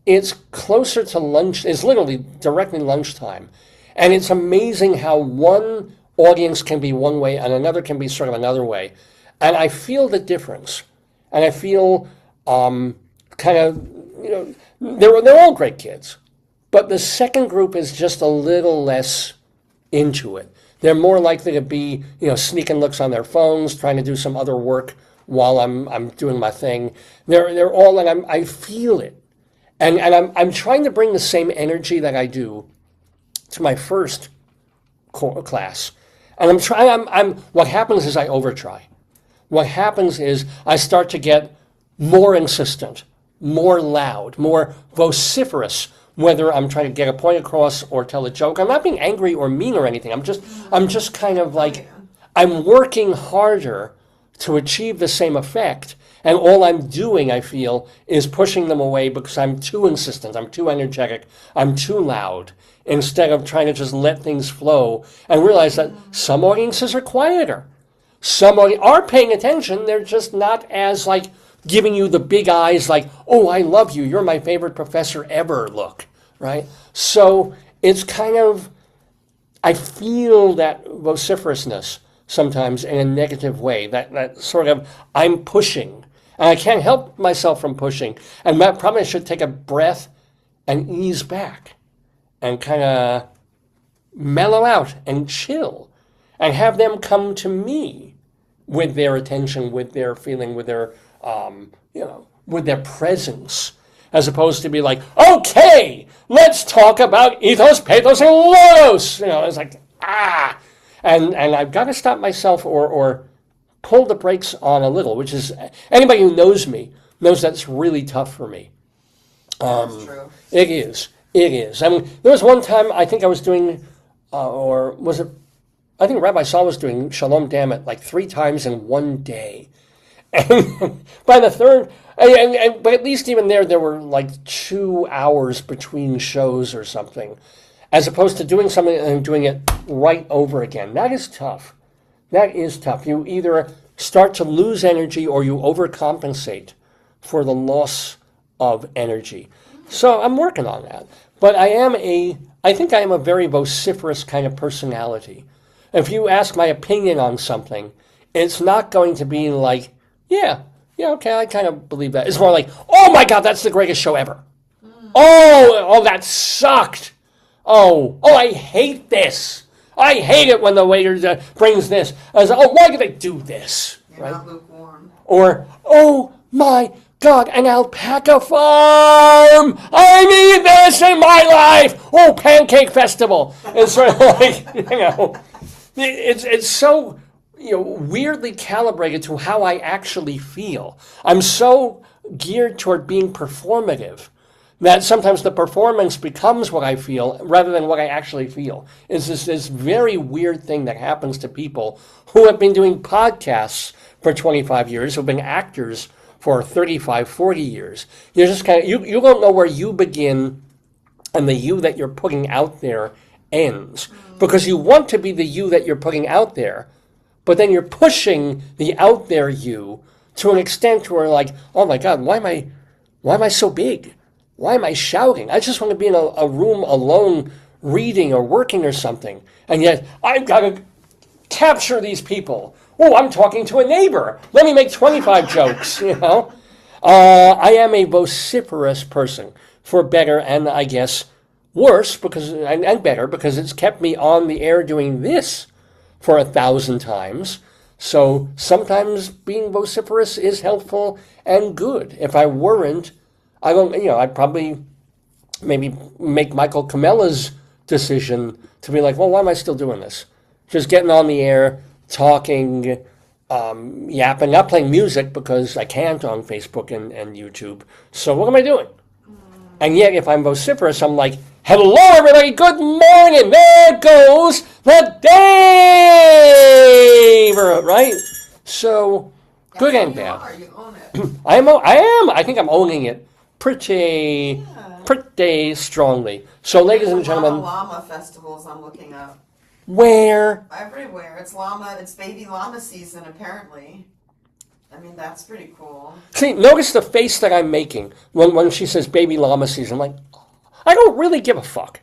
It's closer to lunch. It's literally directly lunchtime. And it's amazing how one audience can be one way and another can be sort of another way. And I feel the difference. And I feel they're all great kids. But the second group is just a little less into it. They're more likely to be, sneaking looks on their phones, trying to do some other work while I'm doing my thing. They're all, and I feel it. And I'm trying to bring the same energy that I do to my first class. And what happens is I overtry. What happens is I start to get more insistent, more loud, more vociferous, whether I'm trying to get a point across or tell a joke. I'm not being angry or mean or anything. I'm just kind of like, I'm working harder to achieve the same effect. And all I'm doing, I feel, is pushing them away because I'm too insistent, I'm too energetic, I'm too loud, instead of trying to just let things flow and realize that some audiences are quieter. Some are paying attention, they're just not as like giving you the big eyes like, oh, I love you, you're my favorite professor ever look, right? So it's kind of, I feel that vociferousness sometimes in a negative way, that sort of, I'm pushing. And I can't help myself from pushing. And that probably I should take a breath and ease back and kind of mellow out and chill and have them come to me with their attention, with their feeling, with their, with their presence, as opposed to be like, okay, let's talk about ethos, pathos, and logos. It's like, And I've got to stop myself or pull the brakes on a little, which is, anybody who knows me knows that's really tough for me. That's true. It is. I mean, there was one time I think I was doing, I think Rabbi Saul was doing Shalom Dammit like 3 times in one day. And by the third, but at least even there were like 2 hours between shows or something, as opposed to doing something and doing it right over again. That is tough. You either start to lose energy or you overcompensate for the loss of energy. So I'm working on that. But I think I am a very vociferous kind of personality. If you ask my opinion on something, it's not going to be like, yeah, okay, I kind of believe that. It's more like, oh my God, that's the greatest show ever. Oh, that sucked. Oh, I hate this. I hate it when the waiter brings this. I was like, oh, why did they do this? You're right? not lukewarm. Or, oh my God, an alpaca farm! I need this in my life! Oh, Pancake Festival! It's sort of like, it's so weirdly calibrated to how I actually feel. I'm so geared toward being performative that sometimes the performance becomes what I feel rather than what I actually feel. It's this very weird thing that happens to people who have been doing podcasts for 25 years, who've been actors for 35, 40 years. You're just kind of, you don't know where you begin and the you that you're putting out there ends. Because you want to be the you that you're putting out there, but then you're pushing the out there you to an extent where like, oh my God, why am I so big? Why am I shouting? I just want to be in a room alone reading or working or something. And yet, I've got to capture these people. Oh, I'm talking to a neighbor. Let me make 25 jokes, I am a vociferous person, for better and I guess worse, and better, because it's kept me on the air doing this for 1,000 times. So sometimes being vociferous is helpful and good. If I weren't, I'd probably maybe make Michael Cumella's decision to be like, well, why am I still doing this? Just getting on the air, talking, yapping, not playing music because I can't on Facebook and YouTube. So what am I doing? And yet, if I'm vociferous, I'm like, hello, everybody, good morning. There goes the Daverhood, right? So, good and bad. You own it. I am. I think I'm owning it pretty strongly. So, ladies and gentlemen, llama festivals I'm looking up. Where? Everywhere. It's baby llama season apparently. I mean, that's pretty cool. See, notice the face that I'm making when she says baby llama season. I'm like, I don't really give a fuck.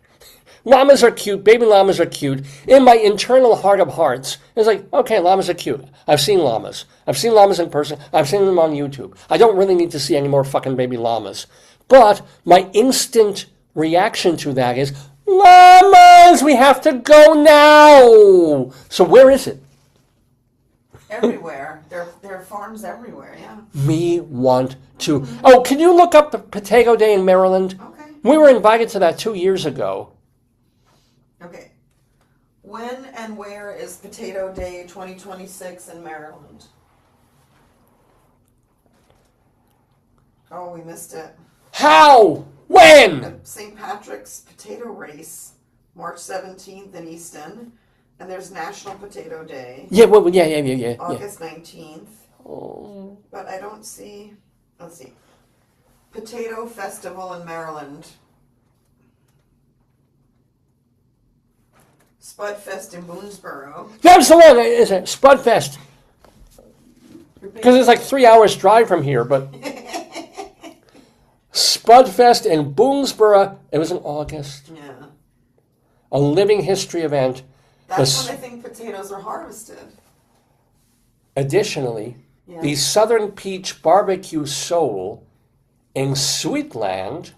Llamas are cute. Baby llamas are cute. In my internal heart of hearts, it's like, okay, llamas are cute. I've seen llamas. I've seen llamas in person. I've seen them on YouTube. I don't really need to see any more fucking baby llamas. But my instant reaction to that is, llamas, we have to go now. So where is it? Everywhere. There are farms everywhere, yeah. Me want to. Oh, can you look up the Potato Day in Maryland? Okay. We were invited to that 2 years ago. Okay. When and where is Potato Day 2026 in Maryland? Oh, we missed it. How? When? St. Patrick's Potato Race, March 17th in Easton. And there's National Potato Day. Yeah, yeah. August 19th. Oh. But I don't see, let's see. Potato Festival in Maryland. Spudfest in Boonesboro. That's the one, is it? Spudfest. Because it's like 3 hours drive from here, but... Spudfest in Boonesboro. It was in August. Yeah. A living history event. That's when I think potatoes are harvested. Additionally, the Southern Peach Barbecue Soul in Sweetland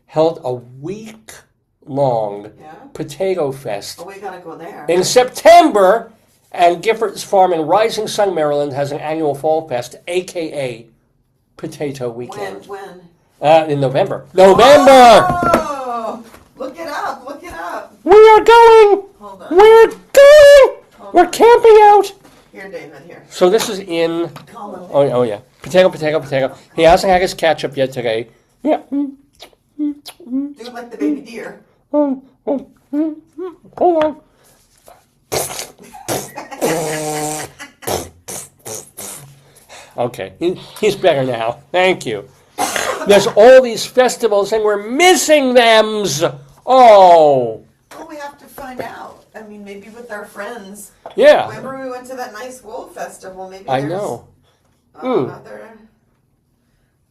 held a week-long potato fest. Oh, we gotta go there. In September, and Giffords Farm in Rising Sun, Maryland has an annual fall fest, a.k.a. Potato Weekend. When? In November. November! Oh! Look it up. We are going! Hold on. We're going! We're camping out! Here, David, here. So this is in... Oh, yeah. Potato. He hasn't had his ketchup yet today. Yeah. Do it like the baby deer. Hold on. Okay, he's better now. Thank you. There's all these festivals and we're missing them. Oh. Well, we have to find out. I mean, maybe with our friends. Yeah. Remember we went to that nice wool festival? Maybe I there's know. Other...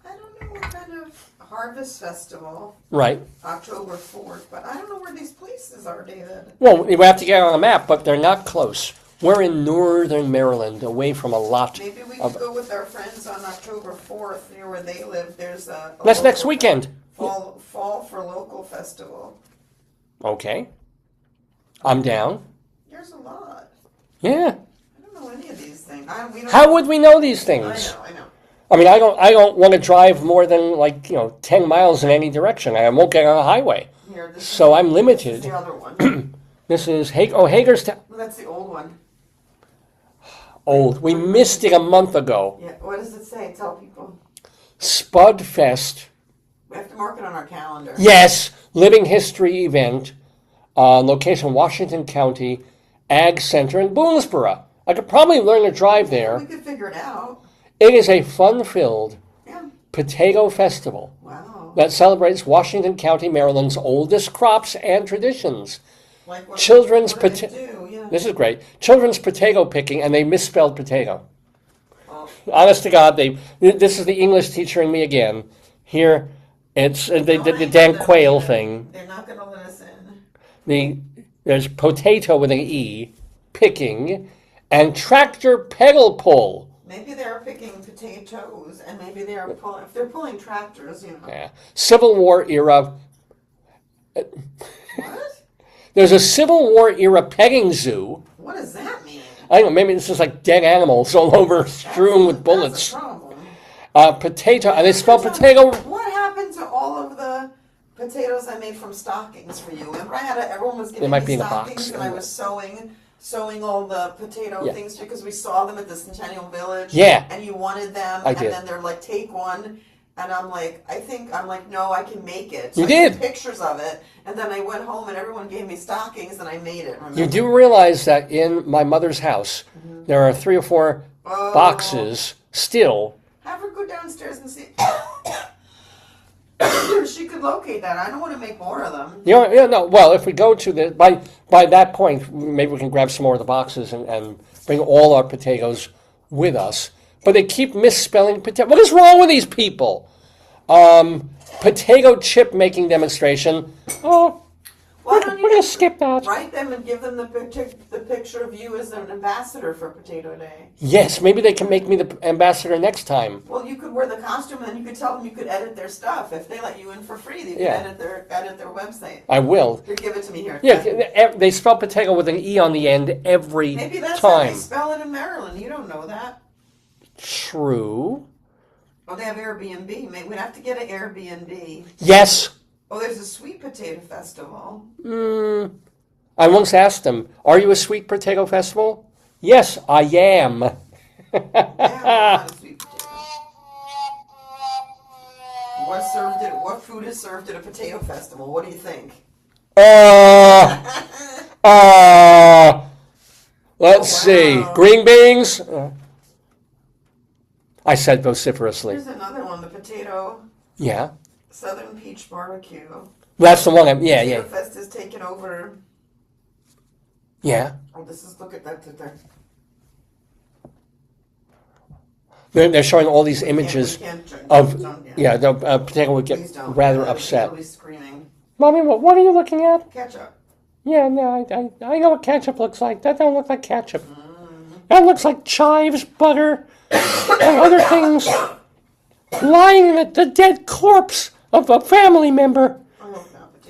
I don't know what kind of Harvest Festival, Right. October 4th, but I don't know where these places are, David. Well, we have to get on a map, but they're not close. We're in northern Maryland, away from a lot. Maybe we of... could go with our friends on October 4th near where they live. There's a That's next weekend. Fall for Local Festival. Okay. I'm down. There's a lot. Yeah. I don't know any of these things. How would we know these things? I know. I mean, I don't want to drive more than 10 miles in any direction. I won't get on a highway. Here, So I'm limited. This is the other one. This is Hagerstown. Well, that's the old one. Old. We missed it a month ago. Yeah. What does it say? Tell people. Spud Fest. We have to mark it on our calendar. Yes. Living History event. Location Washington County. Ag Center in Boonesboro. I could probably learn to drive there. We could figure it out. It is a fun-filled Yeah. potato festival Wow. that celebrates Washington County, Maryland's oldest crops and traditions. Like what, Children's what do they potato. do? Yeah. This is great. Children's potato picking, and they misspelled potato. Oh. Honest to God, this is the English teacher in me again. Here, it's the Dan Quayle thing. They're not going to let us in. There's potato with an E, picking, and tractor pedal pull. Maybe they're picking potatoes, and maybe they're pulling. If they're pulling tractors, Yeah. Civil War era. What? There's a Civil War era pegging zoo. What does that mean? I don't know. Maybe this is like dead animals all over, strewn with bullets. That's a problem. Potato, and they spell potato. What happened to all of the potatoes I made from stockings for you? Remember, everyone was giving might me be in a stockings, box. and I was sewing all the potato Yeah. things because we saw them at the Centennial Village. Yeah. And you wanted them, I and did. then they're like, take one. And I'm like, no, I can make it. You I did. took pictures of it, and then I went home, and everyone gave me stockings, and I made it. Remember? You do realize that in my mother's house, there are 3 or 4 boxes still. Have her go downstairs and see. She could locate that. I don't want to make more of them. Yeah, no. Well, if we go to the by that point, maybe we can grab some more of the boxes and bring all our potatoes with us. But they keep misspelling potato. What is wrong with these people? Potato chip making demonstration. Oh, Why don't we're you gonna skip that. write them and give them the picture of you as an ambassador for Potato Day? Yes, maybe they can make me the ambassador next time. Well, you could wear the costume, and then you could tell them you could edit their stuff if they let you in for free. You could Yeah. edit their website. I will. Here, give it to me here. Yeah, they spell potato with an E on the end every Maybe that's how they time. spell it in Maryland. You don't know that. True. Oh, they have Airbnb. We'd have to get an Airbnb. Yes. Oh, there's a sweet potato festival. I once asked them, "Are you a sweet potato festival?" Yes, I am. Yeah, a lot of sweet potatoes. What food is served at a potato festival? What do you think? Let's see. Green beans. I said vociferously. Here's another one, the potato Yeah. Southern Peach Barbecue. That's the one. Yeah. Potato Fest is taken over. Yeah. Oh, look at that. They're showing all these images of. The potato would get Please don't. rather I'll upset. be screaming. Mommy, what are you looking at? Ketchup. Yeah, no, I know what ketchup looks like. That don't look like ketchup. That looks like chives, butter, and other things lying in the dead corpse of a family member. I love that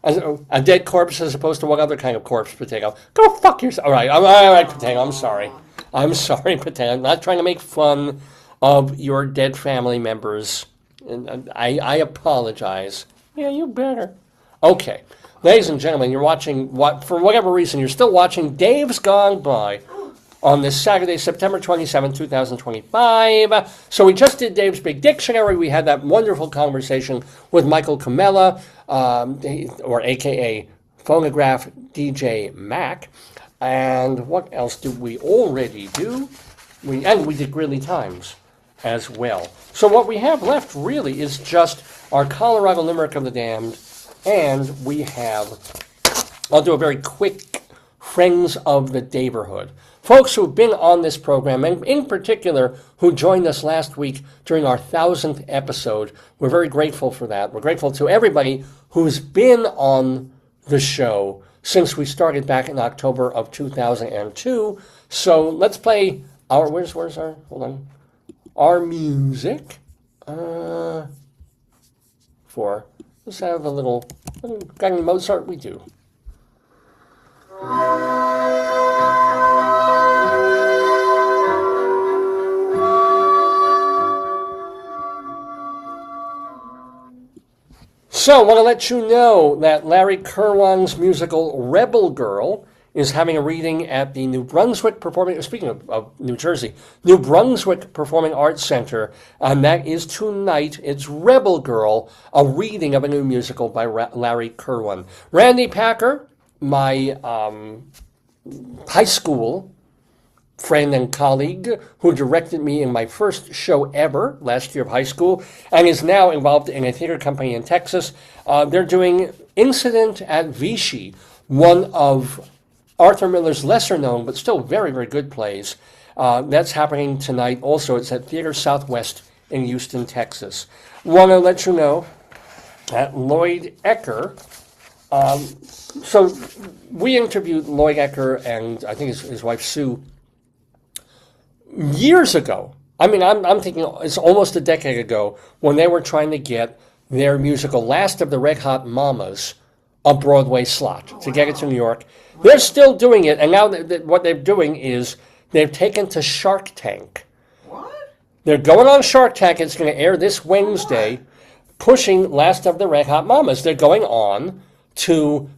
potato. A dead corpse as opposed to what other kind of corpse potato? Go fuck yourself. All right, potato. I'm sorry, potato. I'm not trying to make fun of your dead family members. And I apologize. Yeah, you better. Okay. Ladies and gentlemen, you're watching, for whatever reason, you're still watching Dave's Gone By on this Saturday, September 27, 2025. So we just did Dave's Big Dictionary. We had that wonderful conversation with Michael Cumella, or a.k.a. Phonograph DJ Mac. And what else did we already do? We did Greeley Times as well. So what we have left really is just our Colorado Limerick of the Damned, and we have, I'll do a very quick Friends of the Daverhood. folks who've been on this program, and in particular who joined us last week during our 1000th episode. We're very grateful for that. We're grateful to everybody who's been on the show since we started back in October of 2002. So let's play our, where's our, hold on, our music for, let's have a little, got any Mozart? We do. So I want to let you know that Larry Kerwan's musical Rebel Girl is having a reading at the New Brunswick speaking of New Jersey, New Brunswick Performing Arts Center, and that is tonight. It's Rebel Girl, a reading of a new musical by Larry Kerwan. Randy Packer, my high school friend and colleague who directed me in my first show ever last year of high school and is now involved in a theater company in Texas. They're doing Incident at Vichy, one of Arthur Miller's lesser known but still very, very good plays. That's happening tonight. Also, it's at Theater Southwest in Houston, Texas. Want to let you know that Lloyd Ecker, so we interviewed Lloyd Ecker and I think his wife Sue years ago. I mean, I'm thinking it's almost a decade ago when they were trying to get their musical Last of the Red Hot Mamas a Broadway slot to get it to New York. They're still doing it, and now what they're doing is they've taken to Shark Tank. What? They're going on Shark Tank. It's going to air this Wednesday, pushing Last of the Red Hot Mamas. They're going on to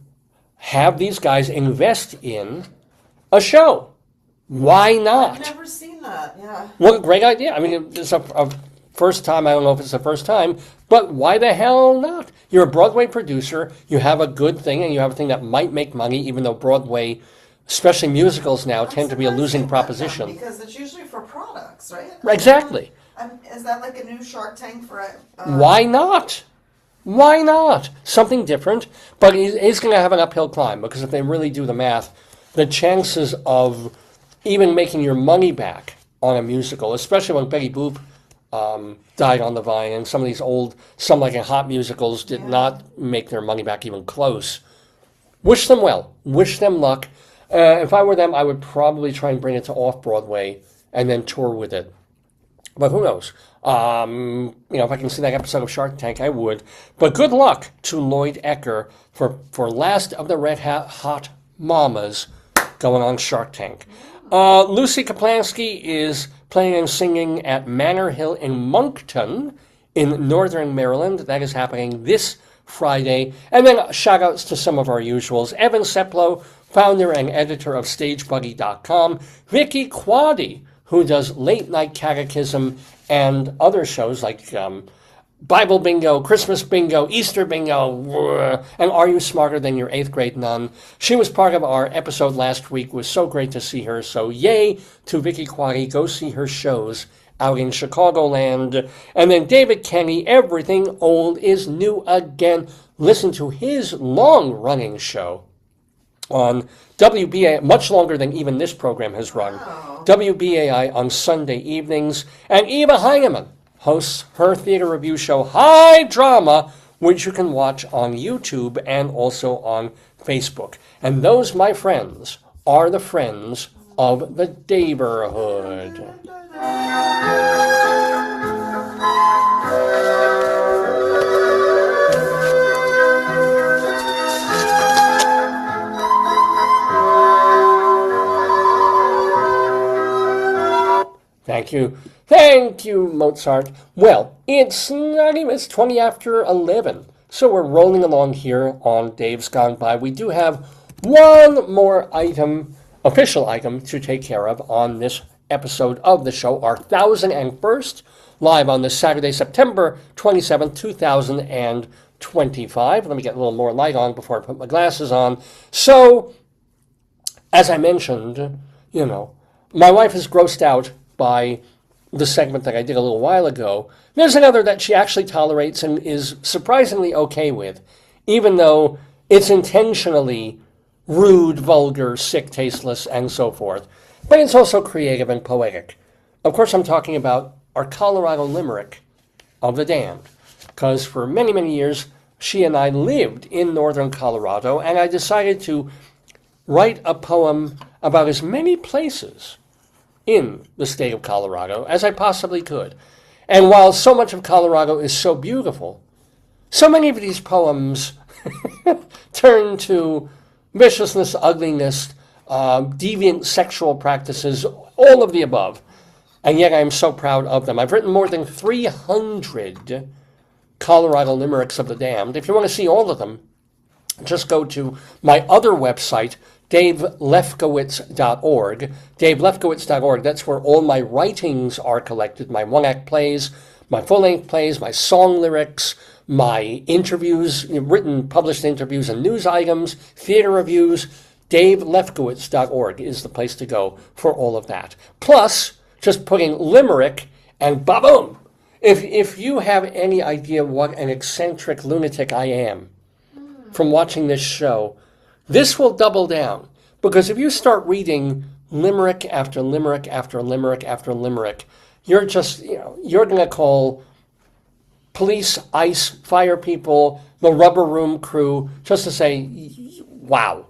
have these guys invest in a show. Why not? I've never seen that, yeah. What a great idea. I mean, it's a first time. I don't know if it's the first time, but why the hell not? You're a Broadway producer. You have a good thing, and you have a thing that might make money, even though Broadway, especially musicals now, tend to be a losing proposition. Because it's usually for products, right? Exactly. Is that like a new Shark Tank for Why not? Why not? Something different, but it's going to have an uphill climb, because if they really do the math, the chances of even making your money back on a musical, especially when Betty Boop died on the vine, and some of these old, some like in Hot musicals did not make their money back even close. Wish them well. Wish them luck. If I were them, I would probably try and bring it to off-Broadway and then tour with it. But who knows? If I can see that episode of Shark Tank, I would. But good luck to Lloyd Ecker for Last of the Red Hot Mamas going on Shark Tank. Lucy Kaplansky is playing and singing at Manor Hill in Moncton in northern Maryland. That is happening this Friday. And then shout-outs to some of our usuals. Evan Seplow, founder and editor of StageBuddy.com. Vicky Quaddy, who does Late Night Catechism and other shows like Bible Bingo, Christmas Bingo, Easter Bingo, and Are You Smarter Than Your 8th Grade Nun? She was part of our episode last week. It was so great to see her. So yay to Vicky Quaddy. Go see her shows out in Chicagoland. And then David Kenny, Everything Old is New Again. Listen to his long-running show on WBAI, much longer than even this program has run. Wow. WBAI on Sunday evenings. And Eva Heinemann hosts her theater review show, High Drama, which you can watch on YouTube and also on Facebook. And those, my friends, are the friends of the Daverhood. Thank you. Thank you, Mozart. Well, it's 20 after 11, so we're rolling along here on Dave's Gone By. We do have one more official item, to take care of on this episode of the show, our 1001st, live on this Saturday, September 27, 2025. Let me get a little more light on before I put my glasses on. So, as I mentioned, my wife is grossed out by the segment that I did a little while ago. There's another that she actually tolerates and is surprisingly okay with, even though it's intentionally rude, vulgar, sick, tasteless, and so forth. but it's also creative and poetic. Of course, I'm talking about our Colorado Limerick of the Damned, because for many, many years, she and I lived in northern Colorado, and I decided to write a poem about as many places in the state of Colorado as I possibly could. And while so much of Colorado is so beautiful, so many of these poems turn to viciousness, ugliness, deviant sexual practices, all of the above. And yet I am so proud of them. I've written more than 300 Colorado Limericks of the Damned. If you want to see all of them, just go to my other website, davelefkowitz.org. davelefkowitz.org, that's where all my writings are collected, my one-act plays, my full-length plays, my song lyrics, my interviews, written, published interviews and news items, theater reviews. davelefkowitz.org is the place to go for all of that. Plus, just putting Limerick and ba-boom! If you have any idea what an eccentric lunatic I am from watching this show, this will double down. Because if you start reading limerick after limerick after limerick after limerick, you're just, you're going to call police, ice, fire people, the rubber room crew, just to say, wow,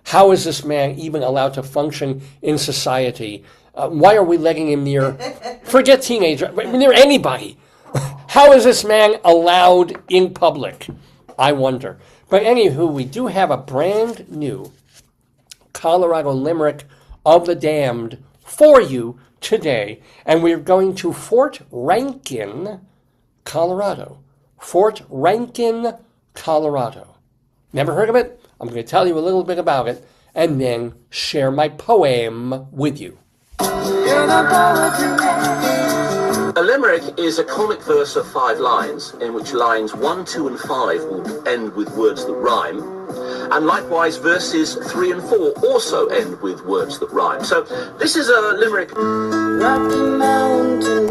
how is this man even allowed to function in society? Why are we letting him near, forget teenager, near anybody? How is this man allowed in public? I wonder. But anywho, we do have a brand new Colorado Limerick of the Damned for you today. And we're going to Fort Rankin, Colorado. Fort Rankin, Colorado. Never heard of it? I'm going to tell you a little bit about it and then share my poem with you. A limerick is a comic verse of 5 lines, in which lines 1, 2, and 5 will end with words that rhyme, and likewise verses 3 and 4 also end with words that rhyme. So this is a limerick. Rocky Mountain.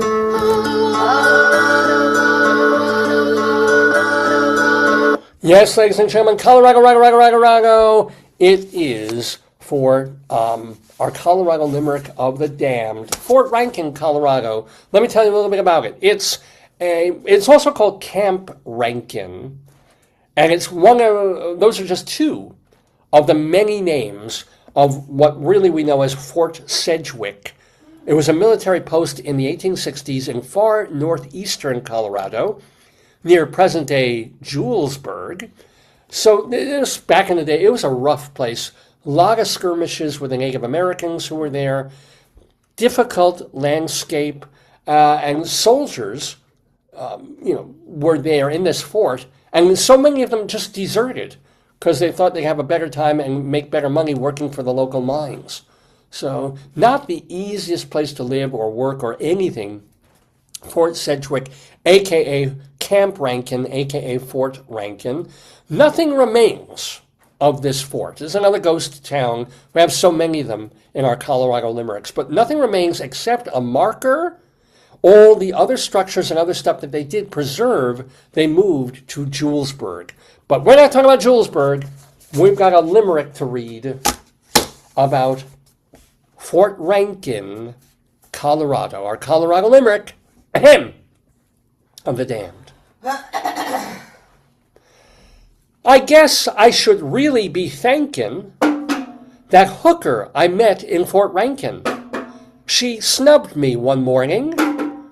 Yes, ladies and gentlemen, Colorado. It is for our Colorado Limerick of the Damned, Fort Rankin, Colorado. Let me tell you a little bit about it. It's also called Camp Rankin, and it's those are just 2 of the many names of what really we know as Fort Sedgwick. It was a military post in the 1860s in far northeastern Colorado, near present-day Julesburg. So back in the day, it was a rough place. A lot of skirmishes with the Native Americans who were there, difficult landscape, and soldiers, were there in this fort, and so many of them just deserted because they thought they'd have a better time and make better money working for the local mines. So not the easiest place to live or work or anything. Fort Sedgwick, a.k.a. Camp Rankin, a.k.a. Fort Rankin. Nothing remains of this fort. It's another ghost town. We have so many of them in our Colorado Limericks, but nothing remains except a marker. All the other structures and other stuff that they did preserve, they moved to Julesburg. But we're not talking about Julesburg. We've got a limerick to read about Fort Rankin, Colorado. Our Colorado Limerick, of the Damned. I guess I should really be thanking that hooker I met in Fort Rankin. She snubbed me one morning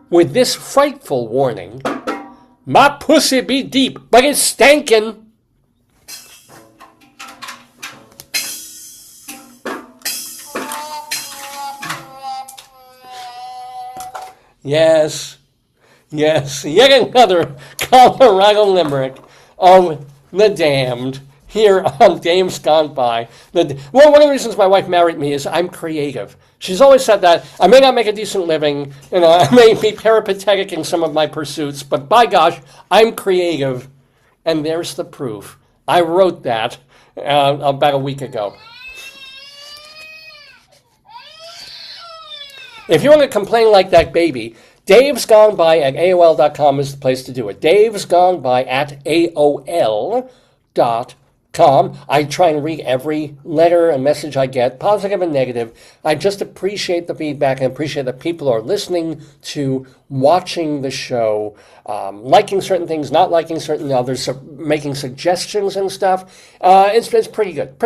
with this frightful warning. My pussy be deep, but it's stankin'. Yes, yet another Colorado Limerick of the Damned here on Dames Gone By. One of the reasons my wife married me is I'm creative. She's always said that. I may not make a decent living, I may be peripatetic in some of my pursuits, but by gosh, I'm creative. And there's the proof. I wrote that about a week ago. If you want to complain like that baby, Dave's Gone By at AOL.com is the place to do it. Dave's Gone By at AOL.com. I try and read every letter and message I get, positive and negative. I just appreciate the feedback and appreciate that people are listening to, watching the show, liking certain things, not liking certain others, making suggestions and stuff. It's pretty good.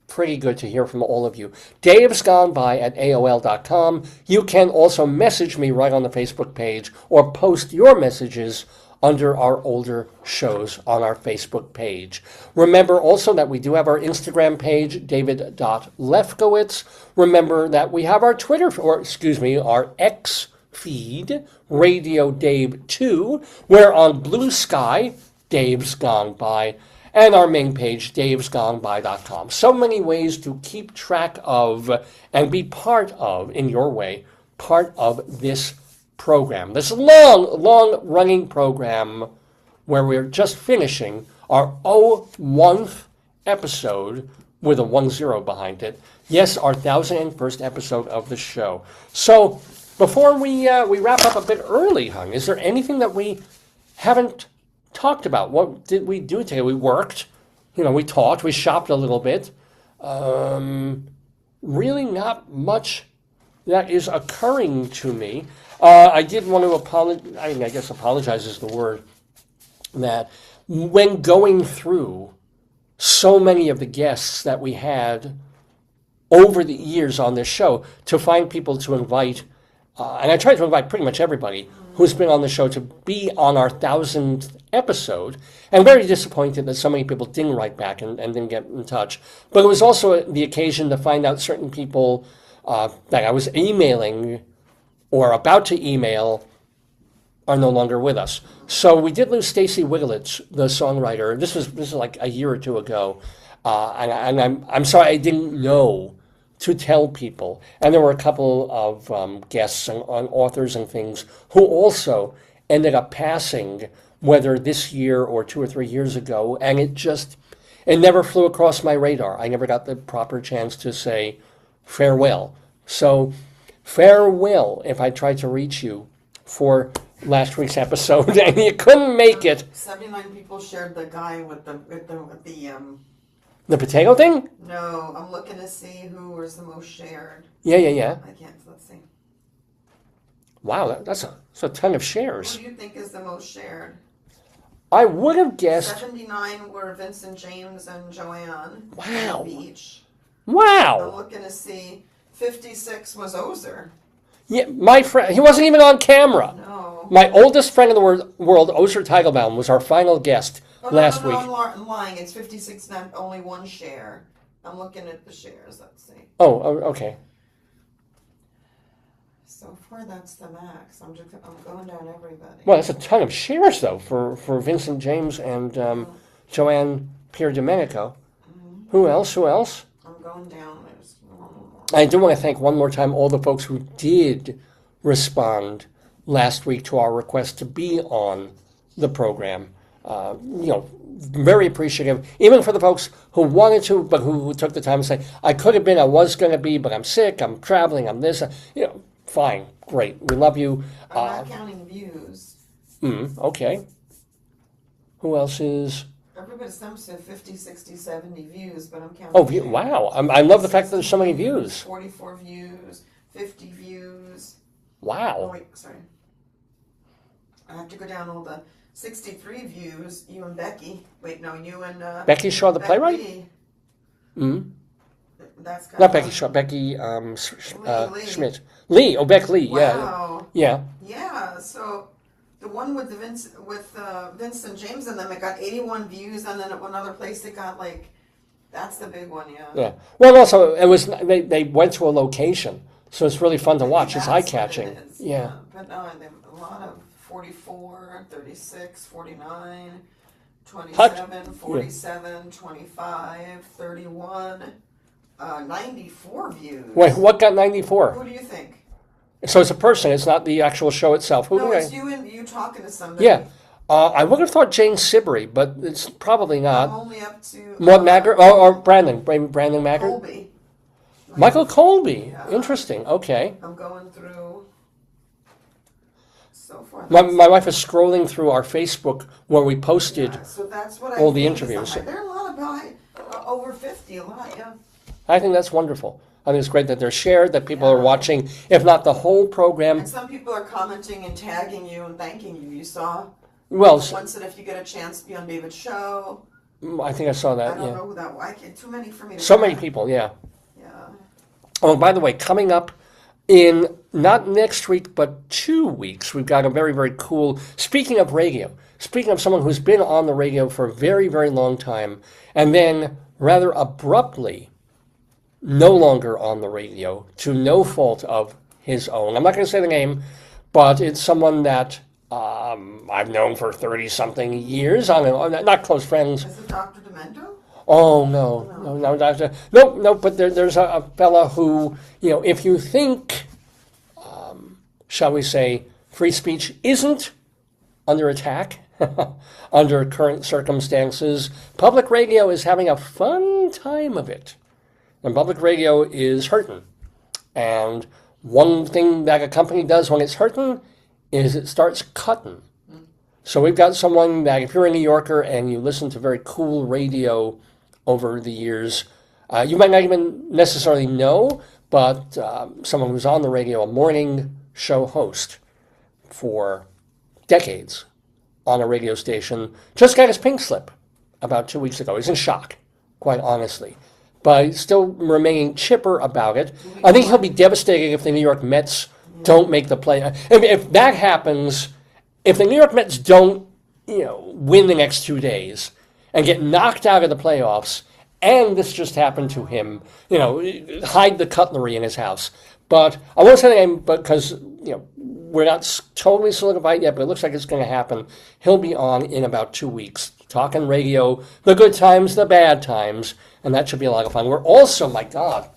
Pretty good to hear from all of you. davesgoneby@aol.com. You can also message me right on the Facebook page or post your messages under our older shows on our Facebook page. Remember also that we do have our Instagram page, david.lefkowitz. Remember that we have our our X feed, Radio Dave 2. We're on Blue Sky, Dave's Gone By, and our main page, davesgoneby.com. So many ways to keep track of and be part of, in your way, part of this program. This long-running program where we're just finishing our 1st episode with a 10 behind it. Yes, our 1001st episode of the show. So before we wrap up a bit early, Hung, is there anything that we haven't talked about? What did we do today? We worked, we talked, we shopped a little bit. Really not much that is occurring to me. I did want to apologize, I guess apologize is the word, that when going through so many of the guests that we had over the years on this show, to find people to invite, and I tried to invite pretty much everybody who's been on the show to be on our 1000th episode. I'm very disappointed that so many people didn't write back and didn't get in touch. But it was also the occasion to find out certain people that I was emailing or about to email are no longer with us. So we did lose Stacy Wiglitz, the songwriter. This was like a year or two ago. And I'm sorry I didn't know to tell people. And there were a couple of guests and authors and things who also ended up passing, whether this year or 2 or 3 years ago, and it never flew across my radar. I never got the proper chance to say farewell. So farewell if I tried to reach you for last week's episode and you couldn't make it. 79 people shared the guy with the The potato thing? No, I'm looking to see who was the most shared. Yeah. I can't, let's see. Wow, that's a ton of shares. Who do you think is the most shared? I would have guessed. 79 were Vincent James and Joanne. Wow. Beach. Wow. I'm looking to see. 56 was Ozer. Yeah, my friend, he wasn't even on camera. No. My oldest friend in the world, Ozer Teitelbaum, was our final guest last week. I'm lying. It's 56, not only one share. I'm looking at the shares. Let's see. Oh, okay. So far, that's the max. I'm going down everybody. Well, that's a ton of shares, though, for Vincent James and Joanne Pierdomenico. Mm-hmm. Who else? I'm going down. There's one more. I do want to thank one more time all the folks who did respond last week to our request to be on the program. Very appreciative, even for the folks who wanted to, but who took the time to say, I could have been, I was going to be, but I'm sick, I'm traveling, I'm this. Fine, great. We love you. I'm not counting views. Okay. Who else is? Everybody comes to 50, 60, 70 views, but I'm counting. Oh, wow. I love the fact that there's so many views. 44 views, 50 views. Wow. Oh, wait, sorry. I have to go down all the 63 views. You and Becky. Wait, no, you and... Becky Shaw, the playwright? That's kind Not Becky Shaw, Becky Schmidt. Lee, Beck Lee, wow. Yeah. Yeah, so the one with Vincent James and them, it got 81 views, and then at one other place it got that's the big one, yeah. Yeah. Well, also, it was they went to a location, so it's really fun to watch. It's eye-catching. Yeah. But no, a lot of 44, 36, 49, 27, 47, 25, 31, 94 views. Wait, what got 94? Who do you think? So it's a person, it's not the actual show itself. No, it's you talking to somebody. Yeah. I would have thought Jane Sibley, but it's probably not. I'm only up to... Maud Maggart, or Brandon Maggart? Colby. Michael Colby. Yeah. Interesting, okay. I'm going through... so forth. My wife is scrolling through our Facebook where we posted So that's what all I the think is interviews. There are a lot of over 50, a lot, yeah. I think that's wonderful. I think it's great that they're shared, that people are watching, if not the whole program. And some people are commenting and tagging you and thanking you. You saw? Well, once that if you get a chance to be on David's show. I think I saw that, I don't know who that was. Too many for me to So count. many people, yeah. Yeah. Oh, by the way, coming up in not next week, but 2 weeks, we've got a very, very cool, speaking of radio, speaking of someone who's been on the radio for a very, very long time, and then rather abruptly no longer on the radio to no fault of his own. I'm not going to say the name, but it's someone that I've known for 30-something years. I'm not close friends. Is it Dr. Demento? Oh, no, Doctor. No, but there's a fella who, if you think, shall we say, free speech isn't under attack under current circumstances, public radio is having a fun time of it. And public radio is hurting. And one thing that a company does when it's hurting is it starts cutting. So we've got someone that, if you're a New Yorker and you listen to very cool radio over the years, you might not even necessarily know, but someone who's on the radio, a morning show host for decades on a radio station, just got his pink slip about 2 weeks ago. He's in shock, quite honestly. But he's still remaining chipper about it. I think he'll be devastated if the New York Mets don't make the play. If that happens, if the New York Mets don't, win the next 2 days and get knocked out of the playoffs, and this just happened to him, hide the cutlery in his house. But I won't say the name because, we're not totally solidified yet, but it looks like it's going to happen. He'll be on in about 2 weeks, talking radio, the good times, the bad times, and that should be a lot of fun. We're also, my God,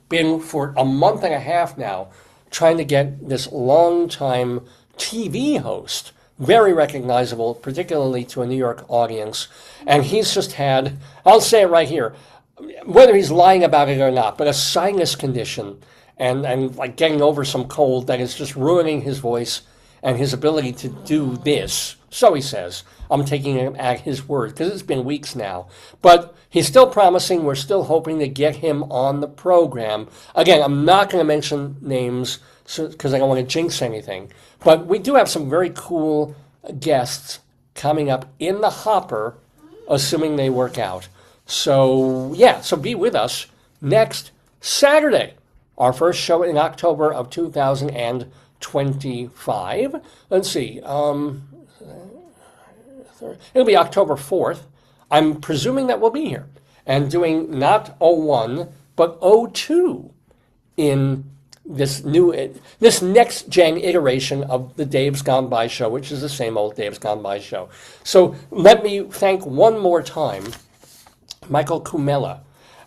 been for a month and a half now trying to get this long-time TV host, very recognizable, particularly to a New York audience, and he's just had, I'll say it right here, whether he's lying about it or not, but a sinus condition and like getting over some cold that is just ruining his voice and his ability to do this. So he says. I'm taking him at his word because it's been weeks now. But he's still promising. We're still hoping to get him on the program. Again, I'm not going to mention names because I don't want to jinx anything. But we do have some very cool guests coming up in the hopper, assuming they work out. So, so be with us next Saturday, our first show in October of 2025. Let's see. It'll be October 4th. I'm presuming that we'll be here and doing not 01, but 02 in this next gen iteration of the Dave's Gone By show, which is the same old Dave's Gone By show. So let me thank one more time Michael Cumella.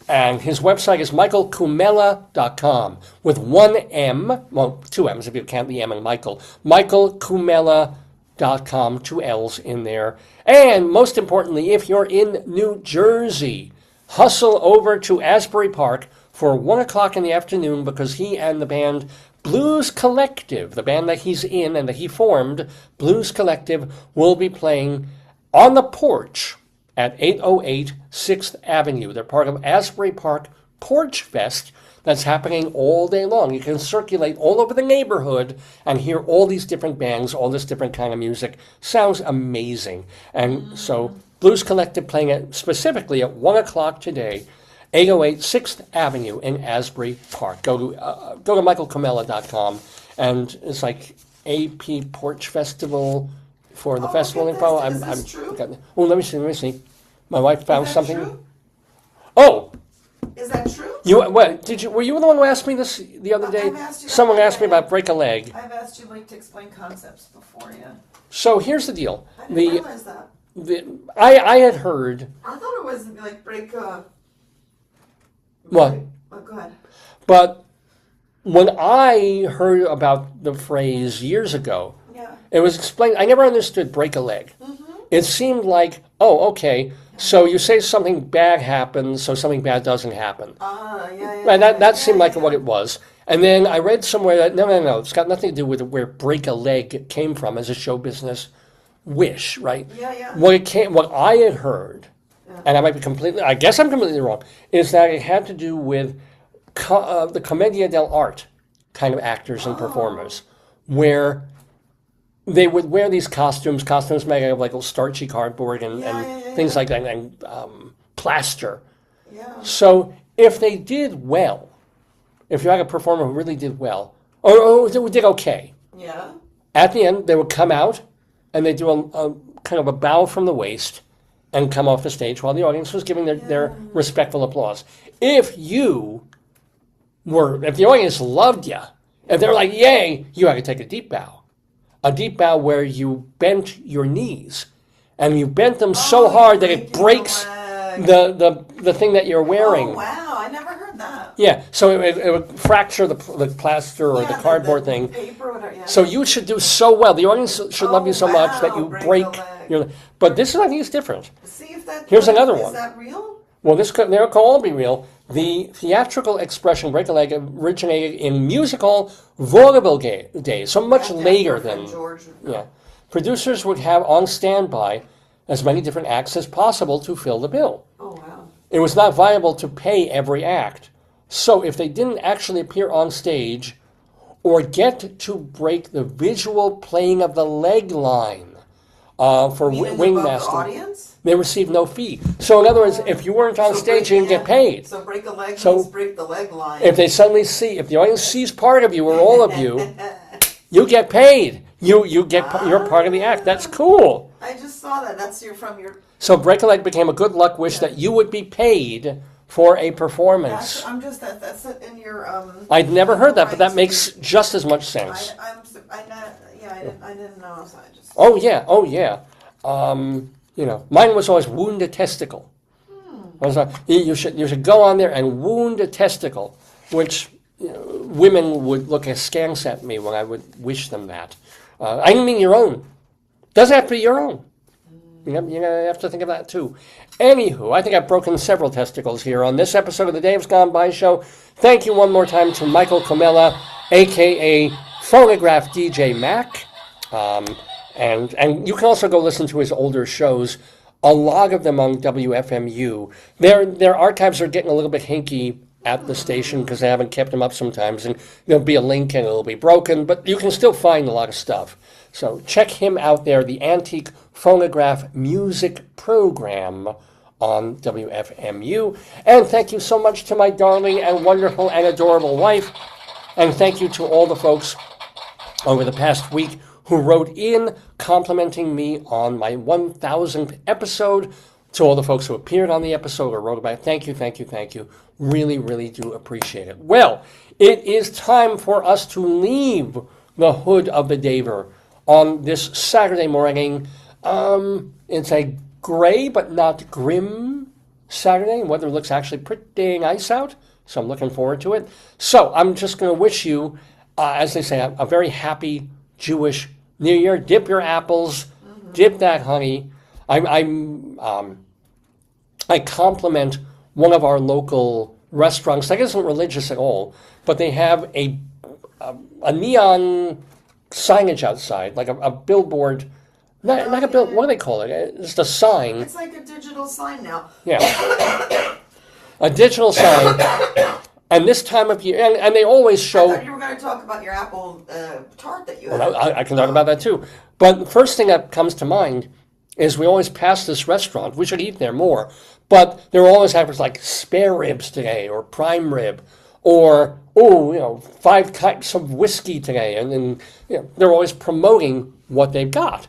And his website is michaelcumella.com with one M, well, two M's if you count the M in Michael. michaelcumella.com, 2 L's in there. And most importantly, if you're in New Jersey, hustle over to Asbury Park for 1 o'clock in the afternoon because he and the band Blues Collective, the band that he's in and that he formed, Blues Collective, will be playing on the porch at 808 6th Avenue. They're part of Asbury Park Porch Fest that's happening all day long. You can circulate all over the neighborhood and hear all these different bands, all this different kind of music. Sounds amazing. And so Blues Collective playing it specifically at 1 o'clock today, 808 6th Avenue in Asbury Park. Go to michaelcumella.com, and it's like AP Porch Festival for the festival info. Is this true? Oh, let me see. My wife found something. True? Oh, is that true? Were you the one who asked me this the other day? Someone asked me about break a leg. I've asked you to explain concepts before, yeah. So here's the deal. I didn't realize that. I had heard. I thought it was like break. What? Oh, go ahead. But when I heard about the phrase years ago, it was explained. I never understood break a leg. Mm-hmm. It seemed like, oh, okay. So you say something bad happens, so something bad doesn't happen. And that seemed like what it was. And then I read somewhere that, no, it's got nothing to do with where break a leg came from as a show business wish, right? Yeah. What I had heard, and I guess I'm completely wrong, is that it had to do with the commedia dell'arte kind of actors and performers, where they would wear these costumes made out of like little starchy cardboard and things like that, and plaster. Yeah. So if they did well, if you had a performer who really did well, or did okay, at the end they would come out and they do a kind of a bow from the waist and come off the stage while the audience was giving their respectful applause. If the audience loved you, if they're like, yay, you had to take a deep bow. A deep bow where you bent your knees, and you bent them so hard that it breaks the thing that you're wearing. Oh, wow, I never heard that. Yeah, so it would fracture the plaster or the cardboard thing. Paper or whatever, So you should do so well. The audience should love you so much that you break your... But this, I think, is different. See if that... Here's another one. Is that real? Well, they could all be real. The theatrical expression break a leg originated in musical vaudeville days, so much later than... George. Yeah. Producers would have on standby as many different acts as possible to fill the bill. Oh, wow. It was not viable to pay every act. So if they didn't actually appear on stage or get to break the visual playing of the leg line for wingmasting, they received no fee. So in other words, if you weren't on stage, you didn't get paid. So break a leg means break the leg line. If they suddenly if the audience sees part of you or all of you, you get paid. You're part of the act. That's cool. I just saw that. That's from your... So break a leg became a good luck wish that you would be paid for a performance. That's in your... I'd never heard that, but that makes just as much sense. I didn't know. So I just... Oh yeah. Mine was always wound a testicle. I was like, you should go on there and wound a testicle, which women would look askance at me when I would wish them that. I didn't mean your own. Doesn't have to be your own. You have to think of that too. Anywho, I think I've broken several testicles here on this episode of the Dave's Gone By Show. Thank you one more time to Michael Cumella, a.k.a. Phonograph DJ Mac. And you can also go listen to his older shows, a lot of them on WFMU. Their archives are getting a little bit hinky at the station because they haven't kept them up sometimes, and there'll be a link and it'll be broken, but you can still find a lot of stuff. So check him out there, the Antique Phonograph Music Program on WFMU. And thank you so much to my darling and wonderful and adorable wife. And thank you to all the folks over the past week who wrote in complimenting me on my 1,000th episode. To all the folks who appeared on the episode or wrote about it, thank you. Really, really do appreciate it. Well, it is time for us to leave the hood of the Daver on this Saturday morning. It's a gray but not grim Saturday. Weather looks actually pretty nice out, so I'm looking forward to it. So I'm just going to wish you, as they say, a very happy Jewish New Year. Dip your apples, dip that honey. I compliment one of our local restaurants that isn't religious at all, but they have a neon signage outside, like a billboard. Not a bill. What do they call it? It's a sign. It's like a digital sign now. Yeah, a digital sign. And this time of year, and they always show... I thought you were going to talk about your apple tart that you had. Well, I can talk about that too. But the first thing that comes to mind is we always pass this restaurant. We should eat there more. But there always happens like spare ribs today, or prime rib, or, 5 types of whiskey today. And then they're always promoting what they've got.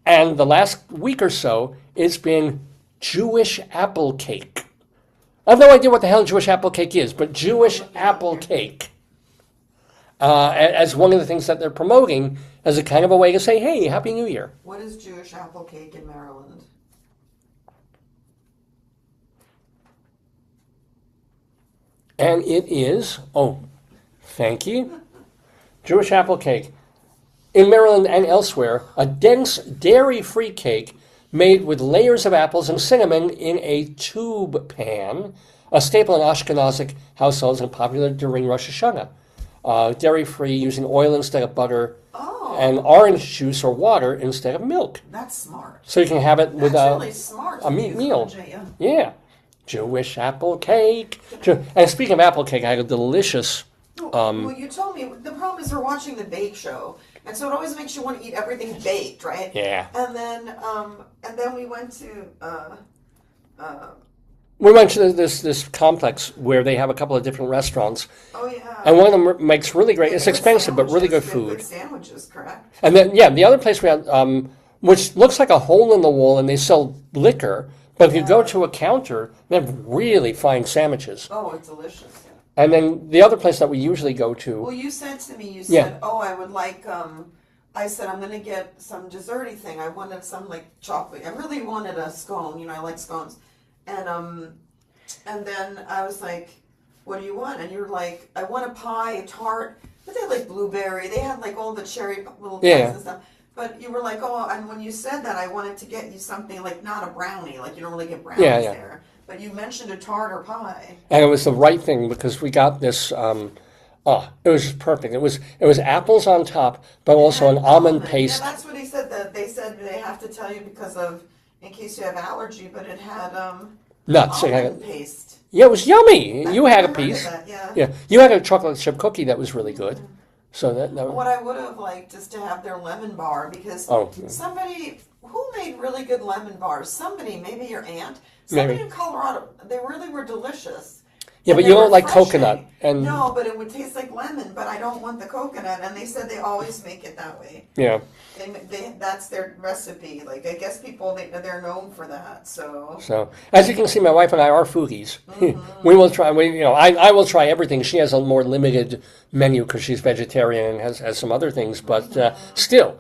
And the last week or so, it's been Jewish apple cake. I have no idea what the hell Jewish apple cake is, but Jewish apple cake as one of the things that they're promoting as a kind of a way to say, hey, Happy New Year. What is Jewish apple cake in Maryland? And it is, thank you, Jewish apple cake. In Maryland and elsewhere, a dense dairy-free cake made with layers of apples and cinnamon in a tube pan, a staple in Ashkenazic households and popular during Rosh Hashanah. dairy-free, using oil instead of butter, Oh. and orange juice or water instead of milk. That's smart. So you can have it with That's really smart a to meat use meal. OJ, yeah. Yeah. Jewish apple cake. And speaking of apple cake, I had a delicious... well, you told me, the problem is we're watching the bake show, and so it always makes you want to eat everything baked, right? Yeah. And then we went to... we went to this complex where they have a couple of different restaurants. Oh, yeah. And one of them makes really great, it's expensive, but really good Good food. sandwiches, correct? And then, the other place we had, which looks like a hole in the wall, and they sell liquor, but if you go to a counter, they have really fine sandwiches. Oh, it's delicious. And then the other place that we usually go to... Well, you said to me, you Yeah. said, oh, I would like, I said, I'm going to get some desserty thing. I wanted some, like, chocolate. I really wanted a scone. You know, I like scones. And then I was like, what do you want? And you're like, I want a pie, a tart. But they had, like, blueberry. They had, like, all the cherry little pies and stuff. But you were like, oh, and when you said that, I wanted to get you something, like, not a brownie. Like, you don't really get brownies there. But you mentioned a tart or pie. And it was the right thing because we got this. It was just perfect. It was apples on top, but also an almond paste. Yeah, that's what he said. That they said they have to tell you because of in case you have allergy. But it had nuts. almond paste. Yeah, it was yummy. You had a piece. That, yeah, you had a chocolate chip cookie that was really good. So that what I would have liked is to have their lemon bar because somebody who made really good lemon bars. Somebody, maybe your aunt. Somebody in Colorado, they really were delicious. Yeah, but you don't like coconut. And no, but it would taste like lemon, but I don't want the coconut. And they said they always make it that way. Yeah. That's their recipe. Like, I guess people, they're known for that, so. So, as you can see, my wife and I are foodies. We will try, I will try everything. She has a more limited menu because she's vegetarian and has some other things. But still,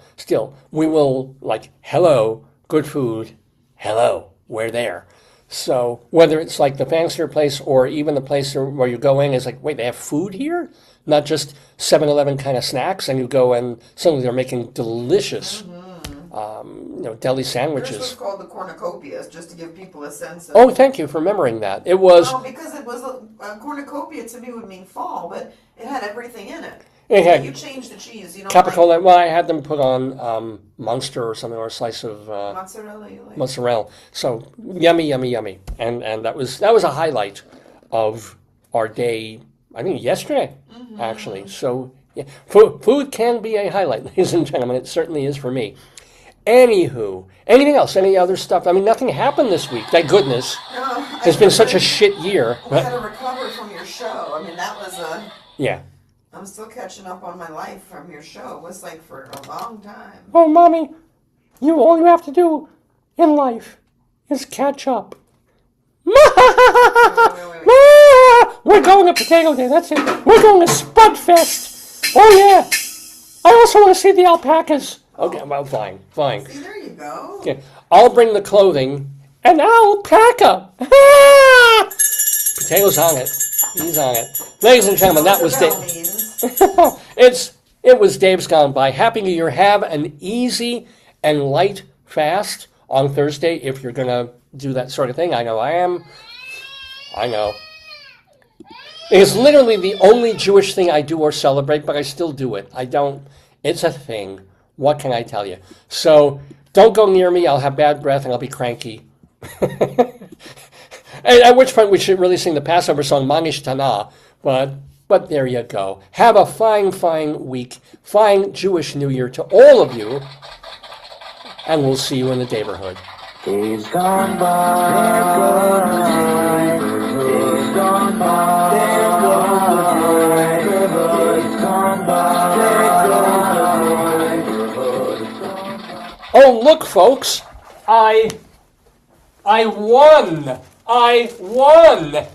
we will, like, hello, good food, hello, we're there. So whether it's like the fancier place or even the place where you go in is like, wait, they have food here? Not just 7-Eleven kind of snacks, and you go and suddenly they're making delicious, deli sandwiches. This was called the cornucopias, just to give people a sense of... Oh, thank you for remembering that. It was... Oh, because it was a cornucopia to me would mean fall, but it had everything in it. It had you changed the cheese, you know. Capicola. Well, I had them put on Munster or something, or a slice of mozzarella. You like. Mozzarella. So yummy, and that was a highlight of our day. I think yesterday, actually. So yeah, food can be a highlight, ladies and gentlemen. It certainly is for me. Anywho, anything else? Any other stuff? I mean, nothing happened this week. Thank goodness. No, it's been such a shit year. I had to recover from your show. I mean, that was a... Yeah. I'm still catching up on my life from your show. It was like for a long time. Oh, Mommy, all you have to do in life is catch up. Wait. We're going to Potato Day. That's it. We're going to Spudfest. Oh, yeah. I also want to see the alpacas. Okay, well, fine. See, there you go. Okay, I'll bring the clothing. An alpaca. Potato's on it. He's on it. Ladies and gentlemen, that was Dave. It was Dave's Gone By. Happy New Year. Have an easy and light fast on Thursday if you're going to do that sort of thing. I know I am. I know. It's literally the only Jewish thing I do or celebrate, but I still do it. I don't. It's a thing. What can I tell you? So don't go near me. I'll have bad breath and I'll be cranky. At which point we should really sing the Passover song, Manish Tanah. But there you go. Have a fine week. Fine Jewish New Year to all of you. And we'll see you in the Daverhood. Days gone by. Days gone by. Days gone by. Oh, look, folks. I won. I won.